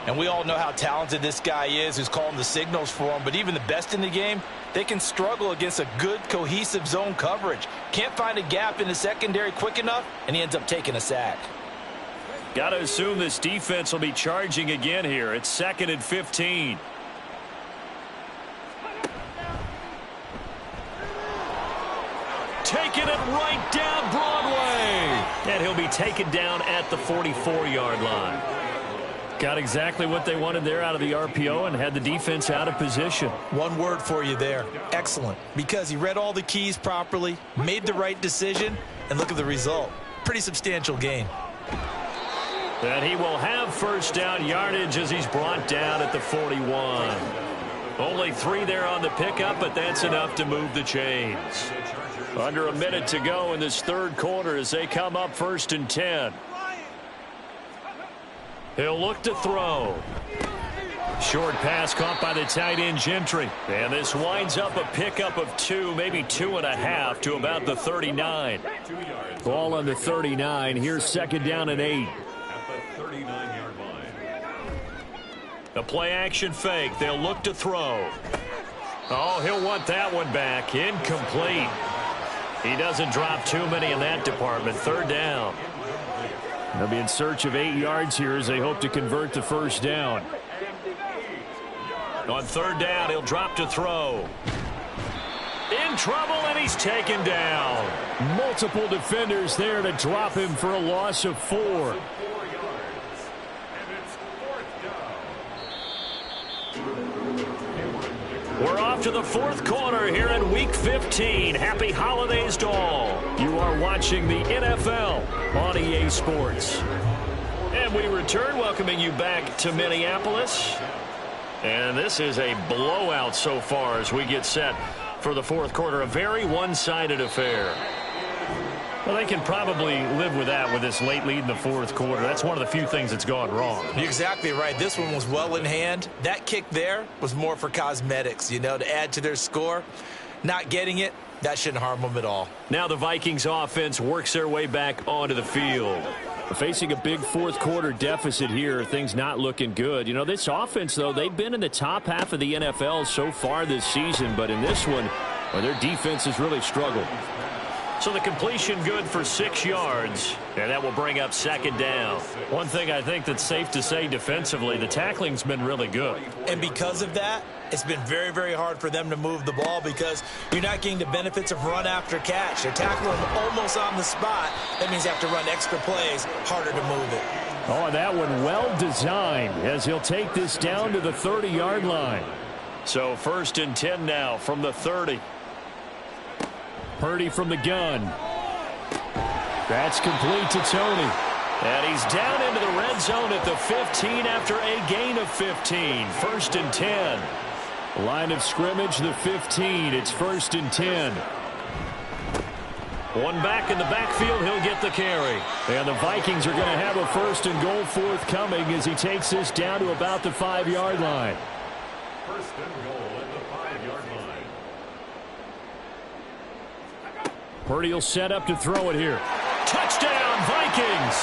And we all know how talented this guy is who's calling the signals for him. But even the best in the game, they can struggle against a good, cohesive zone coverage. Can't find a gap in the secondary quick enough, and he ends up taking a sack. Got to assume this defense will be charging again here. It's 2nd and 15. Taking it right down Broadway. And he'll be taken down at the 44-yard line. Got exactly what they wanted there out of the RPO and had the defense out of position. One word for you there. Excellent. Because he read all the keys properly, made the right decision, and look at the result. Pretty substantial gain. And he will have 1st down yardage as he's brought down at the 41. Only 3 there on the pickup, but that's enough to move the chains. Under a minute to go in this 3rd quarter as they come up 1st and 10. He'll look to throw. Short pass caught by the tight end Gentry. And this winds up a pickup of 2, maybe 2.5 to about the 39. Ball on the 39. Here's 2nd down and 8. At the 39-yard line. A play action fake. They'll look to throw. Oh, he'll want that one back. Incomplete. He doesn't drop too many in that department. 3rd down. They'll be in search of 8 yards here as they hope to convert the 1st down. On 3rd down, he'll drop to throw. In trouble, and he's taken down. Multiple defenders there to drop him for a loss of 4. We're off to the 4th quarter here in Week 15. Happy holidays to all. You are watching the NFL on EA Sports. And we return, welcoming you back to Minneapolis. And this is a blowout so far as we get set for the 4th quarter. A very one-sided affair. Well, they can probably live with that with this late lead in the 4th quarter. That's one of the few things that's gone wrong. You're exactly right. This one was well in hand. That kick there was more for cosmetics, you know, to add to their score. Not getting it, that shouldn't harm them at all. Now the Vikings offense works their way back onto the field. Facing a big fourth-quarter deficit here, things not looking good. You know, this offense, though, they've been in the top half of the NFL so far this season, but in this one, well, their defense has really struggled. So the completion good for 6 yards, and that will bring up second down. One thing I think that's safe to say defensively, the tackling's been really good. And because of that, it's been very, very hard for them to move the ball because you're not getting the benefits of run after catch. They're tackling them almost on the spot. That means you have to run extra plays, harder to move it. Oh, and that one well designed as he'll take this down to the 30-yard line. So 1st and 10 now from the 30. Purdy from the gun. That's complete to Tony. And he's down into the red zone at the 15 after a gain of 15. 1st and 10. Line of scrimmage, the 15. It's 1st and 10. One back in the backfield. He'll get the carry. And the Vikings are going to have a 1st and goal forthcoming as he takes this down to about the 5-yard line. 1st and goal at the 5-yard line. Purdy will set up to throw it here. Touchdown, Vikings!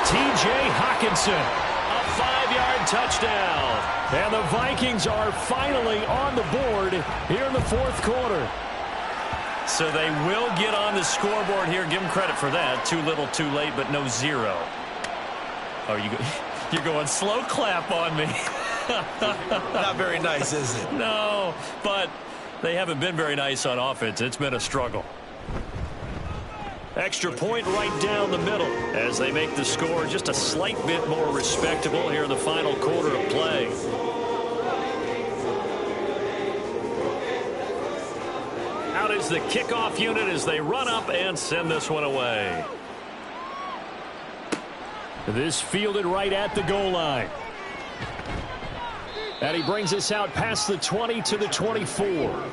T.J. Hockenson, a 5-yard touchdown. And the Vikings are finally on the board here in the fourth quarter. So they will get on the scoreboard here. Give them credit for that. Too little, too late, but no 0. Oh, you're going slow clap on me. Not very nice, is it? No, but they haven't been very nice on offense. It's been a struggle. Extra point right down the middle as they make the score just a slight bit more respectable here in the final quarter of play. Out is the kickoff unit as they run up and send this one away. This fielded right at the goal line. And he brings us out past the 20 to the 24.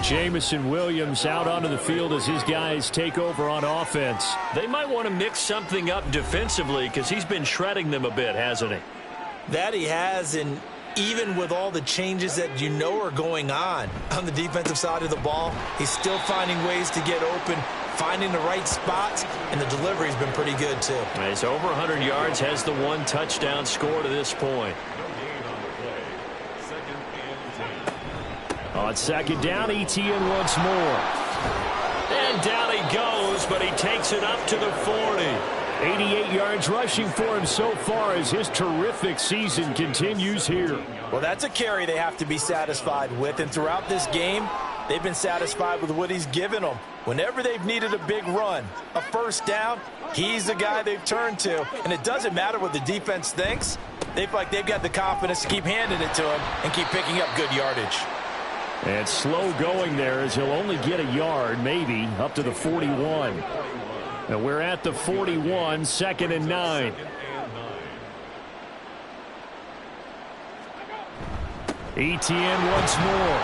Jamison Williams out onto the field as his guys take over on offense. They might want to mix something up defensively because he's been shredding them a bit, hasn't he? That he has, and even with all the changes that you know are going on the defensive side of the ball, he's still finding ways to get open, finding the right spots, and the delivery's been pretty good too. He's over 100 yards, has the 1 touchdown score to this point. On second down, Etienne once more. And down he goes, but he takes it up to the 40. 88 yards rushing for him so far as his terrific season continues here. Well, that's a carry they have to be satisfied with, and throughout this game, they've been satisfied with what he's given them. Whenever they've needed a big run, a first down, he's the guy they've turned to. And it doesn't matter what the defense thinks. They feel like they've got the confidence to keep handing it to him and keep picking up good yardage. And slow going there as he'll only get a yard, maybe, up to the 41. And we're at the 41, 2nd and 9. Etienne once more.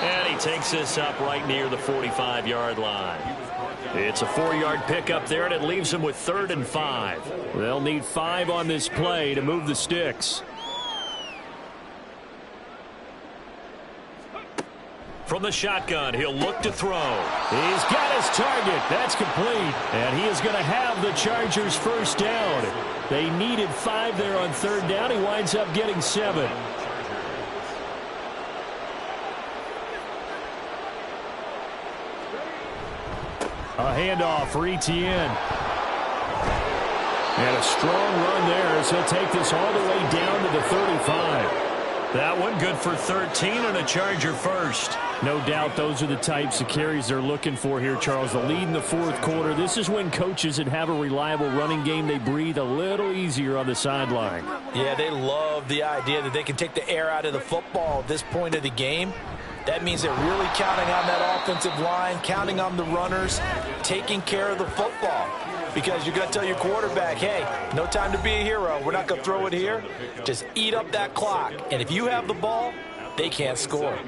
And he takes this up right near the 45-yard line. It's a 4-yard pickup there, and it leaves them with 3rd and 5. They'll need 5 on this play to move the sticks. From the shotgun, he'll look to throw. He's got his target. That's complete. And he is going to have the Chargers first down. They needed 5 there on 3rd down. He winds up getting 7. A handoff for Etienne. And a strong run there as he'll take this all the way down to the 35. That one good for 13 and a Charger first. No doubt those are the types of carries they're looking for here, Charles. The lead in the fourth quarter. This is when coaches that have a reliable running game, they breathe a little easier on the sideline. Yeah, they love the idea that they can take the air out of the football at this point of the game. That means they're really counting on that offensive line, counting on the runners, taking care of the football. Because you're going to tell your quarterback, hey, no time to be a hero. We're not going to throw it here. Just eat up that clock. And if you have the ball, they can't score.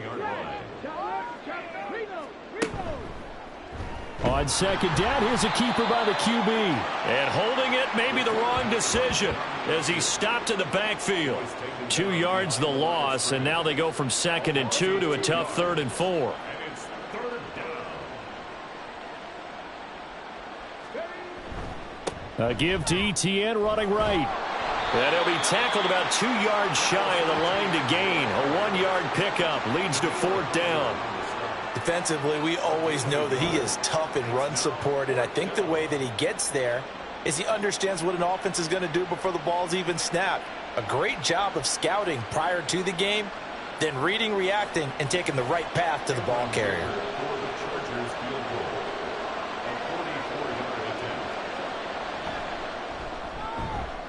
On 2nd down, here's a keeper by the QB. And holding it may be the wrong decision as he stopped in the backfield. 2 yards the loss, and now they go from 2nd and 2 to a tough 3rd and 4. A give to ETN running right. And he'll be tackled about 2 yards shy of the line to gain. A 1-yard pickup leads to 4th down. Defensively, we always know that he is tough in run support, and I think the way that he gets there is he understands what an offense is going to do before the ball's even snapped. A great job of scouting prior to the game, then reading, reacting, and taking the right path to the ball carrier.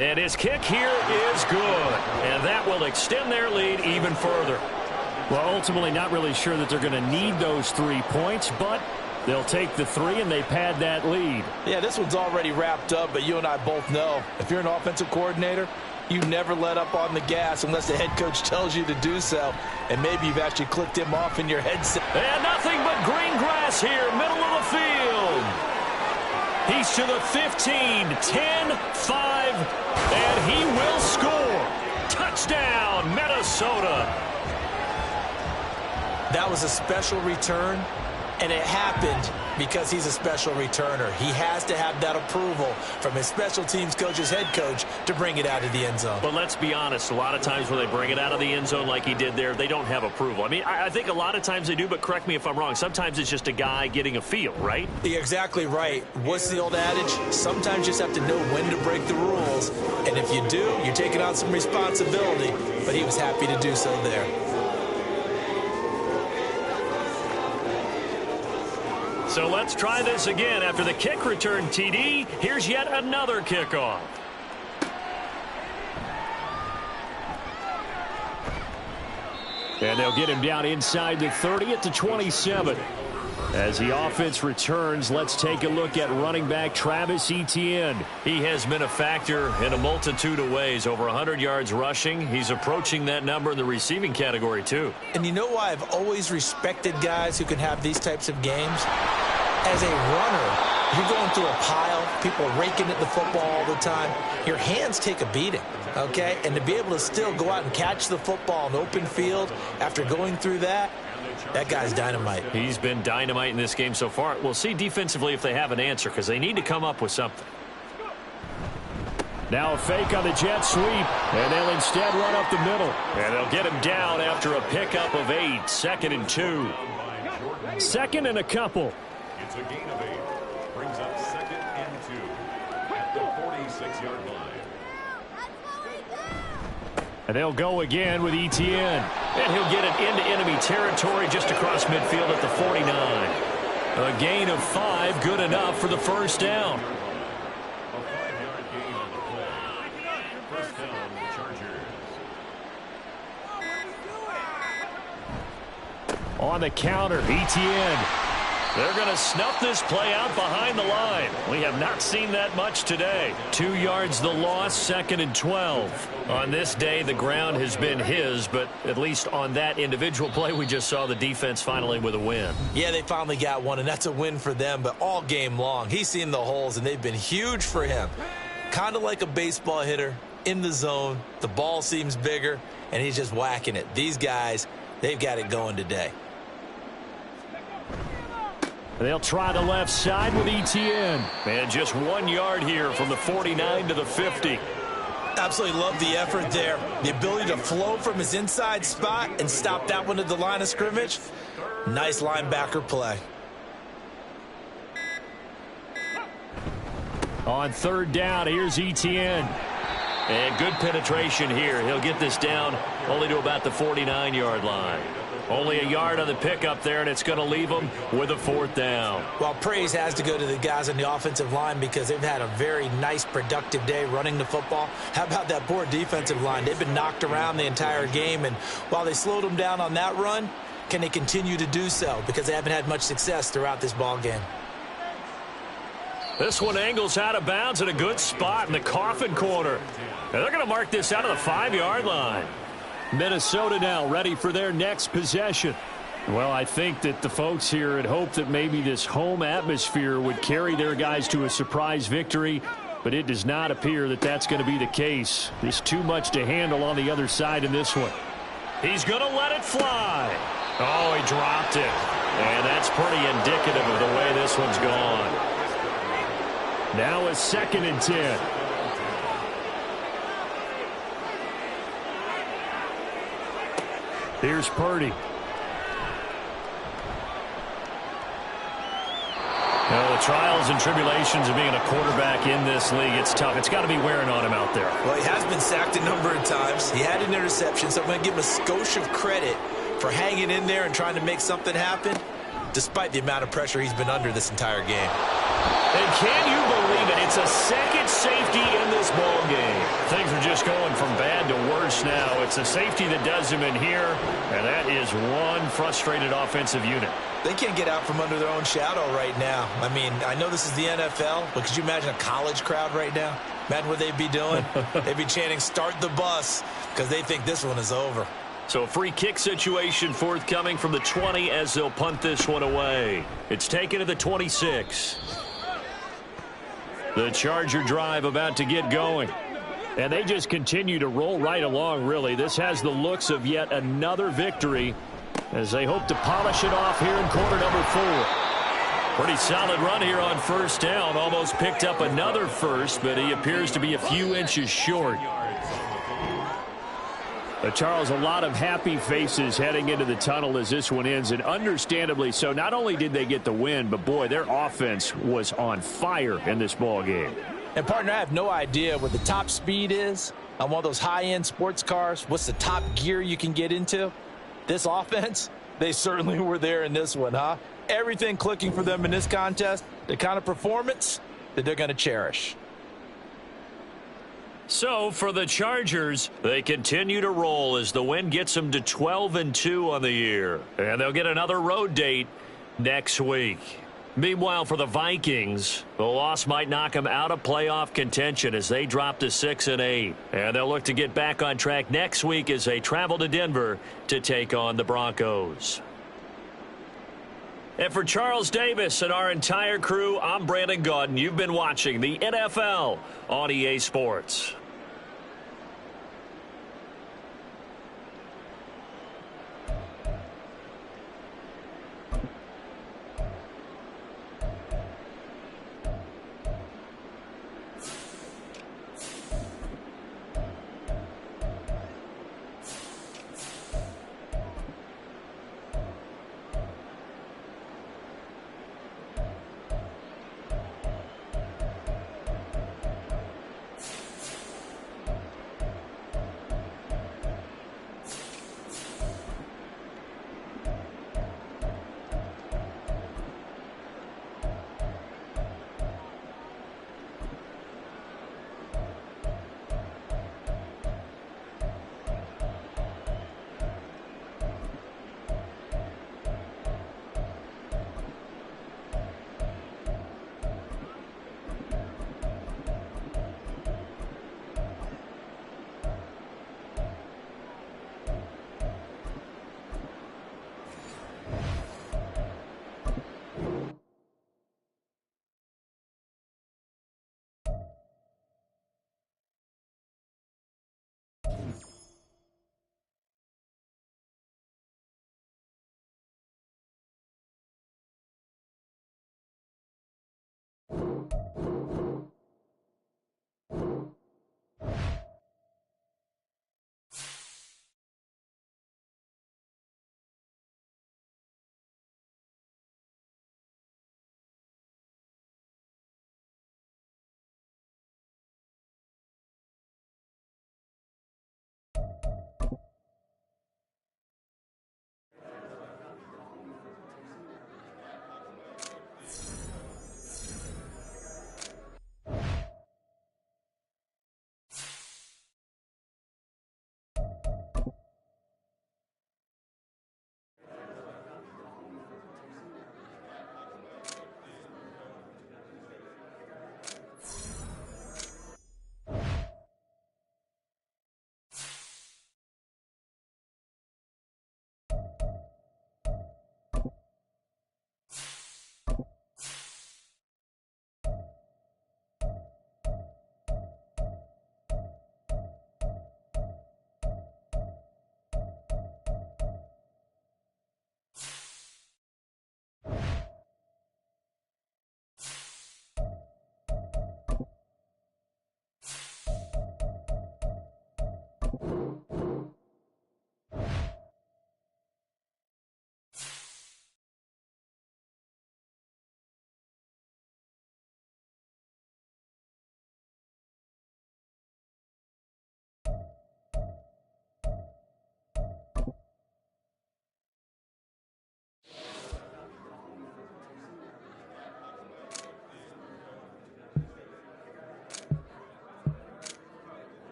And his kick here is good. And that will extend their lead even further. Well, ultimately not really sure that they're going to need those 3 points, but they'll take the 3 and they pad that lead. Yeah, this one's already wrapped up, but you and I both know if you're an offensive coordinator, you never let up on the gas unless the head coach tells you to do so. And maybe you've actually clicked him off in your headset. And nothing but green grass here, middle of the field. He's to the 15, 10, 5, and he will score. Touchdown, Minnesota. That was a special return, and it happened because he's a special returner. He has to have that approval from his special teams coach's head coach to bring it out of the end zone. But let's be honest, a lot of times when they bring it out of the end zone like he did there, they don't have approval. I mean, I think a lot of times they do, but correct me if I'm wrong. Sometimes it's just a guy getting a feel, right? You're exactly right. What's the old adage? Sometimes you just have to know when to break the rules. And if you do, you're taking on some responsibility. But he was happy to do so there. So let's try this again. After the kick return TD, here's yet another kickoff. And they'll get him down inside the 30 at the 27. As the offense returns, let's take a look at running back Travis Etienne. He has been a factor in a multitude of ways. Over 100 yards rushing. He's approaching that number in the receiving category, too. And you know why I've always respected guys who can have these types of games? As a runner, you're going through a pile, people raking at the football all the time. Your hands take a beating, okay? And to be able to still go out and catch the football in open field after going through that, that guy's dynamite. He's been dynamite in this game so far. We'll see defensively if they have an answer because they need to come up with something. Now a fake on the jet sweep, and they'll instead run up the middle. And they'll get him down after a pickup of 8, 2nd and 2. 2nd and a couple. It's a gain of 8. Brings up 2nd and 2 at the 46-yard line. And they'll go again with Etienne. And he'll get it into enemy territory just across midfield at the 49. A gain of 5, good enough for the first down. A 5-yard gain on the play. First down, Chargers. On the counter, Etienne. They're going to snuff this play out behind the line. We have not seen that much today. 2 yards the loss, 2nd and 12. On this day, the ground has been his, but at least on that individual play, we just saw the defense finally with a win. Yeah, they finally got one, and that's a win for them, but all game long, he's seen the holes, and they've been huge for him. Kind of like a baseball hitter in the zone. The ball seems bigger, and he's just whacking it. These guys, they've got it going today. They'll try the left side with Etienne. And just 1 yard here from the 49 to the 50. Absolutely love the effort there. The ability to flow from his inside spot and stop that one at the line of scrimmage. Nice linebacker play. On 3rd down, here's Etienne. And good penetration here. He'll get this down only to about the 49-yard line. Only a yard on the pickup there, and it's going to leave them with a 4th down. Well, praise has to go to the guys on the offensive line because they've had a very nice, productive day running the football. How about that poor defensive line? They've been knocked around the entire game, and while they slowed them down on that run, can they continue to do so? Because they haven't had much success throughout this ball game. This one angles out of bounds at a good spot in the coffin corner. And they're going to mark this out of the 5-yard line. Minnesota now ready for their next possession. Well, I think that the folks here had hoped that maybe this home atmosphere would carry their guys to a surprise victory, but it does not appear that that's going to be the case. There's too much to handle on the other side in this one. He's going to let it fly. Oh, he dropped it. And that's pretty indicative of the way this one's gone. Now a 2nd and 10. Here's Purdy. Well, the trials and tribulations of being a quarterback in this league, it's tough. It's got to be wearing on him out there. Well, he has been sacked a number of times. He had an interception, so I'm going to give him a skosh of credit for hanging in there and trying to make something happen, despite the amount of pressure he's been under this entire game. And can you believe it? It's a second safety in this ball game. Things are just going from bad to worse now. It's a safety that does him in here, and that is one frustrated offensive unit. They can't get out from under their own shadow right now. I mean, I know this is the NFL, but could you imagine a college crowd right now? Imagine what they'd be doing. They'd be chanting, "Start the bus," because they think this one is over. So a free kick situation forthcoming from the 20 as they'll punt this one away. It's taken to the 26. The Charger drive about to get going. And they just continue to roll right along, really. This has the looks of yet another victory as they hope to polish it off here in quarter number 4. Pretty solid run here on first down. Almost picked up another first, but he appears to be a few inches short. Charles, a lot of happy faces heading into the tunnel as this one ends, and understandably so. Not only did they get the win, but, boy, their offense was on fire in this ball game. And, partner, I have no idea what the top speed is on one of those high-end sports cars. What's the top gear you can get into? This offense, they certainly were there in this one, huh? Everything clicking for them in this contest, the kind of performance that they're going to cherish. So for the Chargers, they continue to roll as the win gets them to 12-2 on the year. And they'll get another road date next week. Meanwhile, for the Vikings, the loss might knock them out of playoff contention as they drop to 6-8. And they'll look to get back on track next week as they travel to Denver to take on the Broncos. And for Charles Davis and our entire crew, I'm Brandon Gaudin. You've been watching the NFL on EA Sports.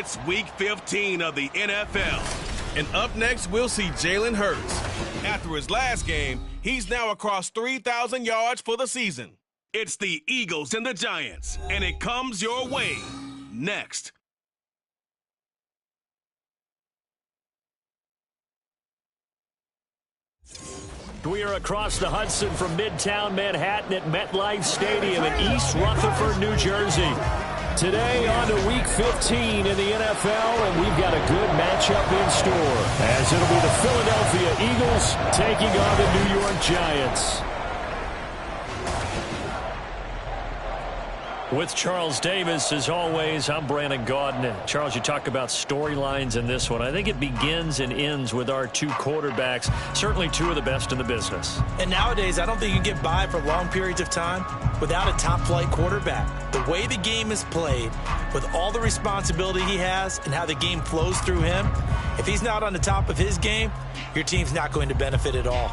It's Week 15 of the NFL. And up next, we'll see Jalen Hurts. After his last game, he's now across 3,000 yards for the season. It's the Eagles and the Giants, and it comes your way next. We are across the Hudson from Midtown Manhattan at MetLife Stadium in East Rutherford, New Jersey. Today on to Week 15 in the NFL, and we've got a good matchup in store, as it'll be the Philadelphia Eagles taking on the New York Giants. With Charles Davis, as always, I'm Brandon Gaudin. Charles, you talk about storylines in this one. I think it begins and ends with our two quarterbacks, certainly two of the best in the business. And nowadays, I don't think you can get by for long periods of time without a top-flight quarterback. The way the game is played, with all the responsibility he has and how the game flows through him, if he's not on the top of his game, your team's not going to benefit at all.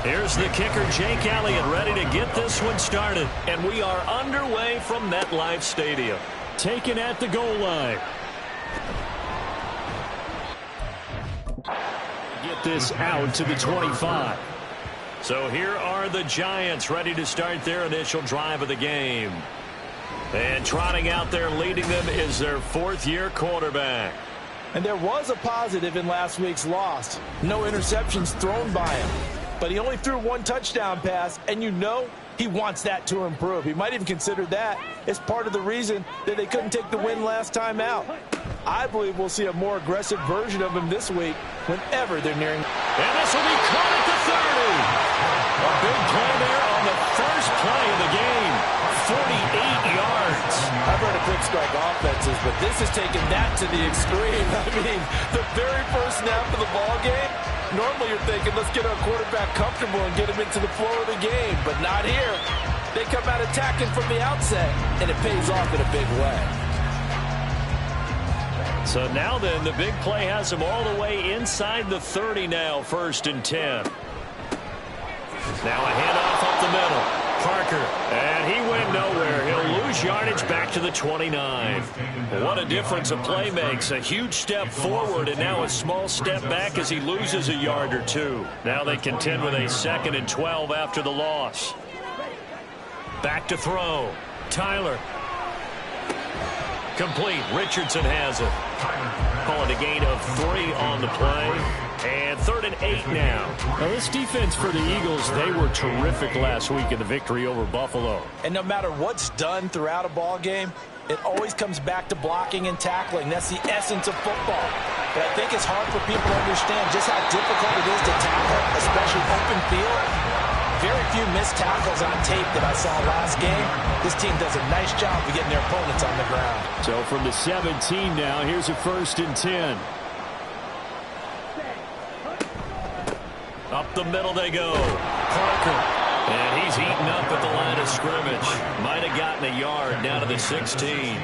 Here's the kicker, Jake Elliott, ready to get this one started. And we are underway from MetLife Stadium. Taken at the goal line. Get this out to the 25. So here are the Giants ready to start their initial drive of the game. And trotting out there leading them is their fourth-year quarterback. And there was a positive in last week's loss. No interceptions thrown by him. But he only threw one touchdown pass, and you know he wants that to improve. He might even consider that as part of the reason that they couldn't take the win last time out. I believe we'll see a more aggressive version of him this week whenever they're nearing. And this will be caught at the 30. A big play there on the first play of the game. 48 yards. I've heard of quick strike offenses, but this is taking that to the extreme. I mean, the very first snap of the ball game, normally you're thinking, let's get our quarterback comfortable and get him into the flow of the game, but not here. They come out attacking from the outset, and it pays off in a big way. So now then, the big play has him all the way inside the 30 now, 1st and 10. Now a handoff up the middle. Parker, and he went nowhere. He'll lose yardage back to the 29. What a difference a play makes. A huge step forward and now a small step back as he loses a yard or two. Now they contend with a 2nd and 12 after the loss. Back to throw. Tyler. Complete. Richardson has it. Calling a gain of 3 on the play. And 3rd and 8 now. Now this defense for the Eagles, they were terrific last week in the victory over Buffalo. And no matter what's done throughout a ball game, it always comes back to blocking and tackling. That's the essence of football. But I think it's hard for people to understand just how difficult it is to tackle, especially open field. Very few missed tackles on tape that I saw last game. This team does a nice job of getting their opponents on the ground. So from the 17 now, here's a 1st and 10. Up the middle they go. Parker. And he's eaten up at the line of scrimmage. Might have gotten a yard down to the 16.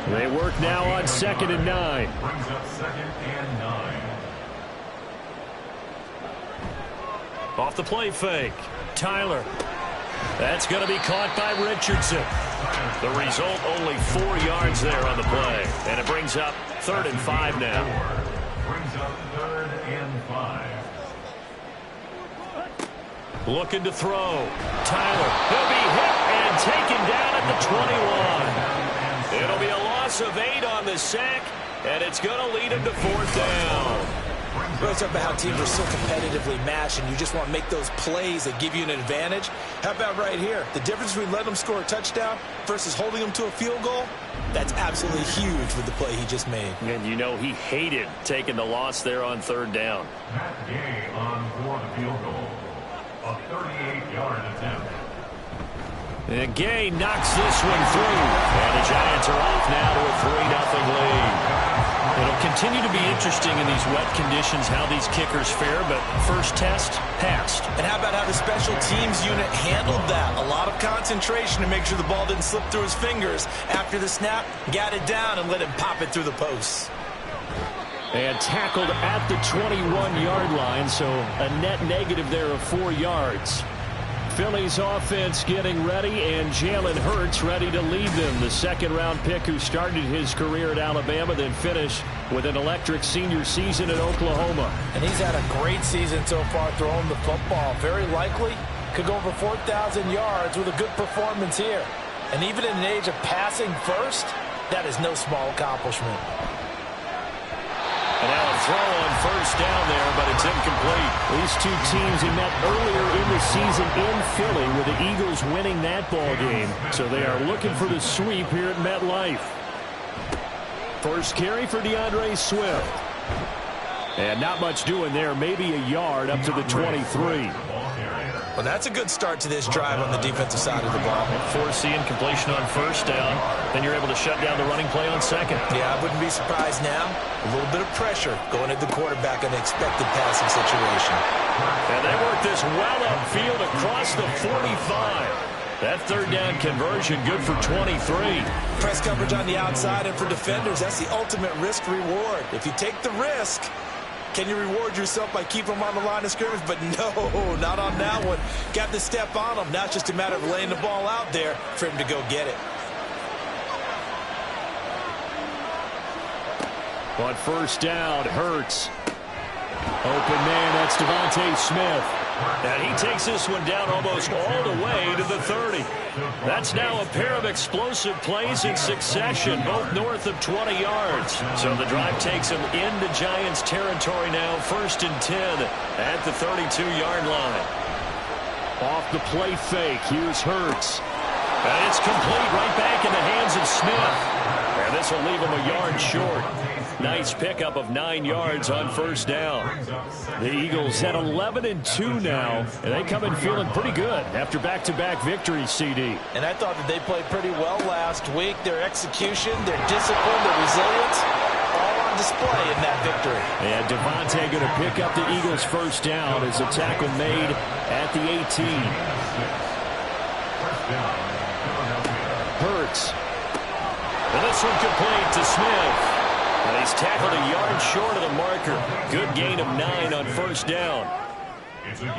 They work now on 2nd and 9. Brings up 2nd and 9. Off the play fake. Tyler. That's going to be caught by Richardson. The result, only 4 yards there on the play. And it brings up 3rd and 5 now. Brings up 3rd and 5. Looking to throw. Tyler. He'll be hit and taken down at the 21. It'll be a loss of 8 on the sack, and it's going to lead him to 4th down. We're talking about how teams are so competitively matched, and you just want to make those plays that give you an advantage. How about right here? The difference between letting them score a touchdown versus holding them to a field goal, that's absolutely huge with the play he just made. And you know he hated taking the loss there on 3rd down. Matt Gay on for the field goal. A 38-yard attempt. And Gay knocks this one through. And the Giants are off now to a 3-0 lead. It'll continue to be interesting in these wet conditions how these kickers fare, but first test, passed. And how about how the special teams unit handled that? A lot of concentration to make sure the ball didn't slip through his fingers. After the snap, got it down and let him pop it through the posts. And tackled at the 21-yard line, so a net negative there of 4 yards. Philly's offense getting ready, and Jalen Hurts ready to lead them. The 2nd-round pick who started his career at Alabama, then finished with an electric senior season at Oklahoma. And he's had a great season so far throwing the football. Very likely could go over 4,000 yards with a good performance here. And even in an age of passing first, that is no small accomplishment. And now a throw on 1st down there, but it's incomplete. These two teams had met earlier in the season in Philly with the Eagles winning that ball game. So they are looking for the sweep here at MetLife. First carry for DeAndre Swift. And not much doing there. Maybe a yard up to the 23. Well, that's a good start to this drive on the defensive side of the ball. Forcing completion on 1st down. Then you're able to shut down the running play on 2nd. Yeah, I wouldn't be surprised now. A little bit of pressure going at the quarterback in an expected passing situation. And they work this well upfield across the 45. That 3rd down conversion good for 23. Press coverage on the outside, and for defenders, that's the ultimate risk-reward. If you take the risk, can you reward yourself by keeping them on the line of scrimmage? But no, not on that one. Got the step on him. Now it's just a matter of laying the ball out there for him to go get it. On 1st down, Hurts. Open man, that's Devontae Smith. And he takes this one down almost all the way to the 30. That's now a pair of explosive plays in succession, both north of 20 yards. So the drive takes him into Giants territory now, 1st and 10 at the 32-yard line. Off the play fake, here's Hurts. And it's complete right back in the hands of Smith. And this will leave him a yard short. Nice pickup of 9 yards on 1st down. The Eagles at 11-2 now, and they come in feeling pretty good after back-to-back victories, CD. And I thought that they played pretty well last week. Their execution, their discipline, their resilience, all on display in that victory. And Devontae going to pick up the Eagles' 1st down as a tackle made at the 18. Hurts. And this one complete to Smith. And he's tackled a yard short of the marker. Good gain of 9 on 1st down.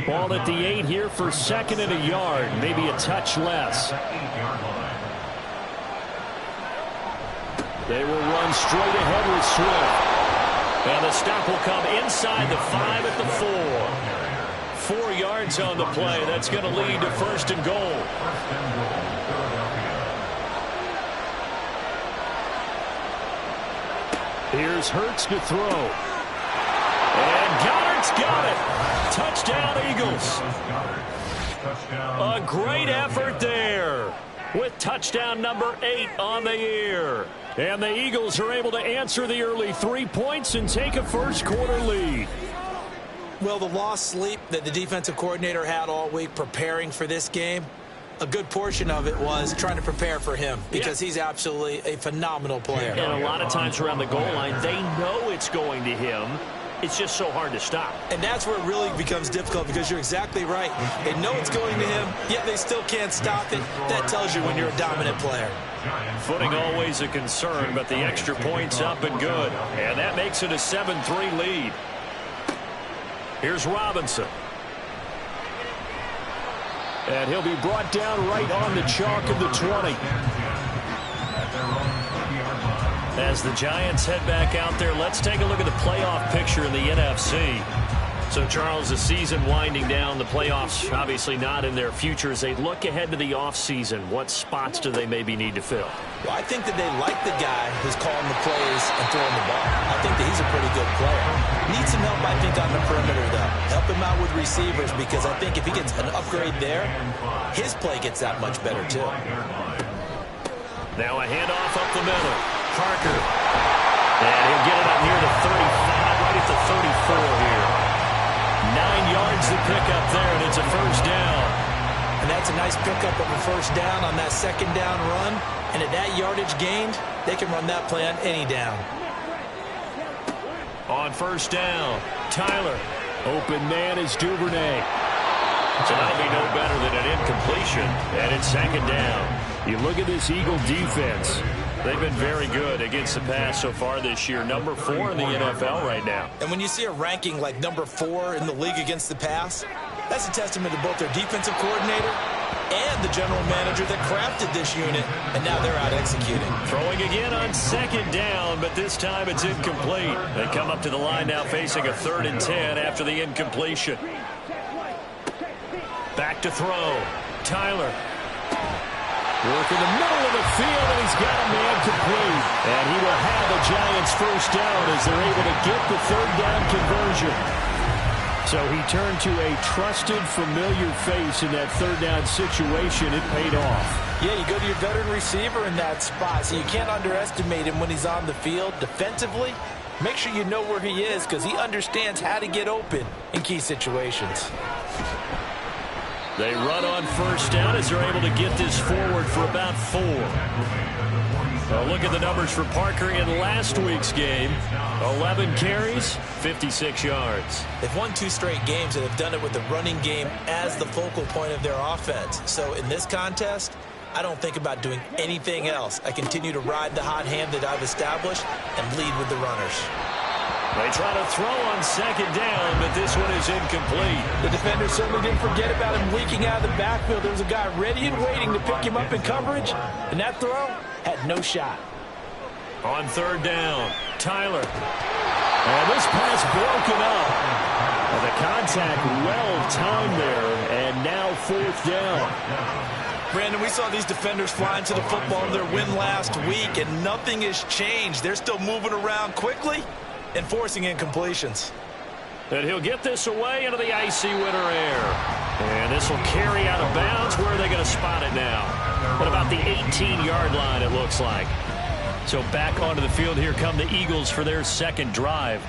Ball at the 8 here for 2nd and a yard. Maybe a touch less. They will run straight ahead with Swift. And the stop will come inside the 5 at the 4. 4 yards on the play. That's going to lead to 1st and goal. Here's Hurts to throw. And Goddard's got it. Touchdown, Eagles. A great effort there with touchdown number 8 on the year. And the Eagles are able to answer the early 3 points and take a 1st quarter lead. Well, the lost sleep that the defensive coordinator had all week preparing for this game, a good portion of it was trying to prepare for him because he's absolutely a phenomenal player. And a lot of times around the goal line, they know it's going to him. it's just so hard to stop. And that's where it really becomes difficult because you're exactly right. They know it's going to him, yet they still can't stop it. That tells you when you're a dominant player. Footing always a concern, but the extra point's up and good. And that makes it a 7-3 lead. Here's Robinson. And he'll be brought down right on the chalk of the 20. As the Giants head back out there, let's take a look at the playoff picture in the NFC. So, Charles, the season winding down, the playoffs obviously not in their future. As they look ahead to the offseason, what spots do they maybe need to fill? Well, I think that they like the guy who's calling the plays and throwing the ball. I think that he's a pretty good player. Needs some help, I think, on the perimeter, though. Help him out with receivers because I think if he gets an upgrade there, his play gets that much better, too. Now a handoff up the middle. Parker. And he'll get it up near the 35, right at the 34 here. 9 yards to pick up there, and it's a first down. And that's a nice pickup of a first down on that second down run. And at that yardage gained, they can run that play on any down. On first down, Tyler. Open man is Duvernay. So that'll be no better than an incompletion. And it's second down. You look at this Eagle defense. They've been very good against the pass so far this year. Number 4 in the NFL right now. And when you see a ranking like number 4 in the league against the pass, that's a testament to both their defensive coordinator and the general manager that crafted this unit, and now they're out executing. Throwing again on second down, but this time it's incomplete. They come up to the line now facing a 3rd and 10 after the incompletion. Back to throw. Tyler. Work in the middle of the field, and he's got a man complete. And he will have the Giants first down as they're able to get the 3rd down conversion. So he turned to a trusted, familiar face in that 3rd down situation. It paid off. Yeah, you go to your veteran receiver in that spot, so you can't underestimate him when he's on the field. Defensively, make sure you know where he is because he understands how to get open in key situations. They run on first down as they're able to get this forward for about 4. Well, look at the numbers for Parker in last week's game. 11 carries, 56 yards. They've won 2 straight games, and they've done it with the running game as the focal point of their offense. So in this contest, I don't think about doing anything else. I continue to ride the hot hand that I've established and lead with the runners. They try to throw on second down, but this one is incomplete. The defender certainly didn't forget about him leaking out of the backfield. There was a guy ready and waiting to pick him up in coverage, and that throw had no shot. On 3rd down, Tyler. And this pass broken up. And the contact well-timed there, and now 4th down. Brandon, we saw these defenders flying to the football in their win last week, and nothing has changed. They're still moving around quickly and forcing incompletions. And he'll get this away into the icy winter air. And this will carry out of bounds. Where are they going to spot it now? At about the 18-yard line, it looks like. So back onto the field, here come the Eagles for their 2nd drive.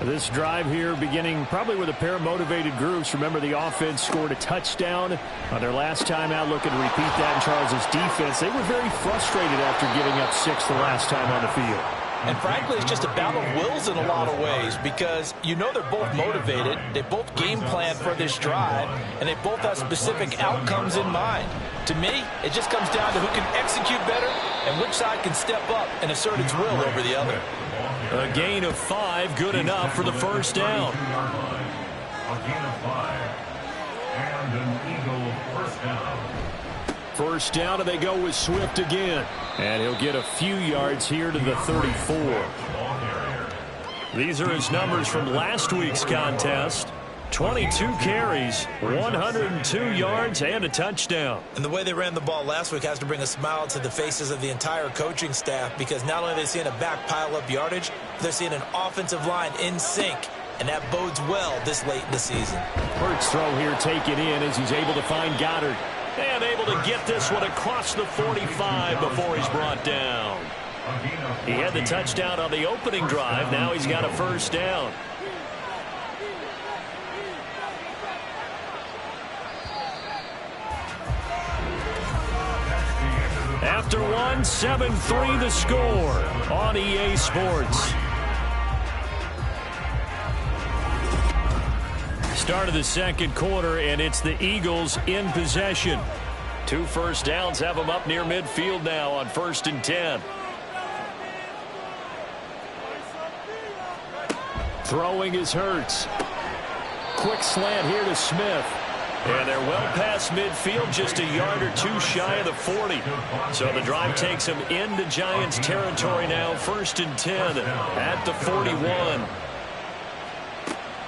This drive here beginning probably with a pair of motivated groups. Remember, the offense scored a touchdown on their last time out. Looking to repeat that in Charles' defense. They were very frustrated after giving up 6 the last time on the field. And frankly, it's just a battle of wills in a lot of ways because you know they're both motivated, they both game plan for this drive, and they both have specific outcomes in mind. To me, it just comes down to who can execute better and which side can step up and assert its will over the other. A gain of 5, good enough for the first down. A gain of 5, and an Eagle first down. First down, and they go with Swift again. And he'll get a few yards here to the 34. These are his numbers from last week's contest. 22 carries, 102 yards, and a touchdown. And the way they ran the ball last week has to bring a smile to the faces of the entire coaching staff because not only are they seeing a back pile up yardage, they're seeing an offensive line in sync, and that bodes well this late in the season. Hurts throw here taken in as he's able to find Goddard. And able to get this one across the 45 before he's brought down. He had the touchdown on the opening drive. Now he's got a first down. After one, 7-3 the score on EA Sports. Start of the second quarter, and it's the Eagles in possession. 2 first downs have them up near midfield now on 1st and 10. Throwing is Hurts. Quick slant here to Smith. And they're well past midfield, just a yard or two shy of the 40. So the drive takes them into Giants territory now, 1st and 10 at the 41.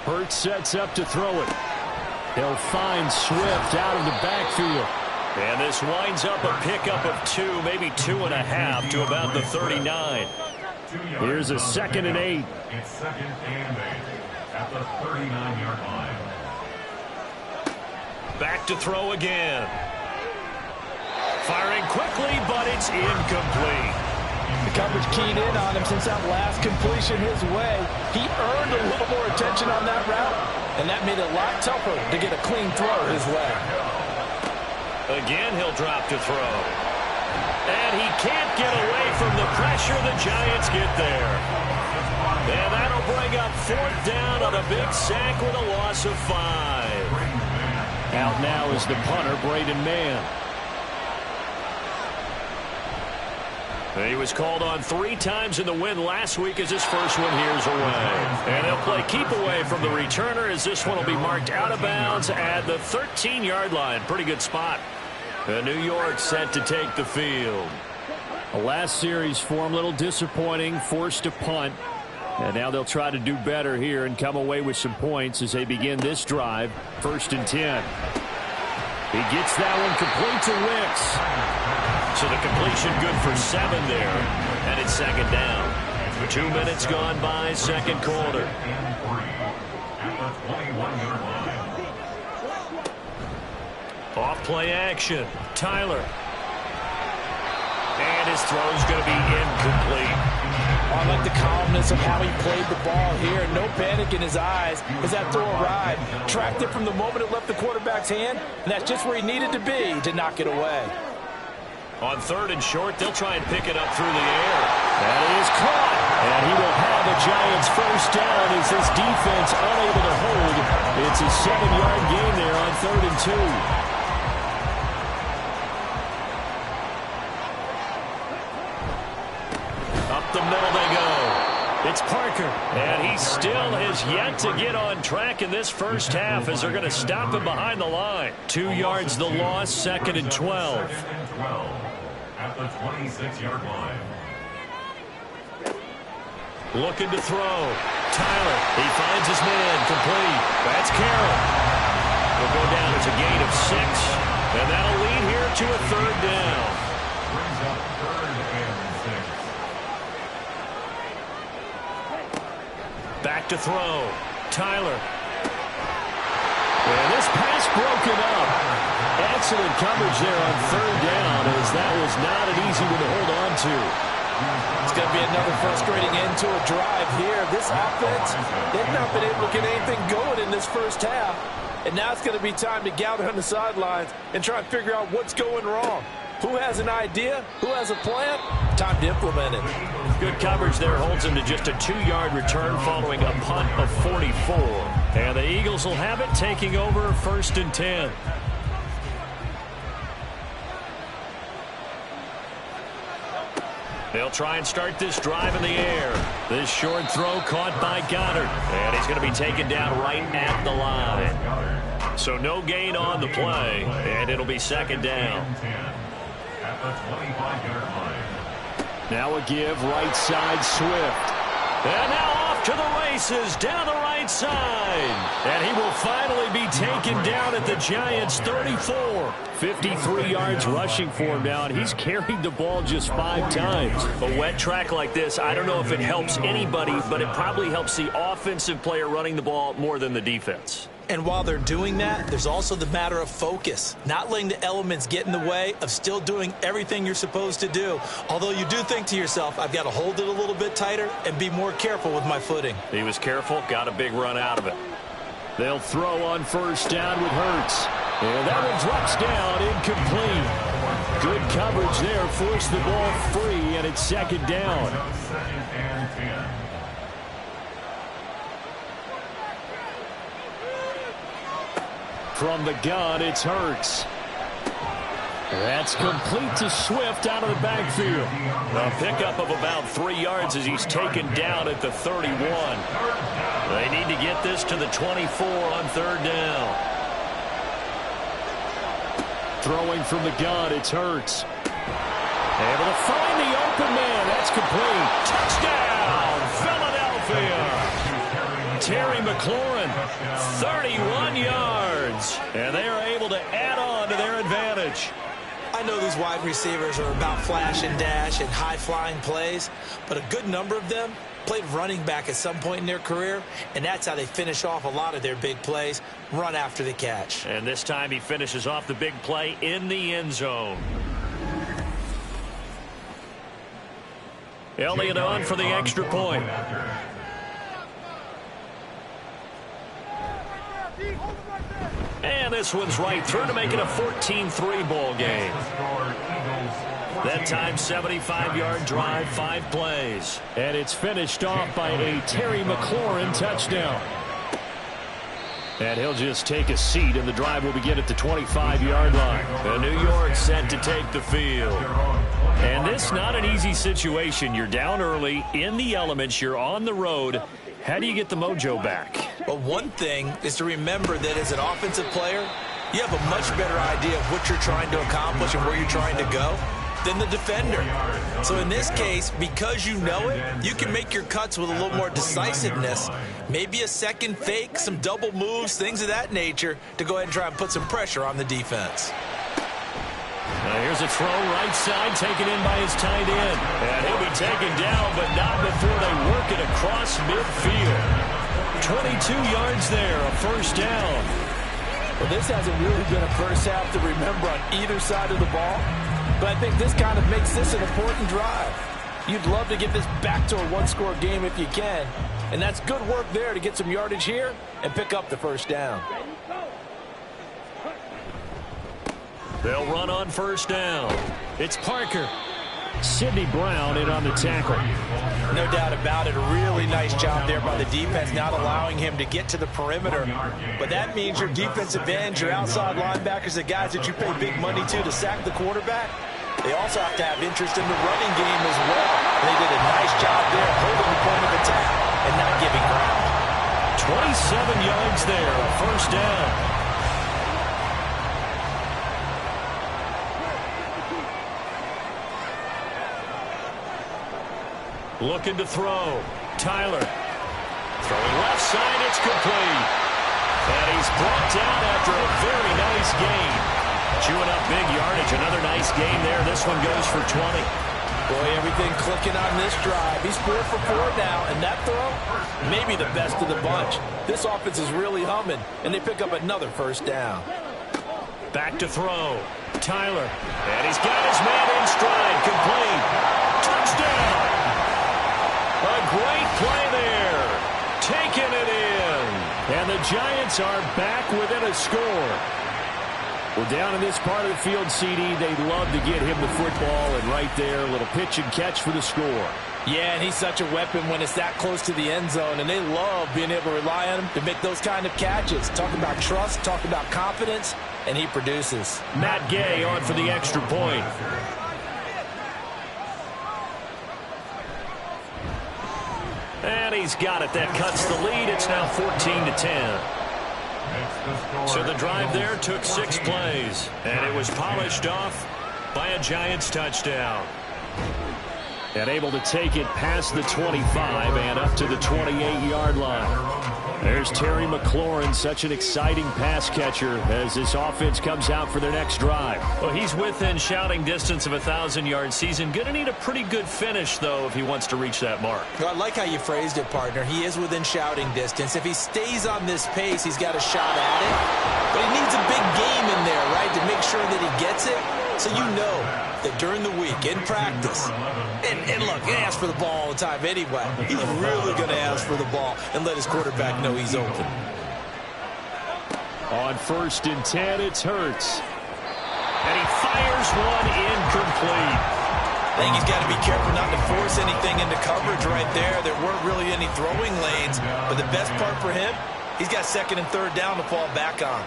Hurts sets up to throw it. He'll find Swift out of the backfield. And this winds up a pickup of 2, maybe 2.5 to about the 39. Here's a 2nd and 8. It's 2nd and 8 at the 39-yard line. Back to throw again. Firing quickly, but it's incomplete. The coverage keyed in on him since that last completion his way. He earned a little more attention on that route, and that made it a lot tougher to get a clean throw his way. Again, he'll drop to throw. And he can't get away from the pressure. The Giants get there. And that'll bring up 4th down on a big sack with a loss of 5. Out now is the punter, Braden Mann. He was called on 3 times in the win last week as his first one here's away. And he'll play keep away from the returner as this one will be marked out of bounds at the 13-yard line. Pretty good spot. New York set to take the field. The last series for him, a little disappointing, forced to punt. And now they'll try to do better here and come away with some points as they begin this drive. 1st and 10. He gets that one complete to Wicks. So the completion good for 7 there. And it's 2nd down. 2 minutes gone by, 2nd quarter. Off play action. Tyler. And his throw's going to be incomplete. I like the calmness of how he played the ball here. No panic in his eyes as that throw arrived. Tracked it from the moment it left the quarterback's hand, and that's just where he needed to be to knock it away. On 3rd and short, they'll try and pick it up through the air. That is caught. And he will have the Giants 1st down as this defense unable to hold. It's a 7-yard gain there on 3rd and 2. The middle they go. It's Parker. And he still has yet to get on track in this first half as they're going to stop him behind the line. 2 yards the loss, 2nd and 12. At the 26-yard line. Looking to throw. Tyler, he finds his man, complete. That's Carroll. Will go down as a gain of 6. And that'll lead here to a 3rd down. Brings up 3rd and 6. Back to throw. Tyler. And this pass broken up. Excellent coverage there on 3rd down as that was not an easy one to hold on to. It's going to be another frustrating end to a drive here. This offense, they've not been able to get anything going in this first half. And now it's going to be time to gather on the sidelines and try and figure out what's going wrong. Who has an idea? Who has a plan? Time to implement it. Good coverage there holds him to just a 2-yard return following a punt of 44. And the Eagles will have it taking over 1st and 10. They'll try and start this drive in the air. This short throw caught by Goddard. And he's going to be taken down right at the line. So no gain on the play. And it'll be 2nd down. At the 25-yard line. Now a give, right side, Swift. And now off to the races, down the right side. And he will finally be taken down at the Giants' 34. 53 yards rushing for him now, and he's carried the ball just 5 times. A wet track like this, I don't know if it helps anybody, but it probably helps the offensive player running the ball more than the defense. And while they're doing that, there's also the matter of focus. Not letting the elements get in the way of still doing everything you're supposed to do. Although you do think to yourself, I've got to hold it a little bit tighter and be more careful with my footing. He was careful, got a big run out of it. They'll throw on 1st down with Hurts. And that one drops down, incomplete. Good coverage there, forced the ball free, and it's 2nd down. 2nd and 10. From the gun, it's Hurts. That's complete to Swift out of the backfield. A pickup of about 3 yards as he's taken down at the 31. They need to get this to the 24 on 3rd down. Throwing from the gun, it's Hurts. Able to find the open man. That's complete. Touchdown, Philadelphia. Terry McLaurin, 31 yards. And they are able to add on to their advantage. I know these wide receivers are about flash and dash and high-flying plays, but a good number of them played running back at some point in their career, and that's how they finish off a lot of their big plays, run after the catch. And this time he finishes off the big play in the end zone. Elliott on for the extra point. And this one's right through to make it a 14-3 ball game. That time, 75-yard drive, 5 plays. And it's finished off by a Terry McLaurin touchdown. And he'll just take a seat, and the drive will begin at the 25-yard line. And New York set to take the field. And this not an easy situation. You're down early, in the elements, you're on the road. How do you get the mojo back? Well, one thing is to remember that as an offensive player, you have a much better idea of what you're trying to accomplish and where you're trying to go than the defender. So in this case, because you know it, you can make your cuts with a little more decisiveness. Maybe a second fake, some double moves, things of that nature to go ahead and try and put some pressure on the defense. Here's a throw right side taken in by his tight end. And he'll be taken down, but not before they work it across midfield. 22 yards there, a 1st down. Well, this hasn't really been a first half to remember on either side of the ball, but I think this kind of makes this an important drive. You'd love to get this back to a one-score game if you can, and that's good work there to get some yardage here and pick up the 1st down. They'll run on 1st down. It's Parker. Sidney Brown in on the tackle. No doubt about it. A really nice job there by the defense, not allowing him to get to the perimeter. But that means your defensive ends, your outside linebackers, the guys that you pay big money to sack the quarterback, they also have to have interest in the running game as well. They did a nice job there holding the point of attack and not giving ground. 27 yards there, a 1st down. Looking to throw. Tyler. Throwing left side, it's complete. And he's brought down after a very nice gain. Chewing up big yardage. Another nice gain there. This one goes for 20. Boy, everything clicking on this drive. He's 4 for 4 now, and that throw, maybe the best of the bunch. This offense is really humming, and they pick up another 1st down. Back to throw. Tyler. And he's got his man in stride. Complete. Touchdown. A great play there. Taking it in. And the Giants are back within a score. Well, down in this part of the field, CD, they love to get him the football, and right there, a little pitch and catch for the score. Yeah, and he's such a weapon when it's that close to the end zone, and they love being able to rely on him to make those kind of catches. Talk about trust, talk about confidence, and he produces. Matt Gay on for the extra point. And he's got it. That cuts the lead. It's now 14-10. So the drive there took 6 plays, and it was polished off by a Giants touchdown. And able to take it past the 25 and up to the 28-yard line. There's Terry McLaurin, such an exciting pass catcher as this offense comes out for their next drive. Well, he's within shouting distance of a 1,000-yard season. Going to need a pretty good finish, though, if he wants to reach that mark. Well, I like how you phrased it, partner. He is within shouting distance. If he stays on this pace, he's got a shot at it. But he needs a big game in there, right, to make sure that he gets it. So you know that during the week, in practice, and look, he asks for the ball all the time anyway. He's really going to ask for the ball and let his quarterback know he's open. On 1st and 10, it's Hurts. And he fires one incomplete. I think he's got to be careful not to force anything into coverage right there. There weren't really any throwing lanes. But the best part for him, he's got 2nd and 3rd down to fall back on.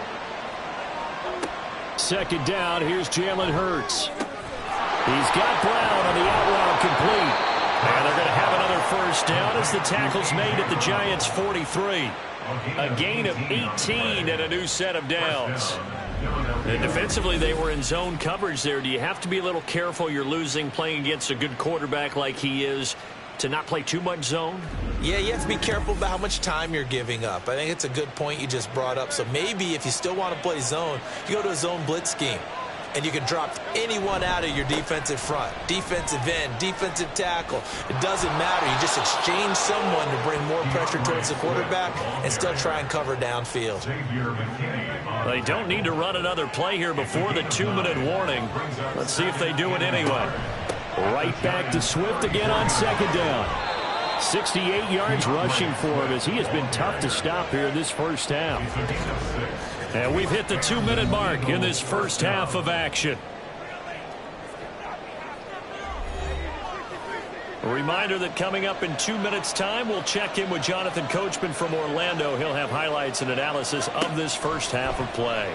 Second down, here's Jalen Hurts. He's got Brown on the out route complete. And they're going to have another first down as the tackle's made at the Giants' 43. A gain of 18 and a new set of downs. And defensively, they were in zone coverage there. Do you have to be a little careful? You're losing playing against a good quarterback like he is to not play too much zone? Yeah, you have to be careful about how much time you're giving up. I think it's a good point you just brought up. So maybe if you still want to play zone, you go to a zone blitz scheme. And you can drop anyone out of your defensive front, defensive end, defensive tackle. It doesn't matter. You just exchange someone to bring more pressure towards the quarterback and still try and cover downfield. They don't need to run another play here before the 2-minute warning. Let's see if they do it anyway. Right back to Swift again on second down. 68 yards rushing for him as he has been tough to stop here in this first half. And we've hit the 2-minute mark in this first half of action. A reminder that coming up in 2 minutes' time, we'll check in with Jonathan Coachman from Orlando. He'll have highlights and analysis of this first half of play.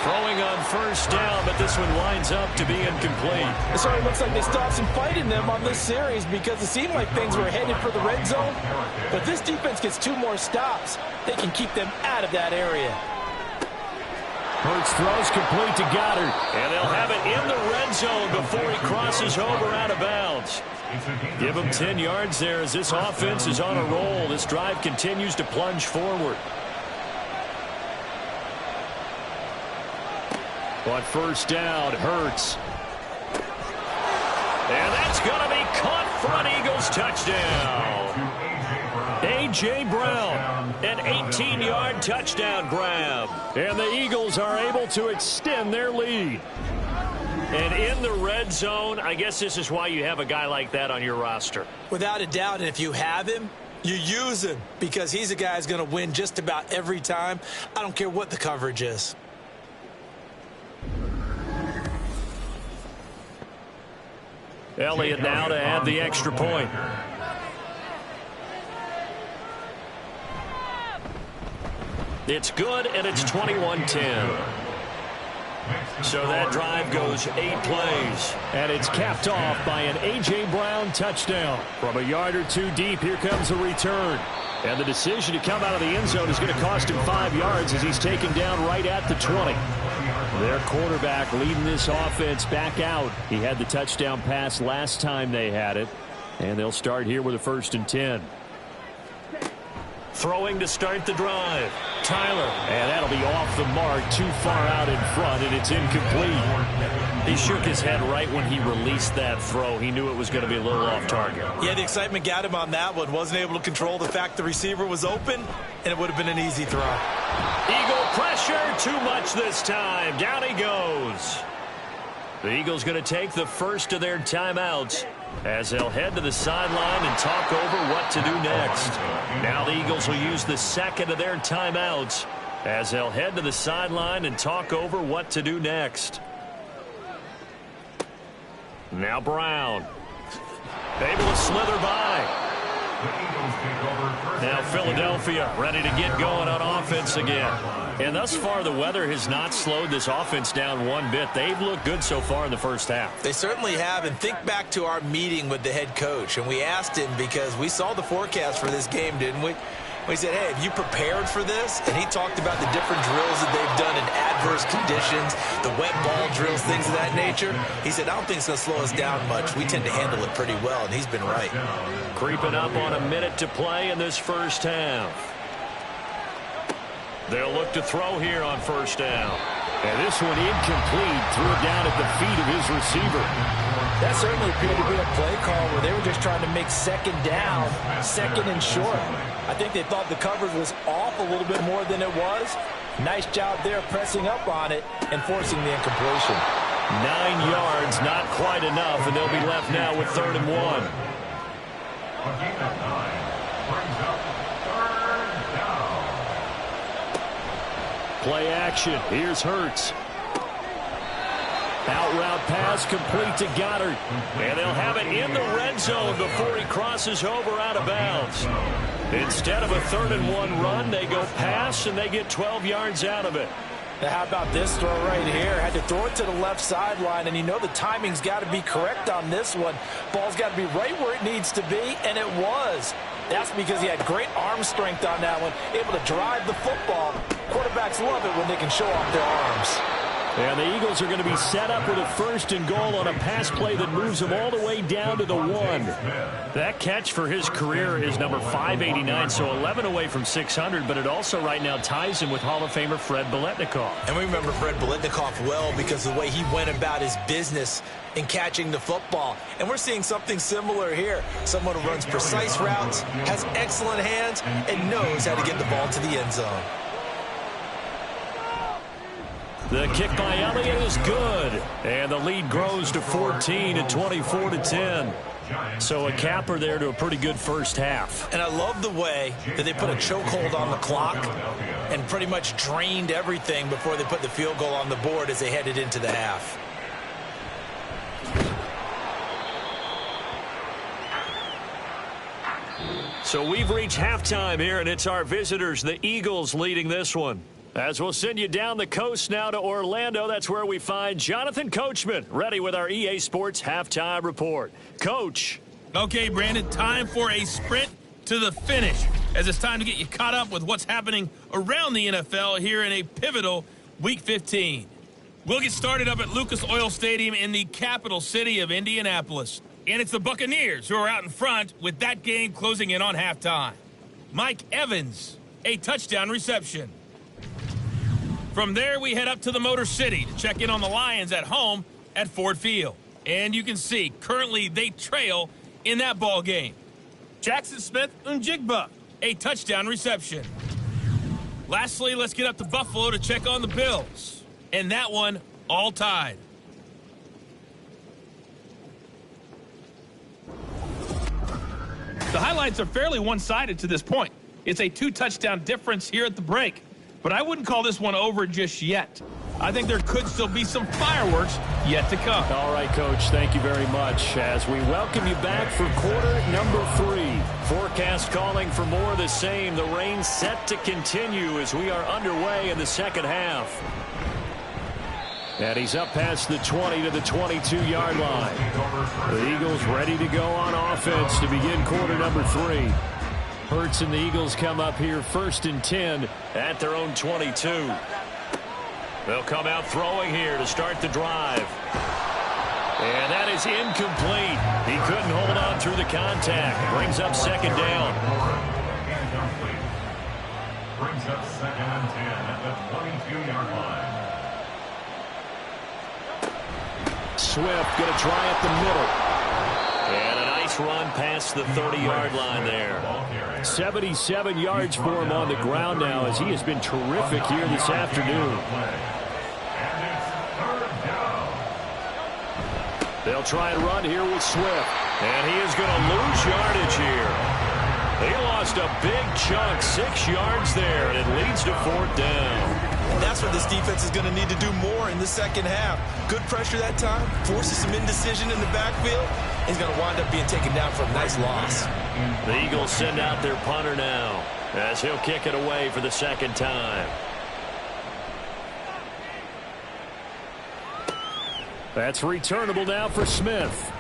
Throwing on first down, but this one winds up to be incomplete. It certainly looks like they stopped some fight in them on this series because it seemed like things were headed for the red zone. But this defense gets 2 more stops. They can keep them out of that area. Hurts throws complete to Goddard. And they'll have it in the red zone before he crosses over out of bounds. Give him 10 yards there as this offense is on a roll. This drive continues to plunge forward. On first down, Hurts. And that's going to be caught for an Eagles touchdown. A.J. Brown, an 18-yard touchdown grab. And the Eagles are able to extend their lead. And in the red zone, I guess this is why you have a guy like that on your roster. Without a doubt, and if you have him, you use him because he's a guy who's going to win just about every time. I don't care what the coverage is. Elliott now to add the extra point. It's good, and it's 21-10. So that drive goes 8 plays. And it's capped off by an A.J. Brown touchdown. From a yard or 2 deep, here comes a return. And the decision to come out of the end zone is going to cost him 5 yards as he's taken down right at the 20. Their quarterback leading this offense back out. He had the touchdown pass last time they had it. And they'll start here with a 1st and 10. Throwing to start the drive. Tyler. And that'll be off the mark, too far out in front, and it's incomplete. He shook his head right when he released that throw. He knew it was going to be a little off target. Yeah, the excitement got him on that one. Wasn't able to control the fact the receiver was open, and it would have been an easy throw. Eagle pressure, too much this time. Down he goes. The Eagles going to take the first of their timeouts as they'll head to the sideline and talk over what to do next. Now the Eagles will use the second of their timeouts as they'll head to the sideline and talk over what to do next. Now Brown. Able to slither by. Now Philadelphia ready to get going on offense again. And thus far, the weather has not slowed this offense down one bit. They've looked good so far in the first half. They certainly have. And think back to our meeting with the head coach. And we asked him because we saw the forecast for this game, didn't we? We said, hey, have you prepared for this? And he talked about the different drills that they've done in adverse conditions, the wet ball drills, things of that nature. He said, I don't think it's going to slow us down much. We tend to handle it pretty well, and he's been right. Creeping up on a minute to play in this first half. They'll look to throw here on first down. And this one incomplete. Threw it down at the feet of his receiver. That certainly appeared to be a play call where they were just trying to make second down, second and short. I think they thought the coverage was off a little bit more than it was. Nice job there pressing up on it and forcing the incompletion. 9 yards, not quite enough, and they'll be left now with 3rd and 1. A gain of 9 brings up 3rd down. Play action. Here's Hurts. Out route pass complete to Goddard. And they'll have it in the red zone before he crosses over out of bounds. Instead of a 3rd and 1 run, they go pass, and they get 12 yards out of it. Now, how about this throw right here? Had to throw it to the left sideline, and you know the timing's got to be correct on this one. Ball's got to be right where it needs to be, and it was. That's because he had great arm strength on that one, able to drive the football. Quarterbacks love it when they can show off their arms. And the Eagles are going to be set up with a 1st and goal on a pass play that moves them all the way down to the 1. That catch for his career is number 589, so 11 away from 600, but it also right now ties him with Hall of Famer Fred Biletnikoff. And we remember Fred Biletnikoff well because of the way he went about his business in catching the football. And we're seeing something similar here. Someone who runs precise routes, has excellent hands, and knows how to get the ball to the end zone. The kick by Elliott is good, and the lead grows to 14 and 24-10. So a capper there to a pretty good first half. And I love the way that they put a chokehold on the clock and pretty much drained everything before they put the field goal on the board as they headed into the half. So we've reached halftime here, and it's our visitors, the Eagles, leading this one. As we'll send you down the coast now to Orlando, that's where we find Jonathan Coachman, ready with our EA Sports Halftime Report. Coach. Okay, Brandon, time for a sprint to the finish, as it's time to get you caught up with what's happening around the NFL here in a pivotal Week 15. We'll get started up at Lucas Oil Stadium in the capital city of Indianapolis. And it's the Buccaneers who are out in front with that game closing in on halftime. Mike Evans, a touchdown reception. From there, we head up to the Motor City to check in on the Lions at home at Ford Field. And you can see, currently, they trail in that ball game. Jackson Smith-Njigba, a touchdown reception. Lastly, let's get up to Buffalo to check on the Bills. And that one, all tied. The highlights are fairly one-sided to this point. It's a 2-touchdown difference here at the break. But I wouldn't call this one over just yet. I think there could still be some fireworks yet to come. All right, Coach, thank you very much. As we welcome you back for quarter number 3. Forecast calling for more of the same. The rain set to continue as we are underway in the second half. And he's up past the 20 to the 22-yard line. The Eagles ready to go on offense to begin quarter number 3. Hurts and the Eagles come up here 1st and 10 at their own 22. They'll come out throwing here to start the drive. And that is incomplete. He couldn't hold on through the contact. Brings up 2nd down. Brings up 2nd and 10 at the 22-yard line. Swift going to try up the middle. And a nice run past the 30-yard line there. 77 yards for him on the ground now as he has been terrific here this afternoon. They'll try and run here with Swift. And he is going to lose yardage here. He lost a big chunk, 6 yards there, and it leads to 4th down. That's what this defense is going to need to do more in the second half. Good pressure that time, forces some indecision in the backfield. He's going to wind up being taken down for a nice loss. The Eagles send out their punter now as he'll kick it away for the 2nd time. That's returnable now for Smith.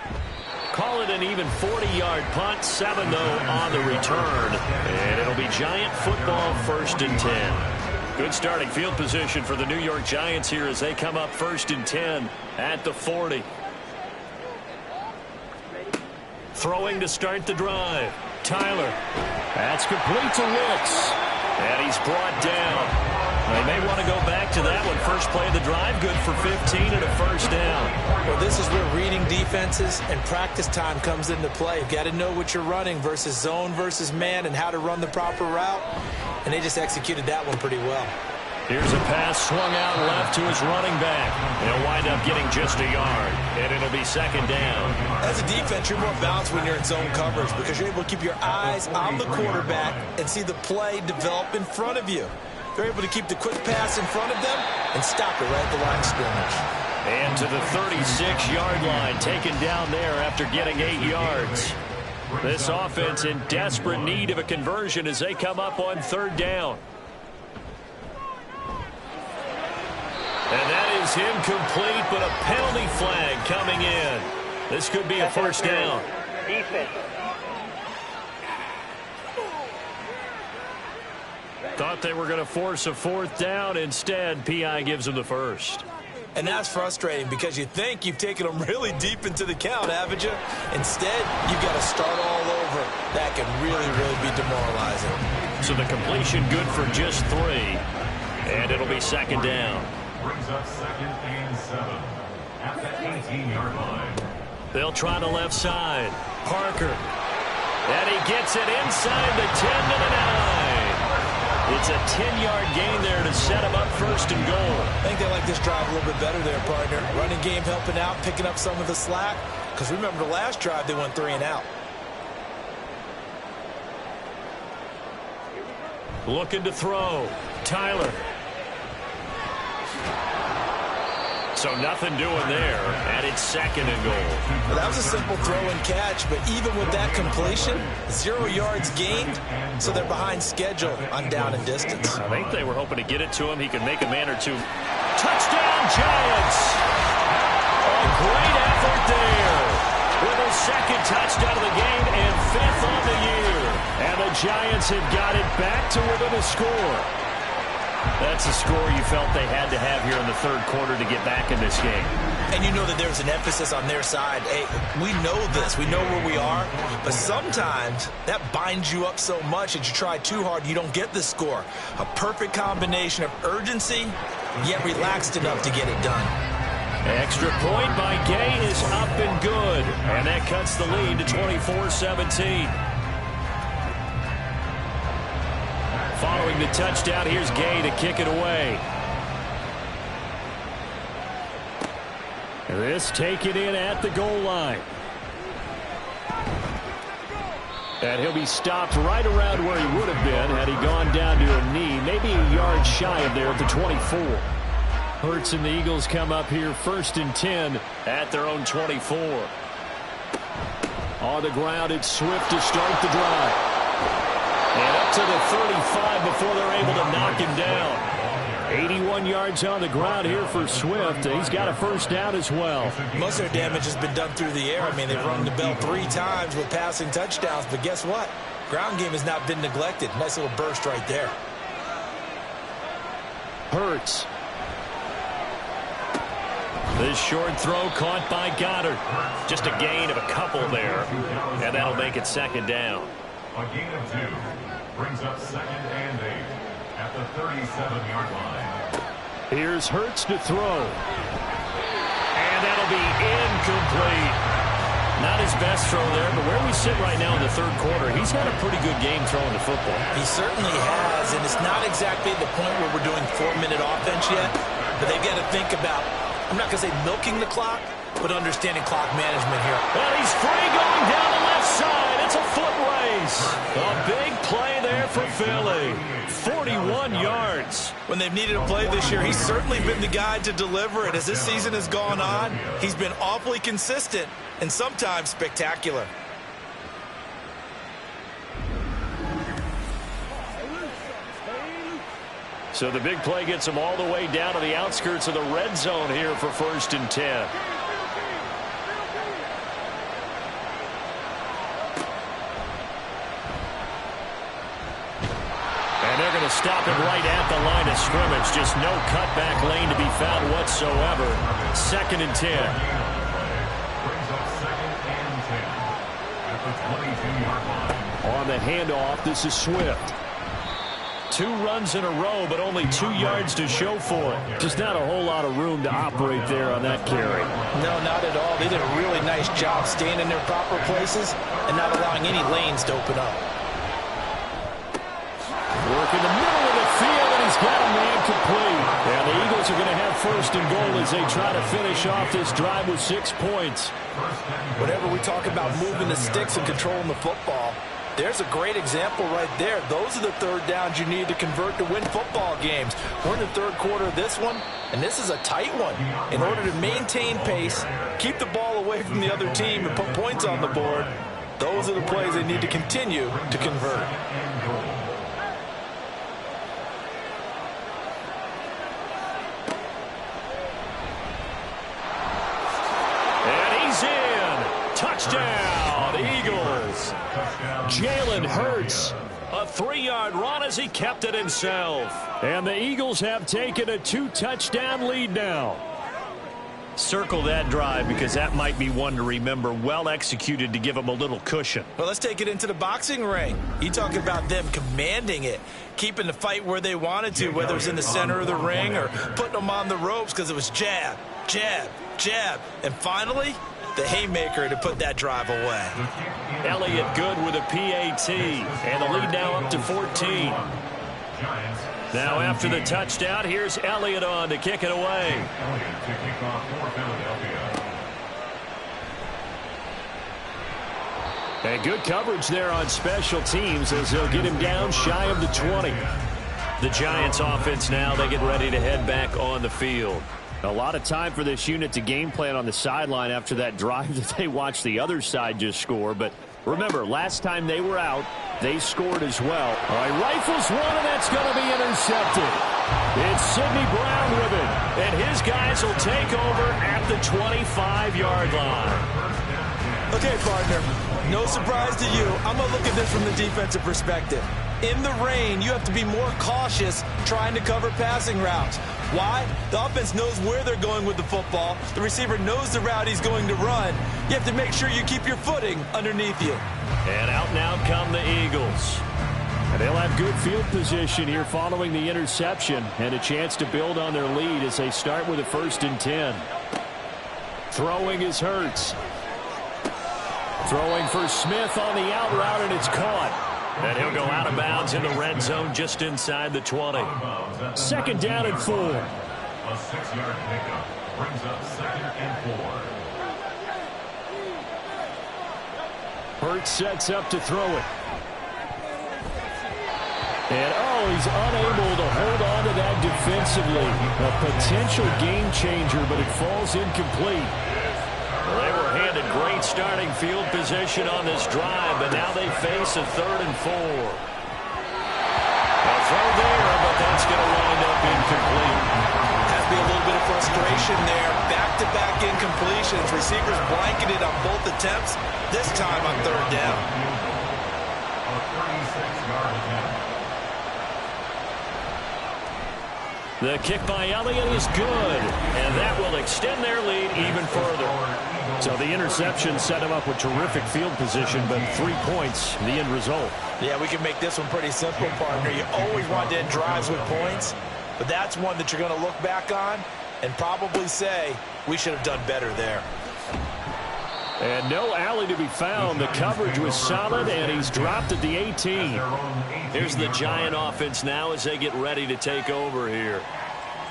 Call it an even 40-yard punt, 7 though on the return. And it'll be Giant football 1st and 10. Good starting field position for the New York Giants here as they come up 1st and 10 at the 40. Throwing to start the drive. Tyler. That's complete to Wicks. And he's brought down. They may want to go back to that one. First play of the drive, good for 15 and a 1st down. Well, this is where reading defenses and practice time comes into play. You've got to know what you're running versus zone versus man and how to run the proper route. And they just executed that one pretty well. Here's a pass swung out left to his running back. He'll wind up getting just a yard, and it'll be 2nd down. As a defense, you're more balanced when you're in zone coverage because you're able to keep your eyes on the quarterback and see the play develop in front of you. They're able to keep the quick pass in front of them and stop it right at the line of scrimmage. And to the 36-yard line, taken down there after getting 8 yards. This offense in desperate need of a conversion as they come up on 3rd down. is incomplete, but a penalty flag coming in. This could be a first down. Defense. Thought they were going to force a fourth down. Instead, P.I. gives them the first. And that's frustrating because you think you've taken them really deep into the count, haven't you? Instead, you've got to start all over. That can really, really be demoralizing. So the completion good for just 3. And it'll be second down. Brings up 2nd and 7 at the 18-yard line. They'll try the left side. Parker. And he gets it inside the 10 to the 9. It's a 10-yard gain there to set him up first and goal. I think they like this drive a little bit better there, partner. Running game helping out, picking up some of the slack. Because remember the last drive, they went 3 and out. Looking to throw. Tyler. So nothing doing there, and it's second and goal. Well, that was a simple throw and catch, but even with that completion, 0 yards gained, so they're behind schedule on down and distance. I think they were hoping to get it to him. He could make a man or two. Touchdown, Giants! A great effort there. With a second touchdown of the game and 5th on the year. And the Giants have got it back to within a score. That's a score you felt they had to have here in the third quarter to get back in this game. And you know that there's an emphasis on their side. Hey, we know this. We know where we are. But sometimes that binds you up so much that you try too hard, you don't get the score. A perfect combination of urgency, yet relaxed enough to get it done. Extra point by Gay is up and good. And that cuts the lead to 24-17. Following the touchdown, here's Gay to kick it away. This taken in at the goal line. And he'll be stopped right around where he would have been had he gone down to a knee, maybe a yard shy of there at the 24. Hurts and the Eagles come up here 1st and 10 at their own 24. On the ground, it's Swift to start the drive. And up to the 35 before they're able to knock him down. 81 yards on the ground here for Swift. He's got a first down as well. Most of their damage has been done through the air. I mean, they've rung the bell 3 times with passing touchdowns. But guess what? Ground game has not been neglected. Nice little burst right there. Hurts. This short throw caught by Goddard. Just a gain of a couple there. And that'll make it second down. A gain of 2 brings up 2nd and 8 at the 37-yard line. Here's Hurts to throw. And that'll be incomplete. Not his best throw there, but where we sit right now in the third quarter, he's had a pretty good game throwing the football. He certainly has, and it's not exactly the point where we're doing 4-minute offense yet, but they've got to think about, I'm not going to say milking the clock, but understanding clock management here. And he's free going down the left side. It's a foot race. A big play there for Philly. 41 yards. When they've needed a play this year, he's certainly been the guy to deliver it. As this season has gone on, he's been awfully consistent and sometimes spectacular. So the big play gets him all the way down to the outskirts of the red zone here for 1st and 10. And they're going to stop him right at the line of scrimmage. Just no cutback lane to be found whatsoever. 2nd and 10. Brings up 2nd and 10 at the 22-yard line. On the handoff, this is Swift. 2 runs in a row, but only 2 yards to show for it. Just not a whole lot of room to operate there on that carry. No, not at all. They did a really nice job staying in their proper places and not allowing any lanes to open up. Work in the middle of the field, and he's got a man complete. And the Eagles are going to have 1st and goal as they try to finish off this drive with 6 points. Whenever we talk about moving the sticks and controlling the football, there's a great example right there. Those are the third downs you need to convert to win football games. We're in the third quarter of this one, and this is a tight one. In order to maintain pace, keep the ball away from the other team, and put points on the board, those are the plays they need to continue to convert. Touchdown, Eagles. Jalen Hurts, a 3-yard run as he kept it himself. And the Eagles have taken a 2-touchdown lead now. Circle that drive because that might be one to remember. Well executed to give them a little cushion. Well, let's take it into the boxing ring. You talk about them commanding it, keeping the fight where they wanted to, whether it's in the center of the ring or putting them on the ropes because it was jab, jab, jab. And finally, the haymaker to put that drive away. Elliott good with a PAT. And the lead now up to 14. Now after the touchdown, here's Elliott on to kick it away. And good coverage there on special teams as they'll get him down shy of the 20. The Giants offense now, they get ready to head back on the field. A lot of time for this unit to game plan on the sideline after that drive that they watched the other side just score. But remember, last time they were out, they scored as well. All right, rifles one, and that's going to be intercepted. It's Sidney Brown with it, and his guys will take over at the 25-yard line. Okay, partner, no surprise to you. I'm going to look at this from the defensive perspective. In the rain, you have to be more cautious trying to cover passing routes. Why? The offense knows where they're going with the football. The receiver knows the route he's going to run. You have to make sure you keep your footing underneath you. And out now come the Eagles. And they'll have good field position here following the interception and a chance to build on their lead as they start with a 1st and 10. Throwing is Hurts. Throwing for Smith on the out route, and it's caught. And he'll go out of bounds in the red zone just inside the 20. 2nd down and 4. A 6-yard pickup brings up 2nd and 4. Hurts sets up to throw it. And, he's unable to hold on to that defensively. A potential game changer, but it falls incomplete. Well, they were handed great starting field position on this drive, but now they face a 3rd and 4. A throw there, but that's going to wind up incomplete. Has to be a little bit of frustration there. Back-to-back incompletions. Receivers blanketed on both attempts, this time on 3rd down. A 36-yard attempt. The kick by Elliott is good, and that will extend their lead even further. So the interception set him up with terrific field position, but 3 points, the end result. Yeah, we can make this one pretty simple, partner. You always want to end drives with points, but that's one that you're going to look back on and probably say, we should have done better there. And no alley to be found. The coverage was solid, and he's dropped at the 18. Here's the Giant offense now as they get ready to take over here.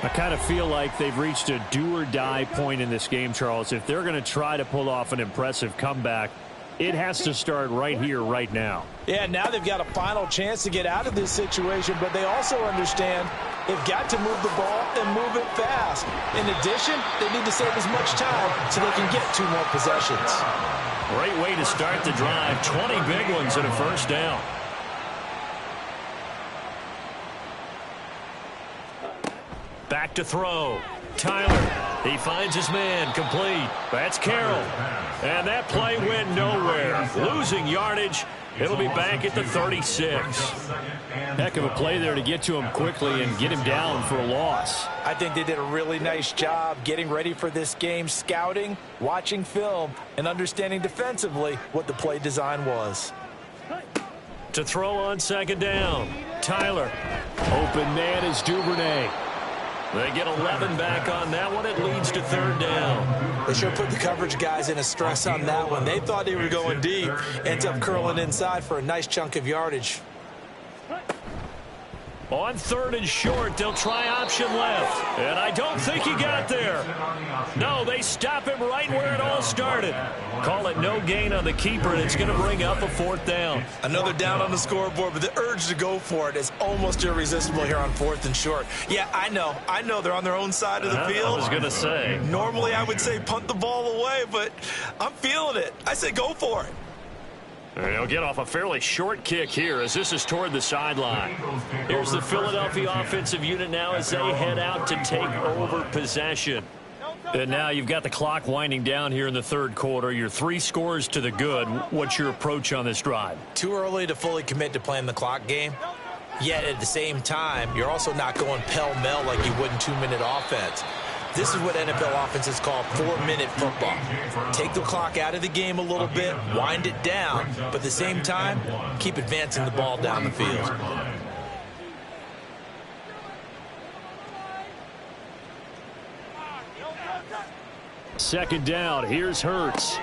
I kind of feel like they've reached a do-or-die point in this game, Charles. If they're going to try to pull off an impressive comeback, it has to start right here, right now. Yeah, now they've got a final chance to get out of this situation, but they also understand they've got to move the ball and move it fast. In addition, they need to save as much time so they can get 2 more possessions. Great way to start the drive. 20 big ones and a 1st down. Back to throw. Tyler, he finds his man, complete. That's Carroll. And that play went nowhere. Losing yardage. It'll be back at the 36. Heck of a play there to get to him quickly and get him down for a loss. I think they did a really nice job getting ready for this game, scouting, watching film, and understanding defensively what the play design was. To throw on 2nd down. Tyler. Open man is Duvernay. They get 11 back on that one. It leads to 3rd down. They sure put the coverage guys in a stress on that one. They thought they were going deep. Ends up curling inside for a nice chunk of yardage. On 3rd and short, they'll try option left. And I don't think he got there. No, they stop him right where it all started. Call it no gain on the keeper, and it's going to bring up a 4th down. Another down on the scoreboard, but the urge to go for it is almost irresistible here on 4th and short. Yeah, I know they're on their own side of the field. I was going to say. Normally I would say punt the ball away, but I'm feeling it. I say go for it. They'll get off a fairly short kick here as this is toward the sideline. Here's the Philadelphia offensive unit now as they head out to take over possession. And now you've got the clock winding down here in the third quarter. You're 3 scores to the good. What's your approach on this drive? Too early to fully commit to playing the clock game. Yet at the same time, you're also not going pell-mell like you would in 2-minute offense. This is what NFL offenses call 4-minute football. Take the clock out of the game a little bit, wind it down, but at the same time, keep advancing the ball down the field. Second down. Here's Hurts.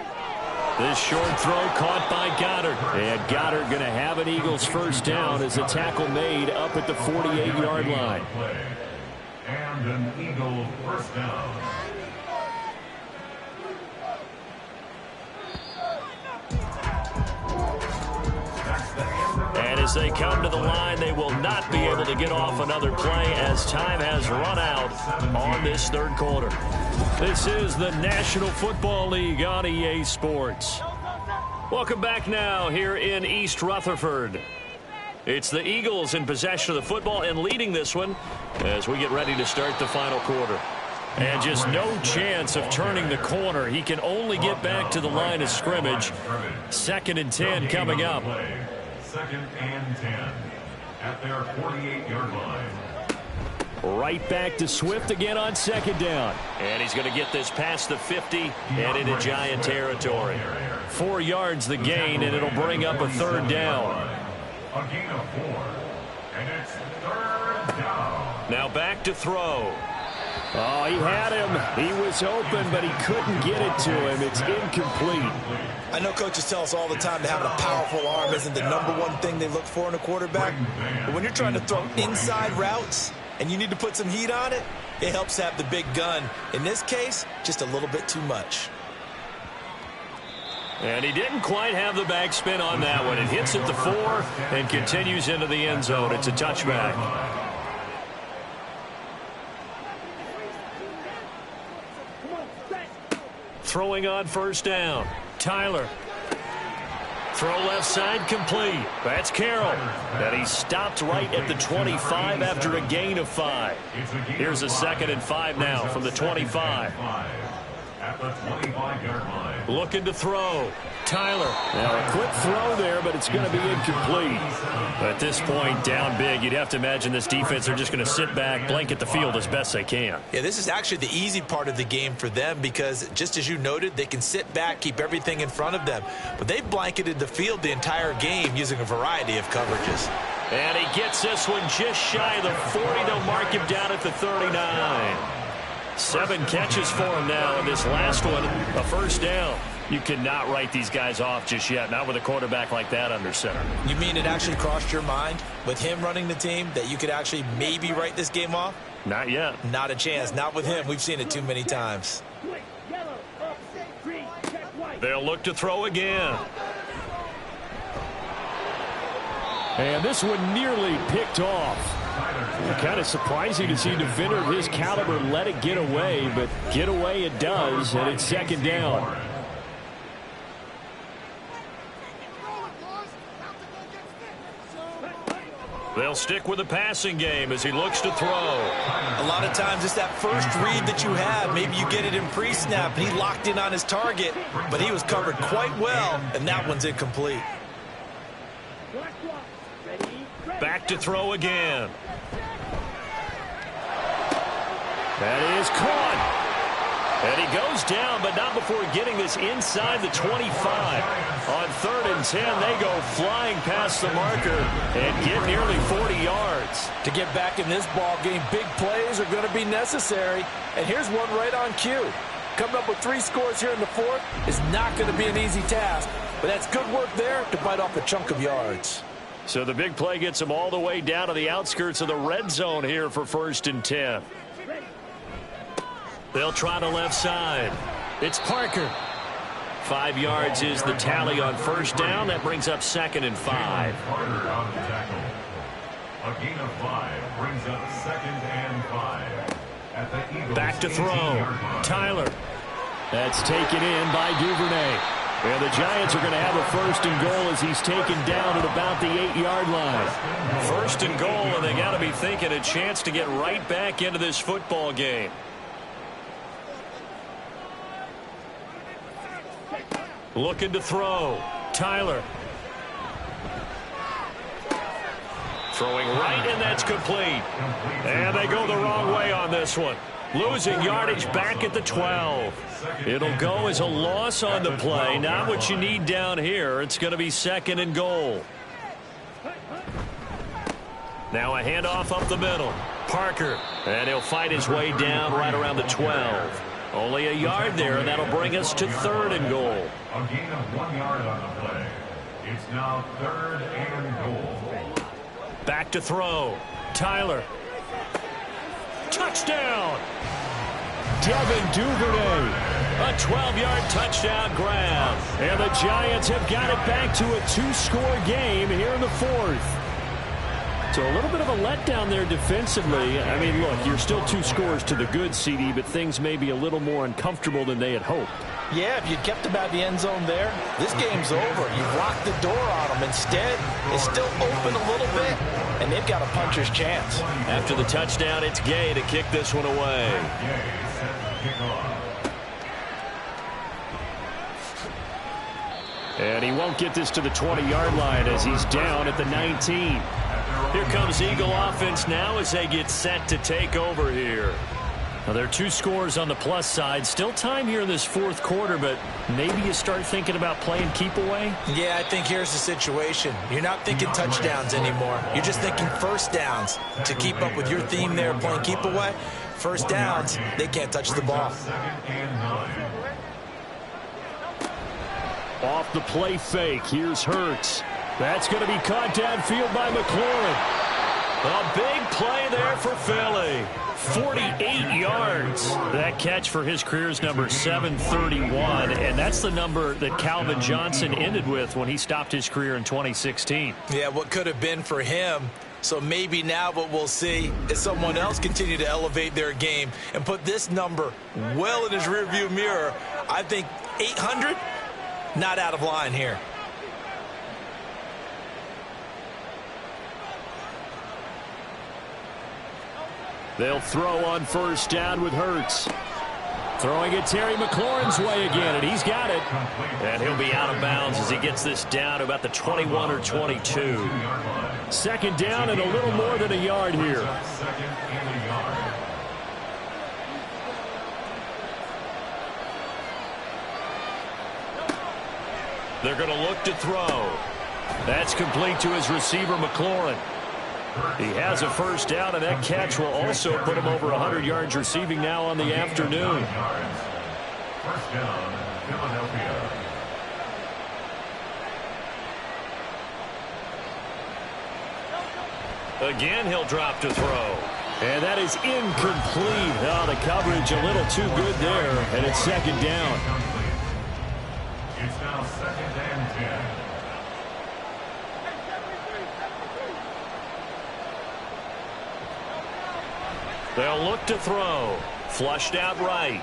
This short throw caught by Goddard. And Goddard going to have an Eagles first down as a tackle made up at the 48-yard line. And an Eagle first down. And as they come to the line, they will not be able to get off another play as time has run out on this third quarter. This is the National Football League on EA Sports. Welcome back now here in East Rutherford. It's the Eagles in possession of the football and leading this one as we get ready to start the final quarter. And just no chance of turning the corner. He can only get back to the line of scrimmage. 2nd and 10 coming up. 2nd and 10 at their 48-yard line. Right back to Swift again on 2nd down. And he's going to get this past the 50 and into Giant territory. 4 yards the gain, and it'll bring up a 3rd down. A gain of 4, and it's 3rd down. Now back to throw. Oh, he had him. He was open, but he couldn't get it to him. It's incomplete. I know coaches tell us all the time that having a powerful arm isn't the #1 thing they look for in a quarterback. But when you're trying to throw inside routes and you need to put some heat on it, it helps to have the big gun. In this case, just a little bit too much. And he didn't quite have the backspin on that one. It hits at the 4 and continues into the end zone. It's a touchback. Throwing on first down. Tyler. Throw left side complete. That's Carroll. And he stopped right at the 25 after a gain of 5. Here's a 2nd and 5 now from the 25. At the 25-yard line. Looking to throw. Tyler. Now a quick throw there, but it's going to be incomplete. At this point, down big, you'd have to imagine this defense are just going to sit back, blanket the field as best they can. Yeah, this is actually the easy part of the game for them because, just as you noted, they can sit back, keep everything in front of them. But they've blanketed the field the entire game using a variety of coverages. And he gets this one just shy of the 40. They'll mark him down at the 39. 7 catches for him now, and this last one, a first down. You cannot write these guys off just yet, not with a quarterback like that under center. You mean it actually crossed your mind with him running the team that you could actually maybe write this game off? Not yet. Not a chance. Not with him. We've seen it too many times. They'll look to throw again. And this one nearly picked off. Kind of surprising to see a defender of his caliber let it get away, but get away it does, and it's 2nd down. They'll stick with the passing game as he looks to throw. A lot of times it's that first read that you have. Maybe you get it in pre-snap, and he locked in on his target, but he was covered quite well, and that one's incomplete. Back to throw again. That is caught. And he goes down, but not before getting this inside the 25. On 3rd and 10, they go flying past the marker and get nearly 40 yards. To get back in this ball game, big plays are going to be necessary. And here's one right on cue. Coming up with 3 scores here in the 4th is not going to be an easy task, but that's good work there to bite off a chunk of yards. So the big play gets him all the way down to the outskirts of the red zone here for 1st and 10. They'll try the left side. It's Parker. 5 yards is the tally on first down. That brings up 2nd and 5. Parker on the tackle. A gain of 5 brings up 2nd and 5. At the Eagles' Back to throw. 18-yard Tyler. That's taken in by Duvernay. And the Giants are going to have a 1st and goal as he's taken down at about the 8-yard line. 1st and goal, and they got to be thinking a chance to get right back into this football game. Looking to throw. Tyler. Throwing right, and that's complete. And they go the wrong way on this one. Losing yardage back at the 12. It'll go as a loss on the play. Not what you need down here. It's going to be 2nd and goal. Now a handoff up the middle. Parker. And he'll fight his way down right around the 12. Only a yard there, and that'll bring us to 3rd and goal. A gain of 1 yard on the play. It's now 3rd and goal. Back to throw. Tyler. Touchdown! Devin Duvernay. A 12-yard touchdown grab. And the Giants have got it back to a 2-score game here in the 4th. So a little bit of a letdown there defensively. I mean, look, you're still 2 scores to the good, CD, but things may be a little more uncomfortable than they had hoped. Yeah, if you'd kept them out of the end zone there, this game's over. You've locked the door on them. Instead, it's still open a little bit, and they've got a puncher's chance. After the touchdown, it's Gay to kick this one away. And he won't get this to the 20-yard line as he's down at the 19. Here comes Eagle offense now as they get set to take over here. Now, there are 2 scores on the plus side. Still time here in this 4th quarter, but maybe you start thinking about playing keep away? Yeah, I think here's the situation. You're not thinking touchdowns anymore. You're just thinking first downs. To keep up with your theme there, playing keep away, first downs, they can't touch the ball. Off the play fake, here's Hurts. That's going to be caught downfield by McLaurin. A big play there for Philly. 48 yards. That catch for his career's number 731, and that's the number that Calvin Johnson ended with when he stopped his career in 2016. Yeah, what could have been for him. So maybe now what we'll see is someone else continue to elevate their game and put this number well in his rearview mirror. I think 800, not out of line here. They'll throw on first down with Hurts. Throwing it Terry McLaurin's way again, and he's got it. And he'll be out of bounds as he gets this down to about the 21 or 22. 2nd down and a little more than a yard here. They're going to look to throw. That's complete to his receiver, McLaurin. He has a first down, and that catch will also put him over 100 yards receiving now on the afternoon. First down, Philadelphia. Again, he'll drop to throw. And that is incomplete. Oh, the coverage a little too good there, and it's 2nd down. It's now 2nd and 10. They'll look to throw. Flushed out right.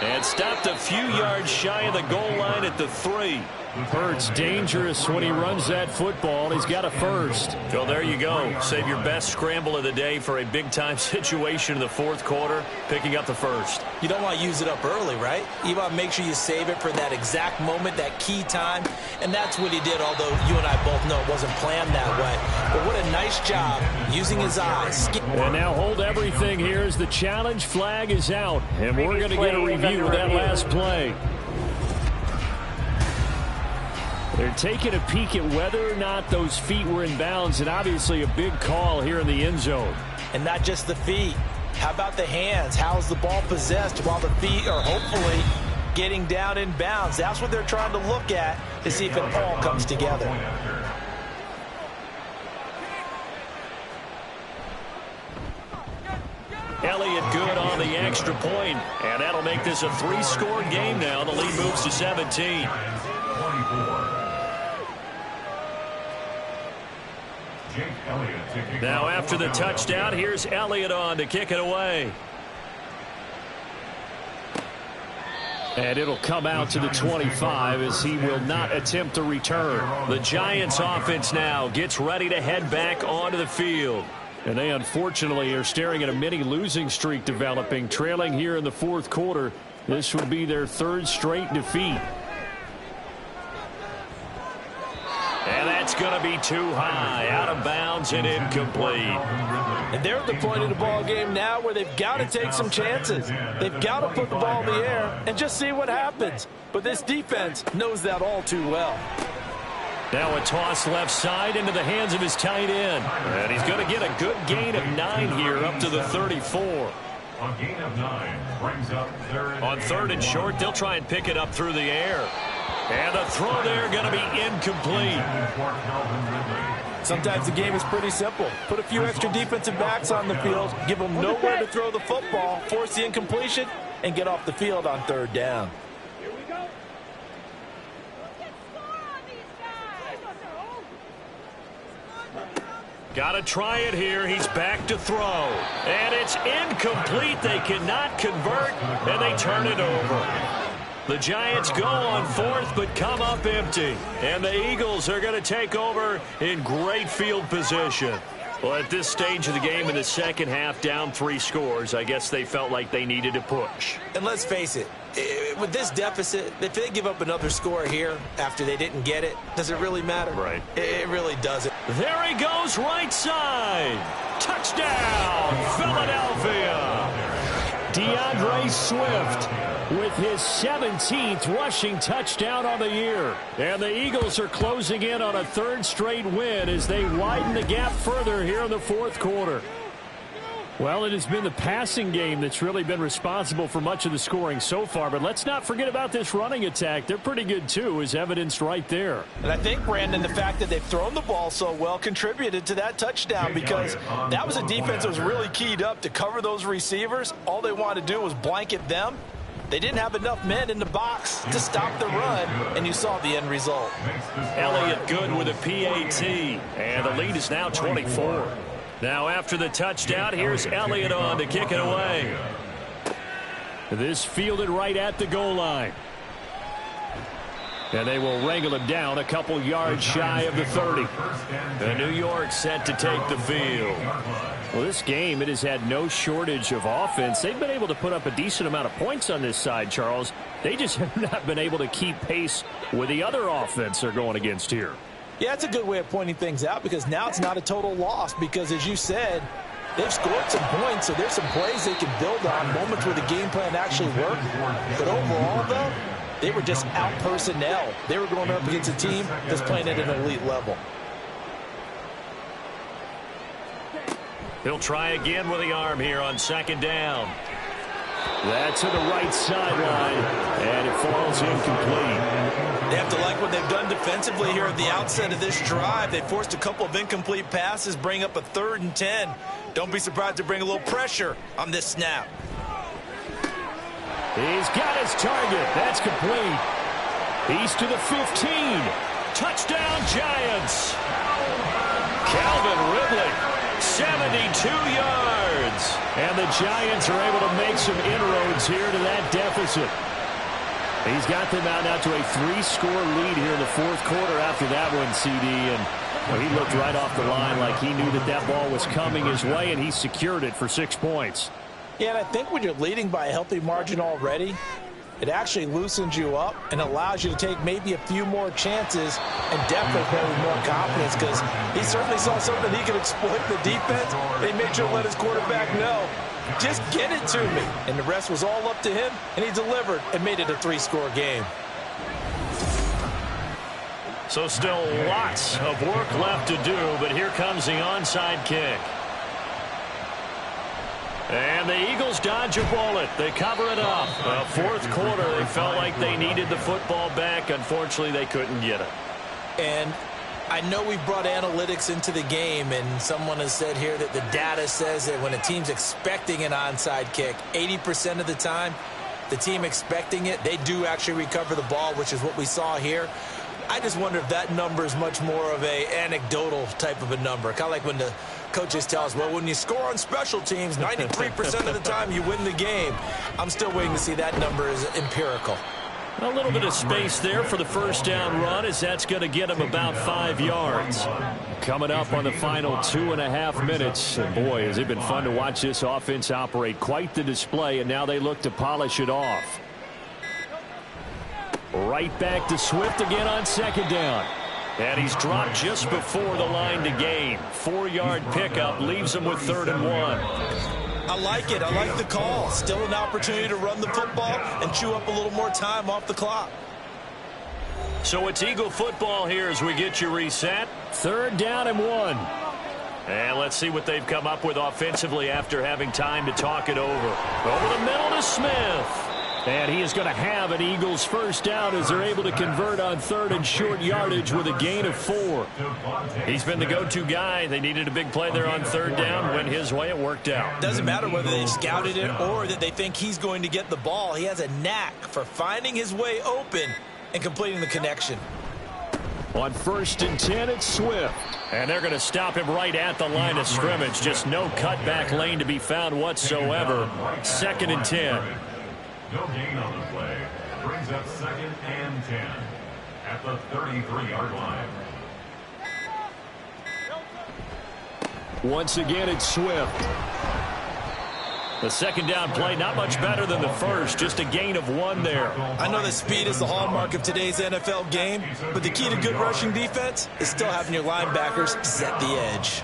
And stopped a few yards shy of the goal line at the 3. Hurts dangerous when he runs that football. He's got a first. Well, there you go. Save your best scramble of the day for a big-time situation in the 4th quarter, picking up the first. You don't want to use it up early, right? You want to make sure you save it for that exact moment, that key time. And that's what he did, although you and I both know it wasn't planned that way. But what a nice job using his eyes. And now hold everything here as the challenge flag is out. And we're going to get a review of that last play. They're taking a peek at whether or not those feet were in bounds, and obviously a big call here in the end zone. And not just the feet. How about the hands? How's the ball possessed while the feet are hopefully getting down in bounds? That's what they're trying to look at to see if it all comes together. Elliott good on the extra point, and that'll make this a 3-score game now. The lead moves to 17. Now after the touchdown, here's Elliott on to kick it away. And it'll come out to the 25 as he will not attempt a return. The Giants offense now gets ready to head back onto the field. And they unfortunately are staring at a mini losing streak developing, trailing here in the 4th quarter This would be their third straight defeat. And that's going to be too high, out of bounds and incomplete. And they're at the point of the ball game now where they've got to take some chances. They've got to put the ball in the air and just see what happens. But this defense knows that all too well. Now a toss left side into the hands of his tight end. And he's going to get a good gain of 9 here up to the 34. A gain of 9 brings up third. On third and short, they'll try and pick it up through the air. And the throw there going to be incomplete. Sometimes the game is pretty simple. Put a few extra defensive backs on the field, give them nowhere to throw the football, force the incompletion, and get off the field on third down. Got to try it here. He's back to throw. And it's incomplete. They cannot convert, and they turn it over. The Giants go on fourth, but come up empty. And the Eagles are going to take over in great field position. Well, at this stage of the game in the second half, down 3 scores, I guess they felt like they needed to push. And let's face it, with this deficit, if they give up another score here after they didn't get it, does it really matter? Right. It really doesn't. There he goes, right side. Touchdown, Philadelphia. DeAndre Swift with his 17th rushing touchdown on the year. And the Eagles are closing in on a third straight win as they widen the gap further here in the fourth quarter. Well, it has been the passing game that's really been responsible for much of the scoring so far. But let's not forget about this running attack. They're pretty good, too, as evidenced right there. And I think, Brandon, the fact that they've thrown the ball so well contributed to that touchdown because that was a defense that was really keyed up to cover those receivers. All they wanted to do was blanket them. They didn't have enough men in the box to stop the run, and you saw the end result. Elliott good with a PAT, and the lead is now 24. Now after the touchdown, here's Elliott on to kick it away. This fielded right at the goal line. And they will wrangle him down a couple yards shy of the 30. And New York set to take the field. Well, this game, it has had no shortage of offense. They've been able to put up a decent amount of points on this side, Charles. They just have not been able to keep pace with the other offense they're going against here. Yeah, it's a good way of pointing things out because now it's not a total loss because, as you said, they've scored some points, so there's some plays they can build on, moments where the game plan actually worked. But overall, though, they were just out personnel. They were going up against a team that's playing at an elite level. He'll try again with the arm here on second down. That's to the right sideline, and it falls incomplete. They have to like what they've done defensively here at the outset of this drive. They forced a couple of incomplete passes, bring up a 3rd and 10. Don't be surprised to bring a little pressure on this snap. He's got his target. That's complete. He's to the 15. Touchdown, Giants. Calvin Ridley, 72 yards. And the Giants are able to make some inroads here to that deficit. He's got them out now to a 3-score lead here in the fourth quarter after that one, CD. And well, he looked right off the line like he knew that that ball was coming his way, and he secured it for 6 points. Yeah, and I think when you're leading by a healthy margin already, it actually loosens you up and allows you to take maybe a few more chances and definitely play with more confidence because he certainly saw something he could exploit the defense. They made sure to let his quarterback know, just get it to me. And the rest was all up to him, and he delivered and made it a 3-score game. So still lots of work left to do, but here comes the onside kick. And the Eagles dodge a bullet. They cover it up. Fourth quarter, they felt like they needed the football back. Unfortunately, they couldn't get it. And I know we brought analytics into the game, and someone has said here that the data says that when a team's expecting an onside kick, 80% of the time, the team expecting it, they do actually recover the ball, which is what we saw here. I just wonder if that number is much more of a anecdotal type of a number. Kind of like when the coaches tell us, well, when you score on special teams, 93% of the time you win the game. I'm still waiting to see that number is empirical. A little bit of space there for the first down run as that's going to get him about 5 yards. Coming up on the final 2.5 minutes. And boy, has it been fun to watch this offense operate. Quite the display, and now they look to polish it off. Right back to Swift again on second down. And he's dropped just before the line to gain. 4-yard pickup leaves him with 3rd and 1. I like it. I like the call. Still an opportunity to run the football and chew up a little more time off the clock. So it's Eagle football here as we get you reset. 3rd down and 1. And let's see what they've come up with offensively after having time to talk it over. Over the middle to Smith. And he is going to have an Eagles first down as they're able to convert on 3rd and short yardage with a gain of 4. He's been the go-to guy. They needed a big play there on 3rd down. Went his way. It worked out. Doesn't matter whether they scouted it or that they think he's going to get the ball. He has a knack for finding his way open and completing the connection. On 1st and 10, it's Swift. And they're going to stop him right at the line of scrimmage. Just no cutback lane to be found whatsoever. 2nd and 10. No gain on the play. Brings up 2nd and 10 at the 33-yard line. Once again, it's Swift. The 2nd down play, not much better than the first. Just a gain of 1 there. I know that speed is the hallmark of today's NFL game, but the key to good rushing defense is still having your linebackers set the edge.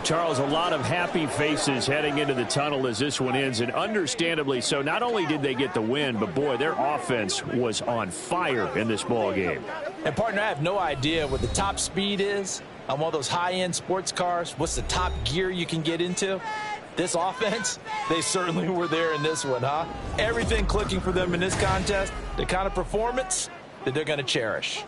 Charles, a lot of happy faces heading into the tunnel as this one ends, and understandably so. Not only did they get the win, but boy, their offense was on fire in this ball game. And partner, I have no idea what the top speed is on one of those high-end sports cars. What's the top gear you can get into? This offense, they certainly were there in this one, huh? Everything clicking for them in this contest, the kind of performance that they're going to cherish.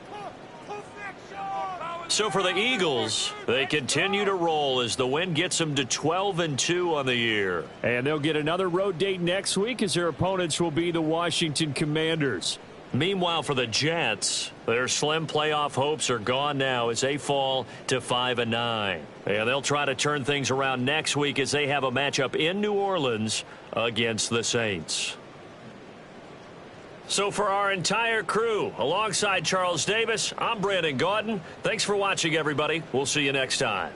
So for the Eagles, they continue to roll as the win gets them to 12-2 on the year. And they'll get another road date next week as their opponents will be the Washington Commanders. Meanwhile, for the Jets, their slim playoff hopes are gone now as they fall to 5-9. And they'll try to turn things around next week as they have a matchup in New Orleans against the Saints. So for our entire crew, alongside Charles Davis, I'm Brandon Gaudin. Thanks for watching, everybody. We'll see you next time.